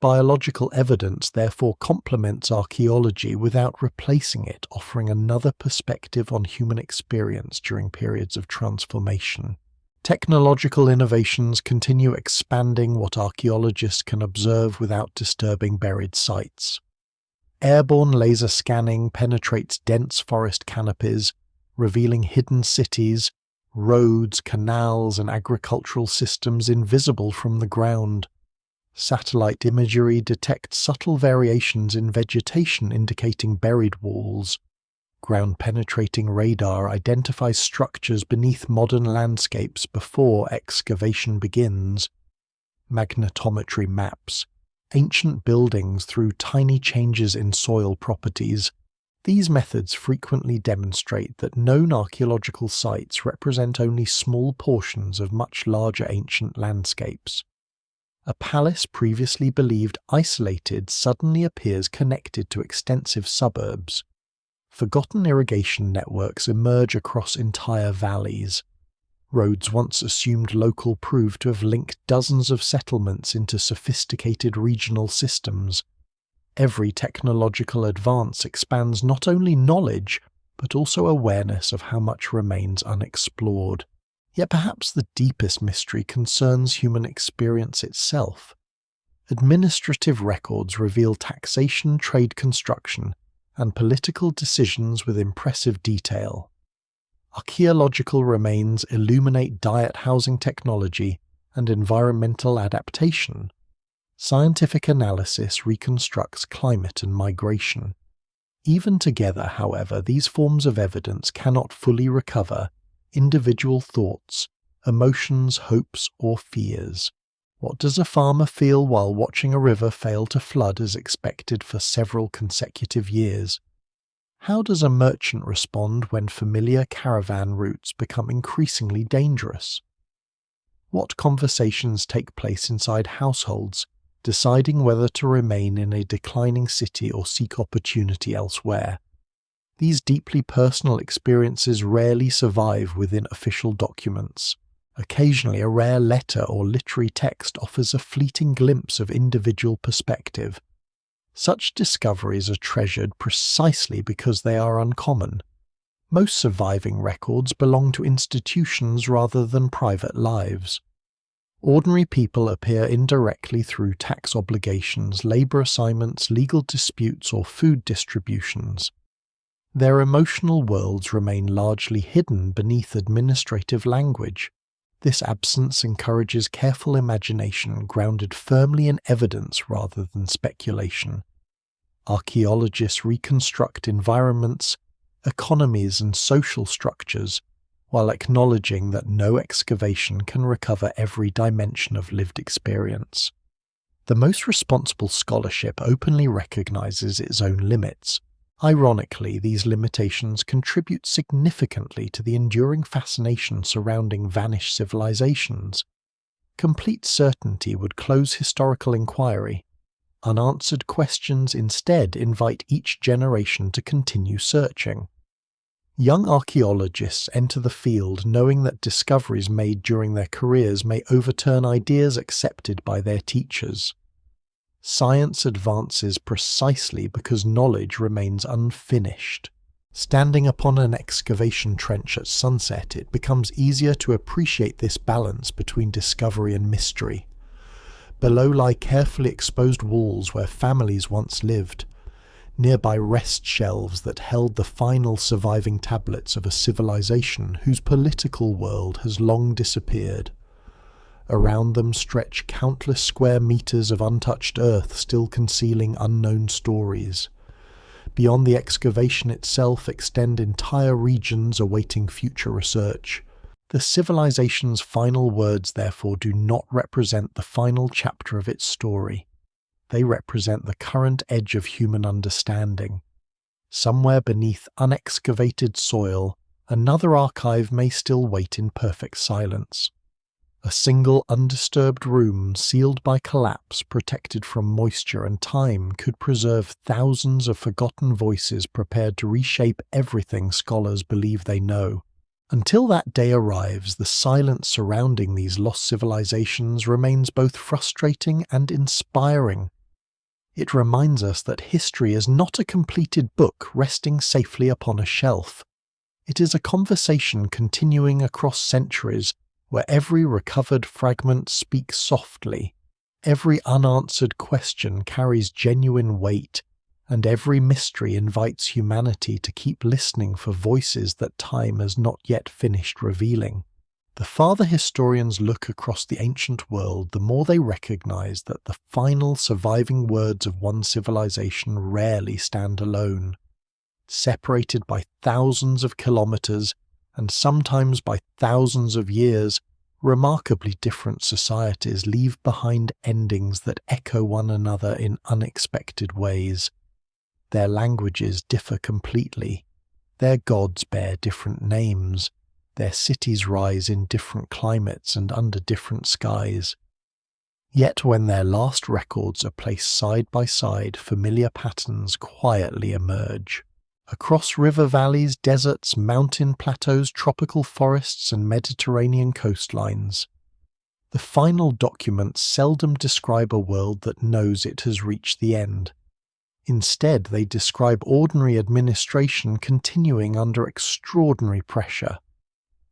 Biological evidence therefore complements archaeology without replacing it, offering another perspective on human experience during periods of transformation. Technological innovations continue expanding what archaeologists can observe without disturbing buried sites. Airborne laser scanning penetrates dense forest canopies, revealing hidden cities, roads, canals, and agricultural systems invisible from the ground. Satellite imagery detects subtle variations in vegetation indicating buried walls. Ground-penetrating radar identifies structures beneath modern landscapes before excavation begins. Magnetometry maps ancient buildings through tiny changes in soil properties. These methods frequently demonstrate that known archaeological sites represent only small portions of much larger ancient landscapes. A palace previously believed isolated suddenly appears connected to extensive suburbs. Forgotten irrigation networks emerge across entire valleys. Roads once assumed local prove to have linked dozens of settlements into sophisticated regional systems. Every technological advance expands not only knowledge, but also awareness of how much remains unexplored. Yet perhaps the deepest mystery concerns human experience itself. Administrative records reveal taxation, trade construction, and political decisions with impressive detail. Archaeological remains illuminate diet housing technology and environmental adaptation. Scientific analysis reconstructs climate and migration. Even together, however, these forms of evidence cannot fully recover individual thoughts, emotions, hopes, or fears. What does a farmer feel while watching a river fail to flood as expected for several consecutive years? How does a merchant respond when familiar caravan routes become increasingly dangerous? What conversations take place inside households, deciding whether to remain in a declining city or seek opportunity elsewhere? These deeply personal experiences rarely survive within official documents. Occasionally, a rare letter or literary text offers a fleeting glimpse of individual perspective. Such discoveries are treasured precisely because they are uncommon. Most surviving records belong to institutions rather than private lives. Ordinary people appear indirectly through tax obligations, labor assignments, legal disputes, or food distributions. Their emotional worlds remain largely hidden beneath administrative language. This absence encourages careful imagination grounded firmly in evidence rather than speculation. Archaeologists reconstruct environments, economies, and social structures, while acknowledging that no excavation can recover every dimension of lived experience. The most responsible scholarship openly recognizes its own limits. Ironically, these limitations contribute significantly to the enduring fascination surrounding vanished civilizations. Complete certainty would close historical inquiry. Unanswered questions instead invite each generation to continue searching. Young archaeologists enter the field knowing that discoveries made during their careers may overturn ideas accepted by their teachers. Science advances precisely because knowledge remains unfinished. Standing upon an excavation trench at sunset, it becomes easier to appreciate this balance between discovery and mystery. Below lie carefully exposed walls where families once lived. nearby rest shelves that held the final surviving tablets of a civilization whose political world has long disappeared. Around them stretch countless square meters of untouched earth still concealing unknown stories. Beyond the excavation itself extend entire regions awaiting future research. The civilization's final words, therefore, do not represent the final chapter of its story. They represent the current edge of human understanding. Somewhere beneath unexcavated soil, another archive may still wait in perfect silence. A single undisturbed room, sealed by collapse, protected from moisture and time, could preserve thousands of forgotten voices prepared to reshape everything scholars believe they know. Until that day arrives, the silence surrounding these lost civilizations remains both frustrating and inspiring. It reminds us that history is not a completed book resting safely upon a shelf. It is a conversation continuing across centuries, where every recovered fragment speaks softly, every unanswered question carries genuine weight, and every mystery invites humanity to keep listening for voices that time has not yet finished revealing. The farther historians look across the ancient world, the more they recognize that the final surviving words of one civilization rarely stand alone. Separated by thousands of kilometers, and sometimes by thousands of years, remarkably different societies leave behind endings that echo one another in unexpected ways. Their languages differ completely. Their gods bear different names. Their cities rise in different climates and under different skies. Yet when their last records are placed side by side, familiar patterns quietly emerge. Across river valleys, deserts, mountain plateaus, tropical forests, and Mediterranean coastlines. The final documents seldom describe a world that knows it has reached the end. Instead, they describe ordinary administration continuing under extraordinary pressure.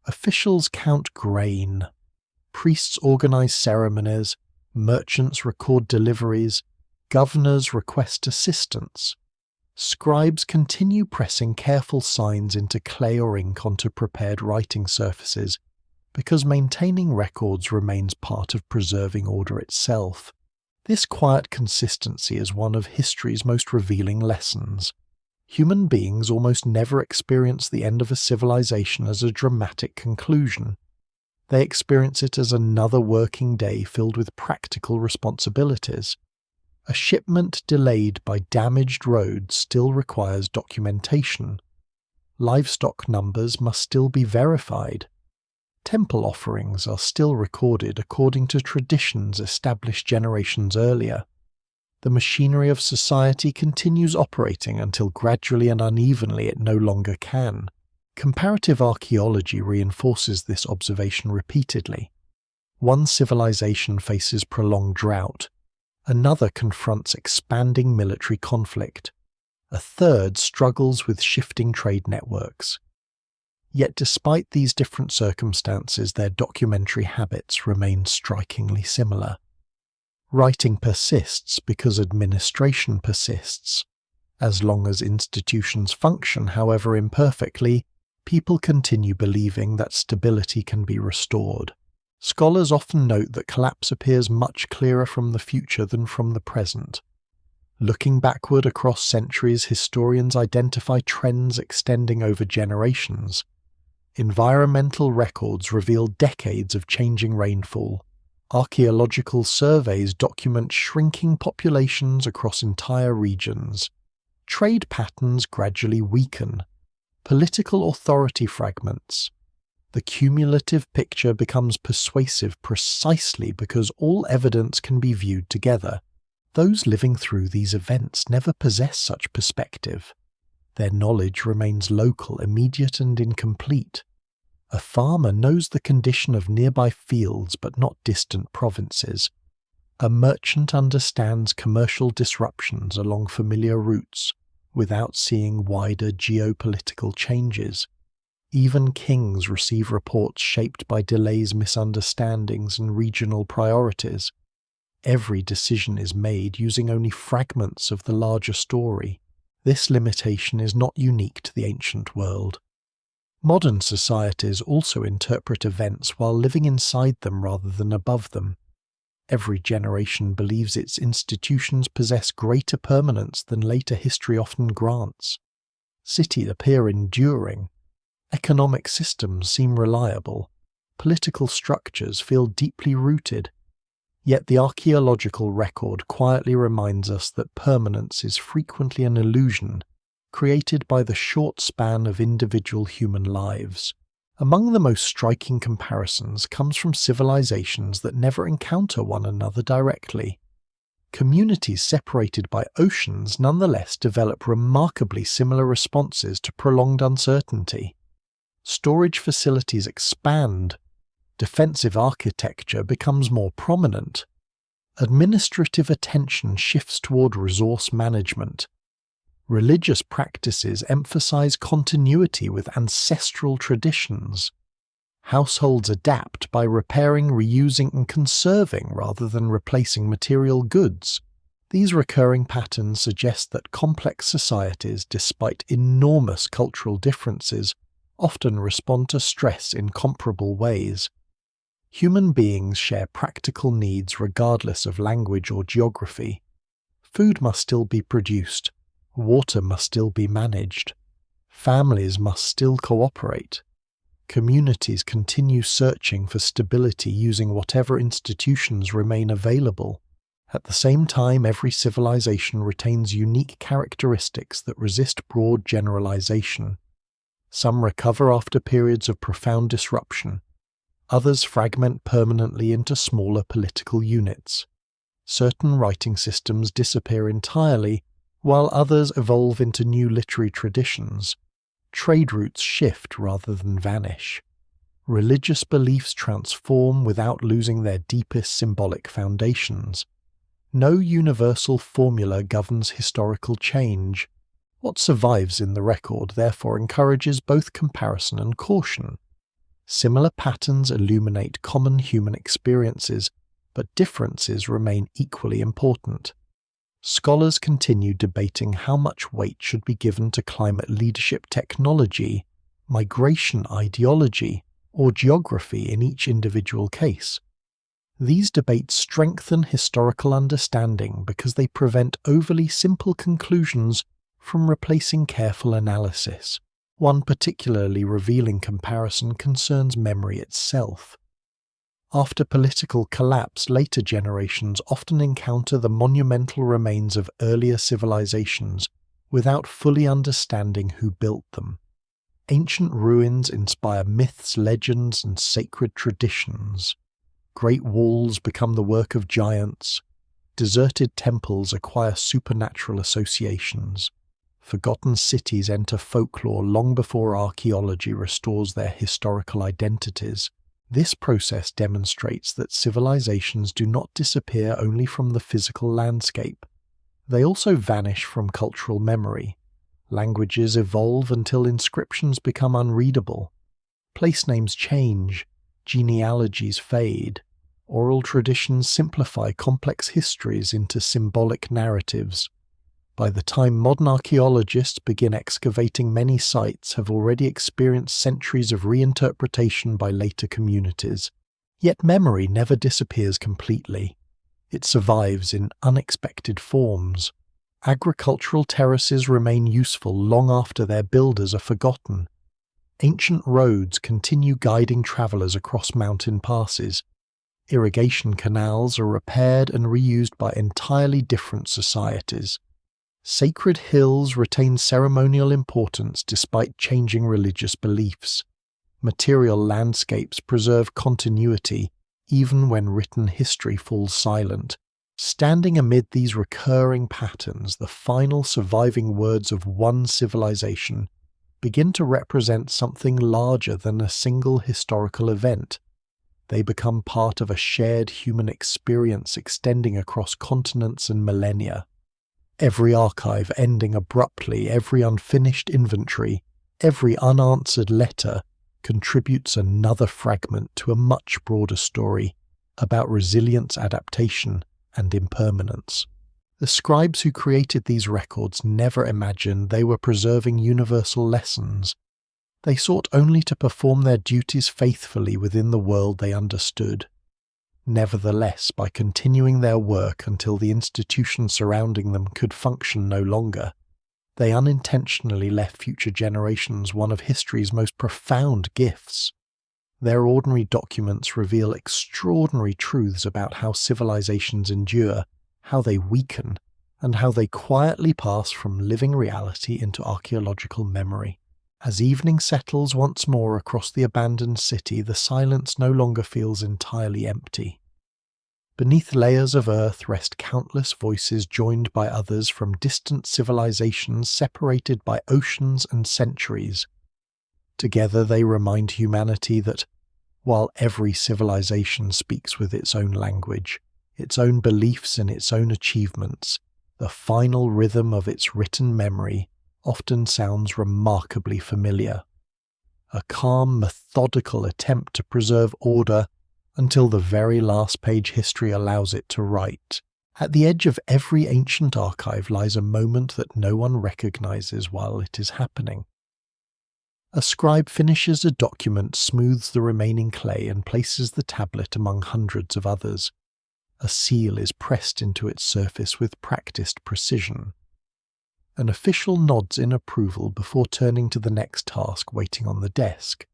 Officials count grain. Priests organize ceremonies. Merchants record deliveries. Governors request assistance. Scribes continue pressing careful signs into clay or ink onto prepared writing surfaces, because maintaining records remains part of preserving order itself. This quiet consistency is one of history's most revealing lessons. Human beings almost never experience the end of a civilization as a dramatic conclusion. They experience it as another working day filled with practical responsibilities. A shipment delayed by damaged roads still requires documentation. Livestock numbers must still be verified. Temple offerings are still recorded according to traditions established generations earlier. The machinery of society continues operating until gradually and unevenly it no longer can. Comparative archaeology reinforces this observation repeatedly. One civilization faces prolonged drought. Another confronts expanding military conflict. A third struggles with shifting trade networks. Yet despite these different circumstances, their documentary habits remain strikingly similar. Writing persists because administration persists. As long as institutions function, however imperfectly, people continue believing that stability can be restored. Scholars often note that collapse appears much clearer from the future than from the present. Looking backward across centuries, historians identify trends extending over generations. Environmental records reveal decades of changing rainfall. Archaeological surveys document shrinking populations across entire regions. Trade patterns gradually weaken. Political authority fragments. The cumulative picture becomes persuasive precisely because all evidence can be viewed together. Those living through these events never possess such perspective. Their knowledge remains local, immediate, and incomplete. A farmer knows the condition of nearby fields but not distant provinces. A merchant understands commercial disruptions along familiar routes without seeing wider geopolitical changes. Even kings receive reports shaped by delays, misunderstandings, and regional priorities. Every decision is made using only fragments of the larger story. This limitation is not unique to the ancient world. Modern societies also interpret events while living inside them rather than above them. Every generation believes its institutions possess greater permanence than later history often grants. Cities appear enduring. Economic systems seem reliable. Political structures feel deeply rooted. Yet the archaeological record quietly reminds us that permanence is frequently an illusion, created by the short span of individual human lives. Among the most striking comparisons comes from civilizations that never encounter one another directly. Communities separated by oceans nonetheless develop remarkably similar responses to prolonged uncertainty. Storage facilities expand. Defensive architecture becomes more prominent. Administrative attention shifts toward resource management. Religious practices emphasize continuity with ancestral traditions. Households adapt by repairing, reusing, and conserving rather than replacing material goods. These recurring patterns suggest that complex societies, despite enormous cultural differences, often respond to stress in comparable ways. Human beings share practical needs regardless of language or geography. Food must still be produced. Water must still be managed. Families must still cooperate. Communities continue searching for stability using whatever institutions remain available. At the same time, every civilization retains unique characteristics that resist broad generalization. Some recover after periods of profound disruption. Others fragment permanently into smaller political units. Certain writing systems disappear entirely, while others evolve into new literary traditions. Trade routes shift rather than vanish. Religious beliefs transform without losing their deepest symbolic foundations. No universal formula governs historical change. What survives in the record therefore encourages both comparison and caution. Similar patterns illuminate common human experiences, but differences remain equally important. Scholars continue debating how much weight should be given to climate leadership technology, migration ideology, or geography in each individual case. These debates strengthen historical understanding because they prevent overly simple conclusions from replacing careful analysis. One particularly revealing comparison concerns memory itself. After political collapse, later generations often encounter the monumental remains of earlier civilizations without fully understanding who built them. Ancient ruins inspire myths, legends, and sacred traditions. Great walls become the work of giants. Deserted temples acquire supernatural associations. Forgotten cities enter folklore long before archaeology restores their historical identities. This process demonstrates that civilizations do not disappear only from the physical landscape. They also vanish from cultural memory. Languages evolve until inscriptions become unreadable. Place names change. Genealogies fade. Oral traditions simplify complex histories into symbolic narratives. By the time modern archaeologists begin excavating, many sites have already experienced centuries of reinterpretation by later communities. Yet memory never disappears completely. It survives in unexpected forms. Agricultural terraces remain useful long after their builders are forgotten. Ancient roads continue guiding travelers across mountain passes. Irrigation canals are repaired and reused by entirely different societies. Sacred hills retain ceremonial importance despite changing religious beliefs. Material landscapes preserve continuity even when written history falls silent. Standing amid these recurring patterns, the final surviving words of one civilization begin to represent something larger than a single historical event. They become part of a shared human experience extending across continents and millennia. Every archive ending abruptly, every unfinished inventory, every unanswered letter contributes another fragment to a much broader story about resilience, adaptation, and impermanence. The scribes who created these records never imagined they were preserving universal lessons. They sought only to perform their duties faithfully within the world they understood. Nevertheless, by continuing their work until the institution surrounding them could function no longer, they unintentionally left future generations one of history's most profound gifts. Their ordinary documents reveal extraordinary truths about how civilizations endure, how they weaken, and how they quietly pass from living reality into archaeological memory. As evening settles once more across the abandoned city, the silence no longer feels entirely empty. Beneath layers of earth rest countless voices joined by others from distant civilizations separated by oceans and centuries. Together they remind humanity that, while every civilization speaks with its own language, its own beliefs and its own achievements, the final rhythm of its written memory often sounds remarkably familiar. A calm, methodical attempt to preserve order until the very last page history allows it to write. At the edge of every ancient archive lies a moment that no one recognizes while it is happening. A scribe finishes a document, smooths the remaining clay, and places the tablet among hundreds of others. A seal is pressed into its surface with practiced precision. An official nods in approval before turning to the next task waiting on the desk.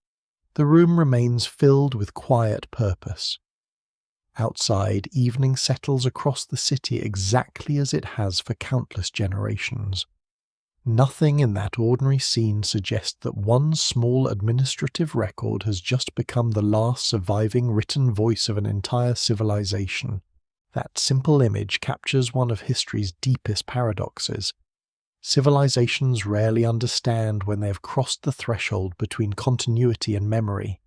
The room remains filled with quiet purpose. Outside, evening settles across the city exactly as it has for countless generations. Nothing in that ordinary scene suggests that one small administrative record has just become the last surviving written voice of an entire civilization. That simple image captures one of history's deepest paradoxes. Civilizations rarely understand when they have crossed the threshold between continuity and memory.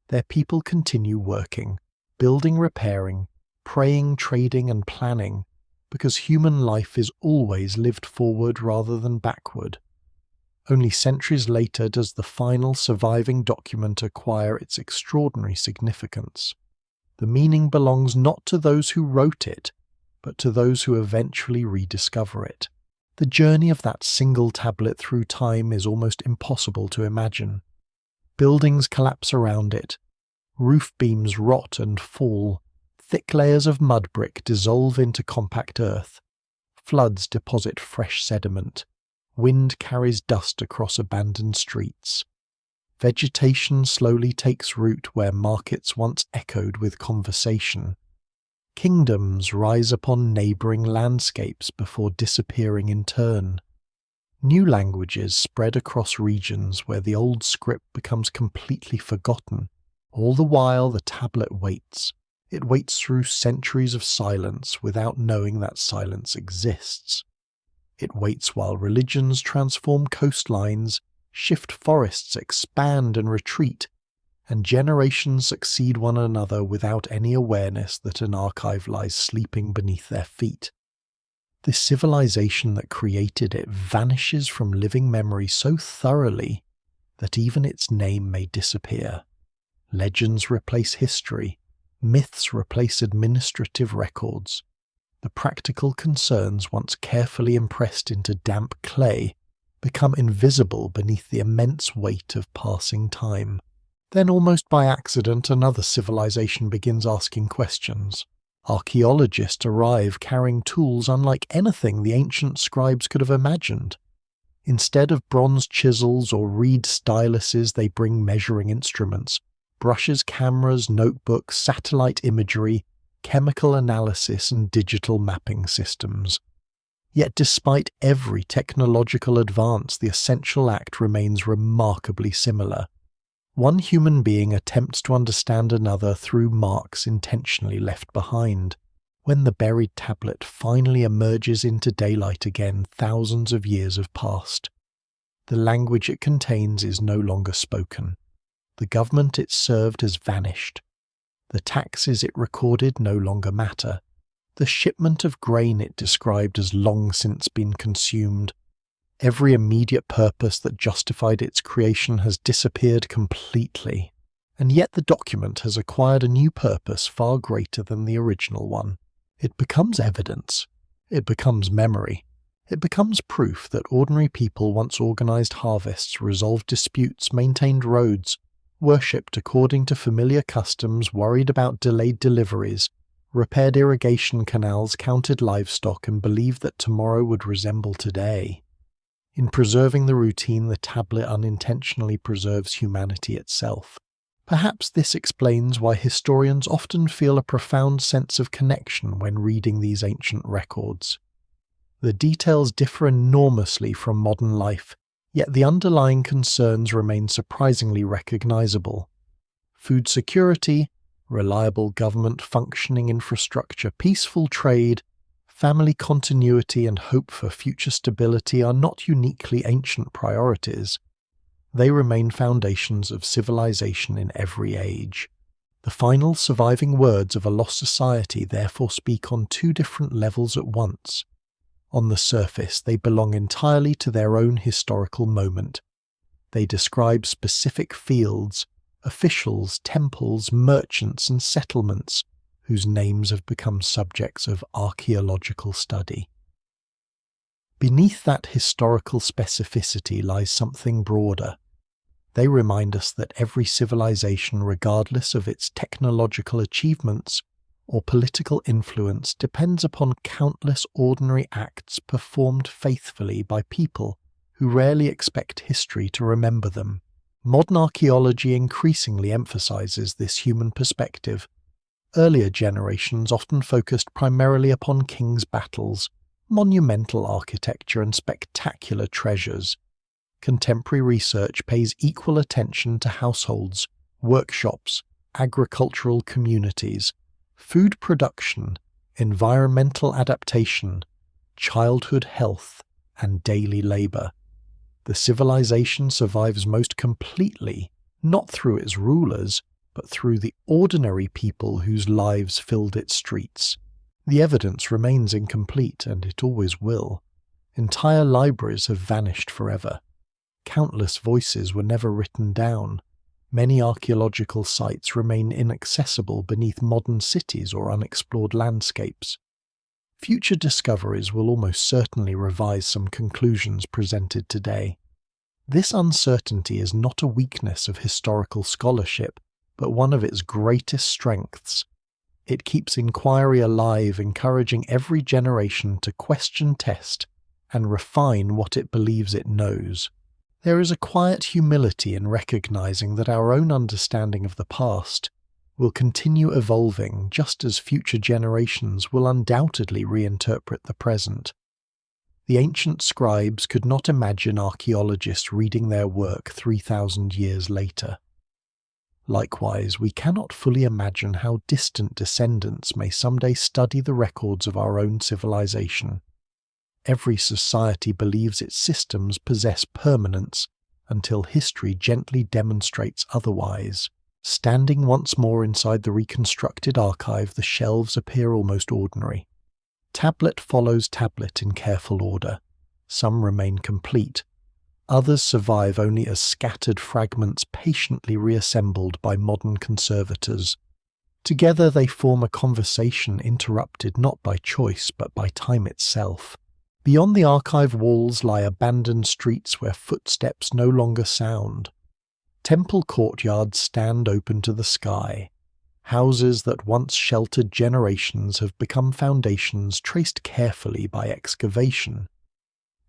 Their people continue working, building, repairing, praying, trading, and planning, because human life is always lived forward rather than backward. Only centuries later does the final surviving document acquire its extraordinary significance. The meaning belongs not to those who wrote it, but to those who eventually rediscover it. The journey of that single tablet through time is almost impossible to imagine. Buildings collapse around it, roof beams rot and fall, thick layers of mud brick dissolve into compact earth, floods deposit fresh sediment, wind carries dust across abandoned streets. Vegetation slowly takes root where markets once echoed with conversation. Kingdoms rise upon neighbouring landscapes before disappearing in turn. New languages spread across regions where the old script becomes completely forgotten. All the while the tablet waits. It waits through centuries of silence without knowing that silence exists. It waits while religions transform coastlines, shift forests, expand and retreat, and generations succeed one another without any awareness that an archive lies sleeping beneath their feet. The civilization that created it vanishes from living memory so thoroughly that even its name may disappear. Legends replace history, myths replace administrative records. The practical concerns once carefully impressed into damp clay become invisible beneath the immense weight of passing time. Then, almost by accident, another civilization begins asking questions. Archaeologists arrive carrying tools unlike anything the ancient scribes could have imagined. Instead of bronze chisels or reed styluses, they bring measuring instruments, brushes, cameras, notebooks, satellite imagery, chemical analysis, and digital mapping systems. Yet despite every technological advance, the essential act remains remarkably similar. One human being attempts to understand another through marks intentionally left behind. When the buried tablet finally emerges into daylight again, thousands of years have passed. The language it contains is no longer spoken. The government it served has vanished. The taxes it recorded no longer matter. The shipment of grain it described has long since been consumed. Every immediate purpose that justified its creation has disappeared completely, and yet the document has acquired a new purpose far greater than the original one. It becomes evidence. It becomes memory. It becomes proof that ordinary people once organized harvests, resolved disputes, maintained roads, worshipped according to familiar customs, worried about delayed deliveries, repaired irrigation canals, counted livestock, and believed that tomorrow would resemble today. In preserving the routine, the tablet unintentionally preserves humanity itself. Perhaps this explains why historians often feel a profound sense of connection when reading these ancient records. The details differ enormously from modern life, yet the underlying concerns remain surprisingly recognizable. Food security, reliable government functioning infrastructure, peaceful trade, family continuity, and hope for future stability are not uniquely ancient priorities. They remain foundations of civilization in every age. The final surviving words of a lost society therefore speak on two different levels at once. On the surface, they belong entirely to their own historical moment. They describe specific fields, officials, temples, merchants, and settlements whose names have become subjects of archaeological study. Beneath that historical specificity lies something broader. They remind us that every civilization, regardless of its technological achievements or political influence, depends upon countless ordinary acts performed faithfully by people who rarely expect history to remember them. Modern archaeology increasingly emphasizes this human perspective. Earlier generations often focused primarily upon kings' battles, monumental architecture, and spectacular treasures. Contemporary research pays equal attention to households, workshops, agricultural communities, food production, environmental adaptation, childhood health, and daily labor. The civilization survives most completely, not through its rulers, but through the ordinary people whose lives filled its streets. The evidence remains incomplete, and it always will. Entire libraries have vanished forever. Countless voices were never written down. Many archaeological sites remain inaccessible beneath modern cities or unexplored landscapes. Future discoveries will almost certainly revise some conclusions presented today. This uncertainty is not a weakness of historical scholarship, but one of its greatest strengths. It keeps inquiry alive, encouraging every generation to question, test, and refine what it believes it knows. There is a quiet humility in recognizing that our own understanding of the past will continue evolving just as future generations will undoubtedly reinterpret the present. The ancient scribes could not imagine archaeologists reading their work 3,000 years later. Likewise, we cannot fully imagine how distant descendants may someday study the records of our own civilization. Every society believes its systems possess permanence until history gently demonstrates otherwise. Standing once more inside the reconstructed archive, the shelves appear almost ordinary. Tablet follows tablet in careful order. Some remain complete. Others survive only as scattered fragments patiently reassembled by modern conservators. Together they form a conversation interrupted not by choice but by time itself. Beyond the archive walls lie abandoned streets where footsteps no longer sound. Temple courtyards stand open to the sky. Houses that once sheltered generations have become foundations traced carefully by excavation.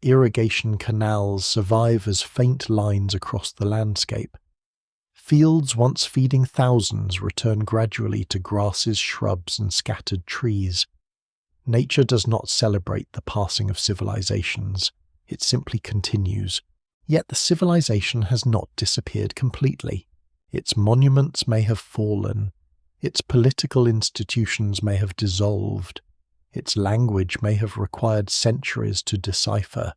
Irrigation canals survive as faint lines across the landscape. Fields once feeding thousands return gradually to grasses, shrubs, and scattered trees. Nature does not celebrate the passing of civilizations, it simply continues. Yet the civilization has not disappeared completely. Its monuments may have fallen, its political institutions may have dissolved, its language may have required centuries to decipher.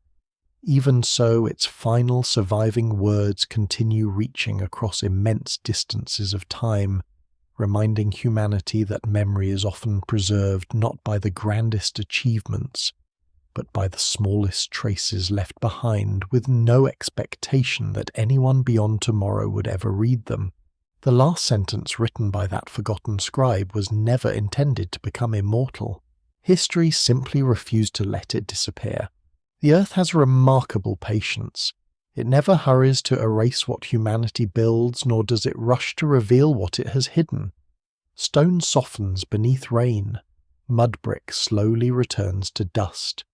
Even so, its final surviving words continue reaching across immense distances of time, reminding humanity that memory is often preserved not by the grandest achievements, but by the smallest traces left behind, with no expectation that anyone beyond tomorrow would ever read them. The last sentence written by that forgotten scribe was never intended to become immortal. History simply refused to let it disappear. The Earth has remarkable patience. It never hurries to erase what humanity builds, nor does it rush to reveal what it has hidden. Stone softens beneath rain. Mud brick slowly returns to dust.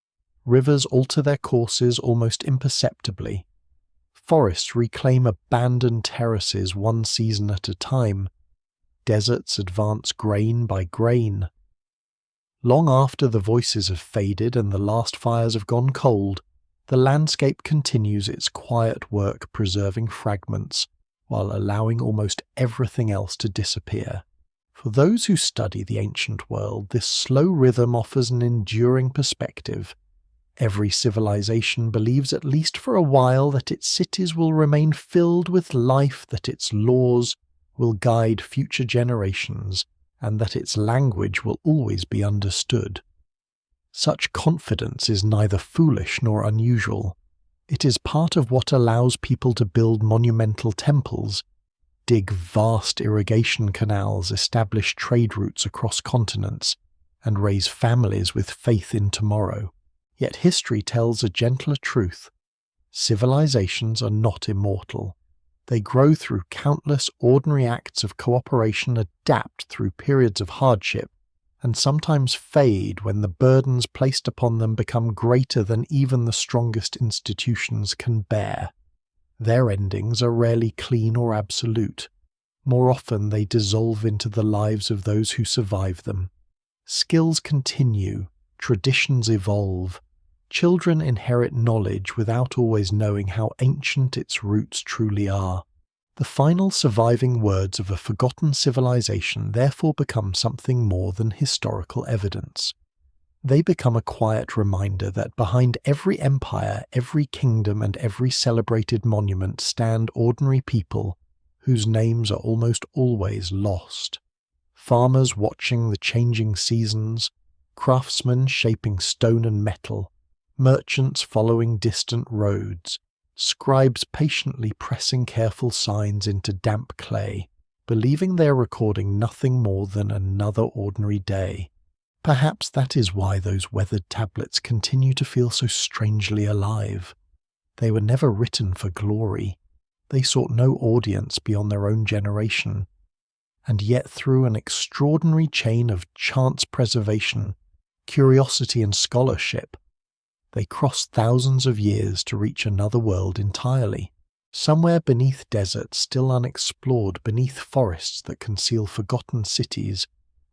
Rivers alter their courses almost imperceptibly. Forests reclaim abandoned terraces one season at a time. Deserts advance grain by grain. Long after the voices have faded and the last fires have gone cold, the landscape continues its quiet work preserving fragments, while allowing almost everything else to disappear. For those who study the ancient world, this slow rhythm offers an enduring perspective. Every civilization believes at least for a while that its cities will remain filled with life, that its laws will guide future generations, and that its language will always be understood. Such confidence is neither foolish nor unusual. It is part of what allows people to build monumental temples, dig vast irrigation canals, establish trade routes across continents, and raise families with faith in tomorrow. Yet history tells a gentler truth. Civilizations are not immortal. They grow through countless ordinary acts of cooperation, adapt through periods of hardship, and sometimes fade when the burdens placed upon them become greater than even the strongest institutions can bear. Their endings are rarely clean or absolute. More often they dissolve into the lives of those who survive them. Skills continue, traditions evolve. Children inherit knowledge without always knowing how ancient its roots truly are. The final surviving words of a forgotten civilization therefore become something more than historical evidence. They become a quiet reminder that behind every empire, every kingdom, and every celebrated monument stand ordinary people whose names are almost always lost. Farmers watching the changing seasons, craftsmen shaping stone and metal, merchants following distant roads, scribes patiently pressing careful signs into damp clay, believing they are recording nothing more than another ordinary day. Perhaps that is why those weathered tablets continue to feel so strangely alive. They were never written for glory. They sought no audience beyond their own generation. And yet through an extraordinary chain of chance preservation, curiosity and scholarship, they crossed thousands of years to reach another world entirely. Somewhere beneath deserts still unexplored, beneath forests that conceal forgotten cities,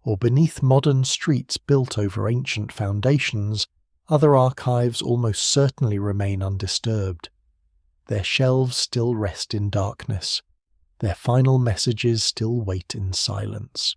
or beneath modern streets built over ancient foundations, other archives almost certainly remain undisturbed. Their shelves still rest in darkness. Their final messages still wait in silence.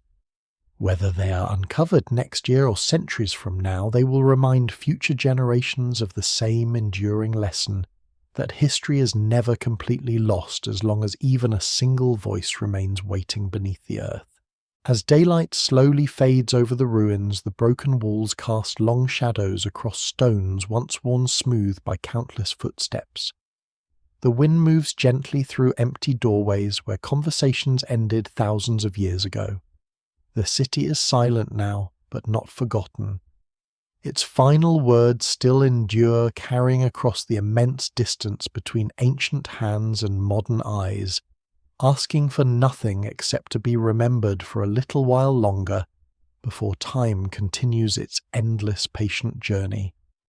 Whether they are uncovered next year or centuries from now, they will remind future generations of the same enduring lesson, that history is never completely lost as long as even a single voice remains waiting beneath the earth. As daylight slowly fades over the ruins, the broken walls cast long shadows across stones once worn smooth by countless footsteps. The wind moves gently through empty doorways where conversations ended thousands of years ago. The city is silent now, but not forgotten. Its final words still endure, carrying across the immense distance between ancient hands and modern eyes, asking for nothing except to be remembered for a little while longer before time continues its endless patient journey.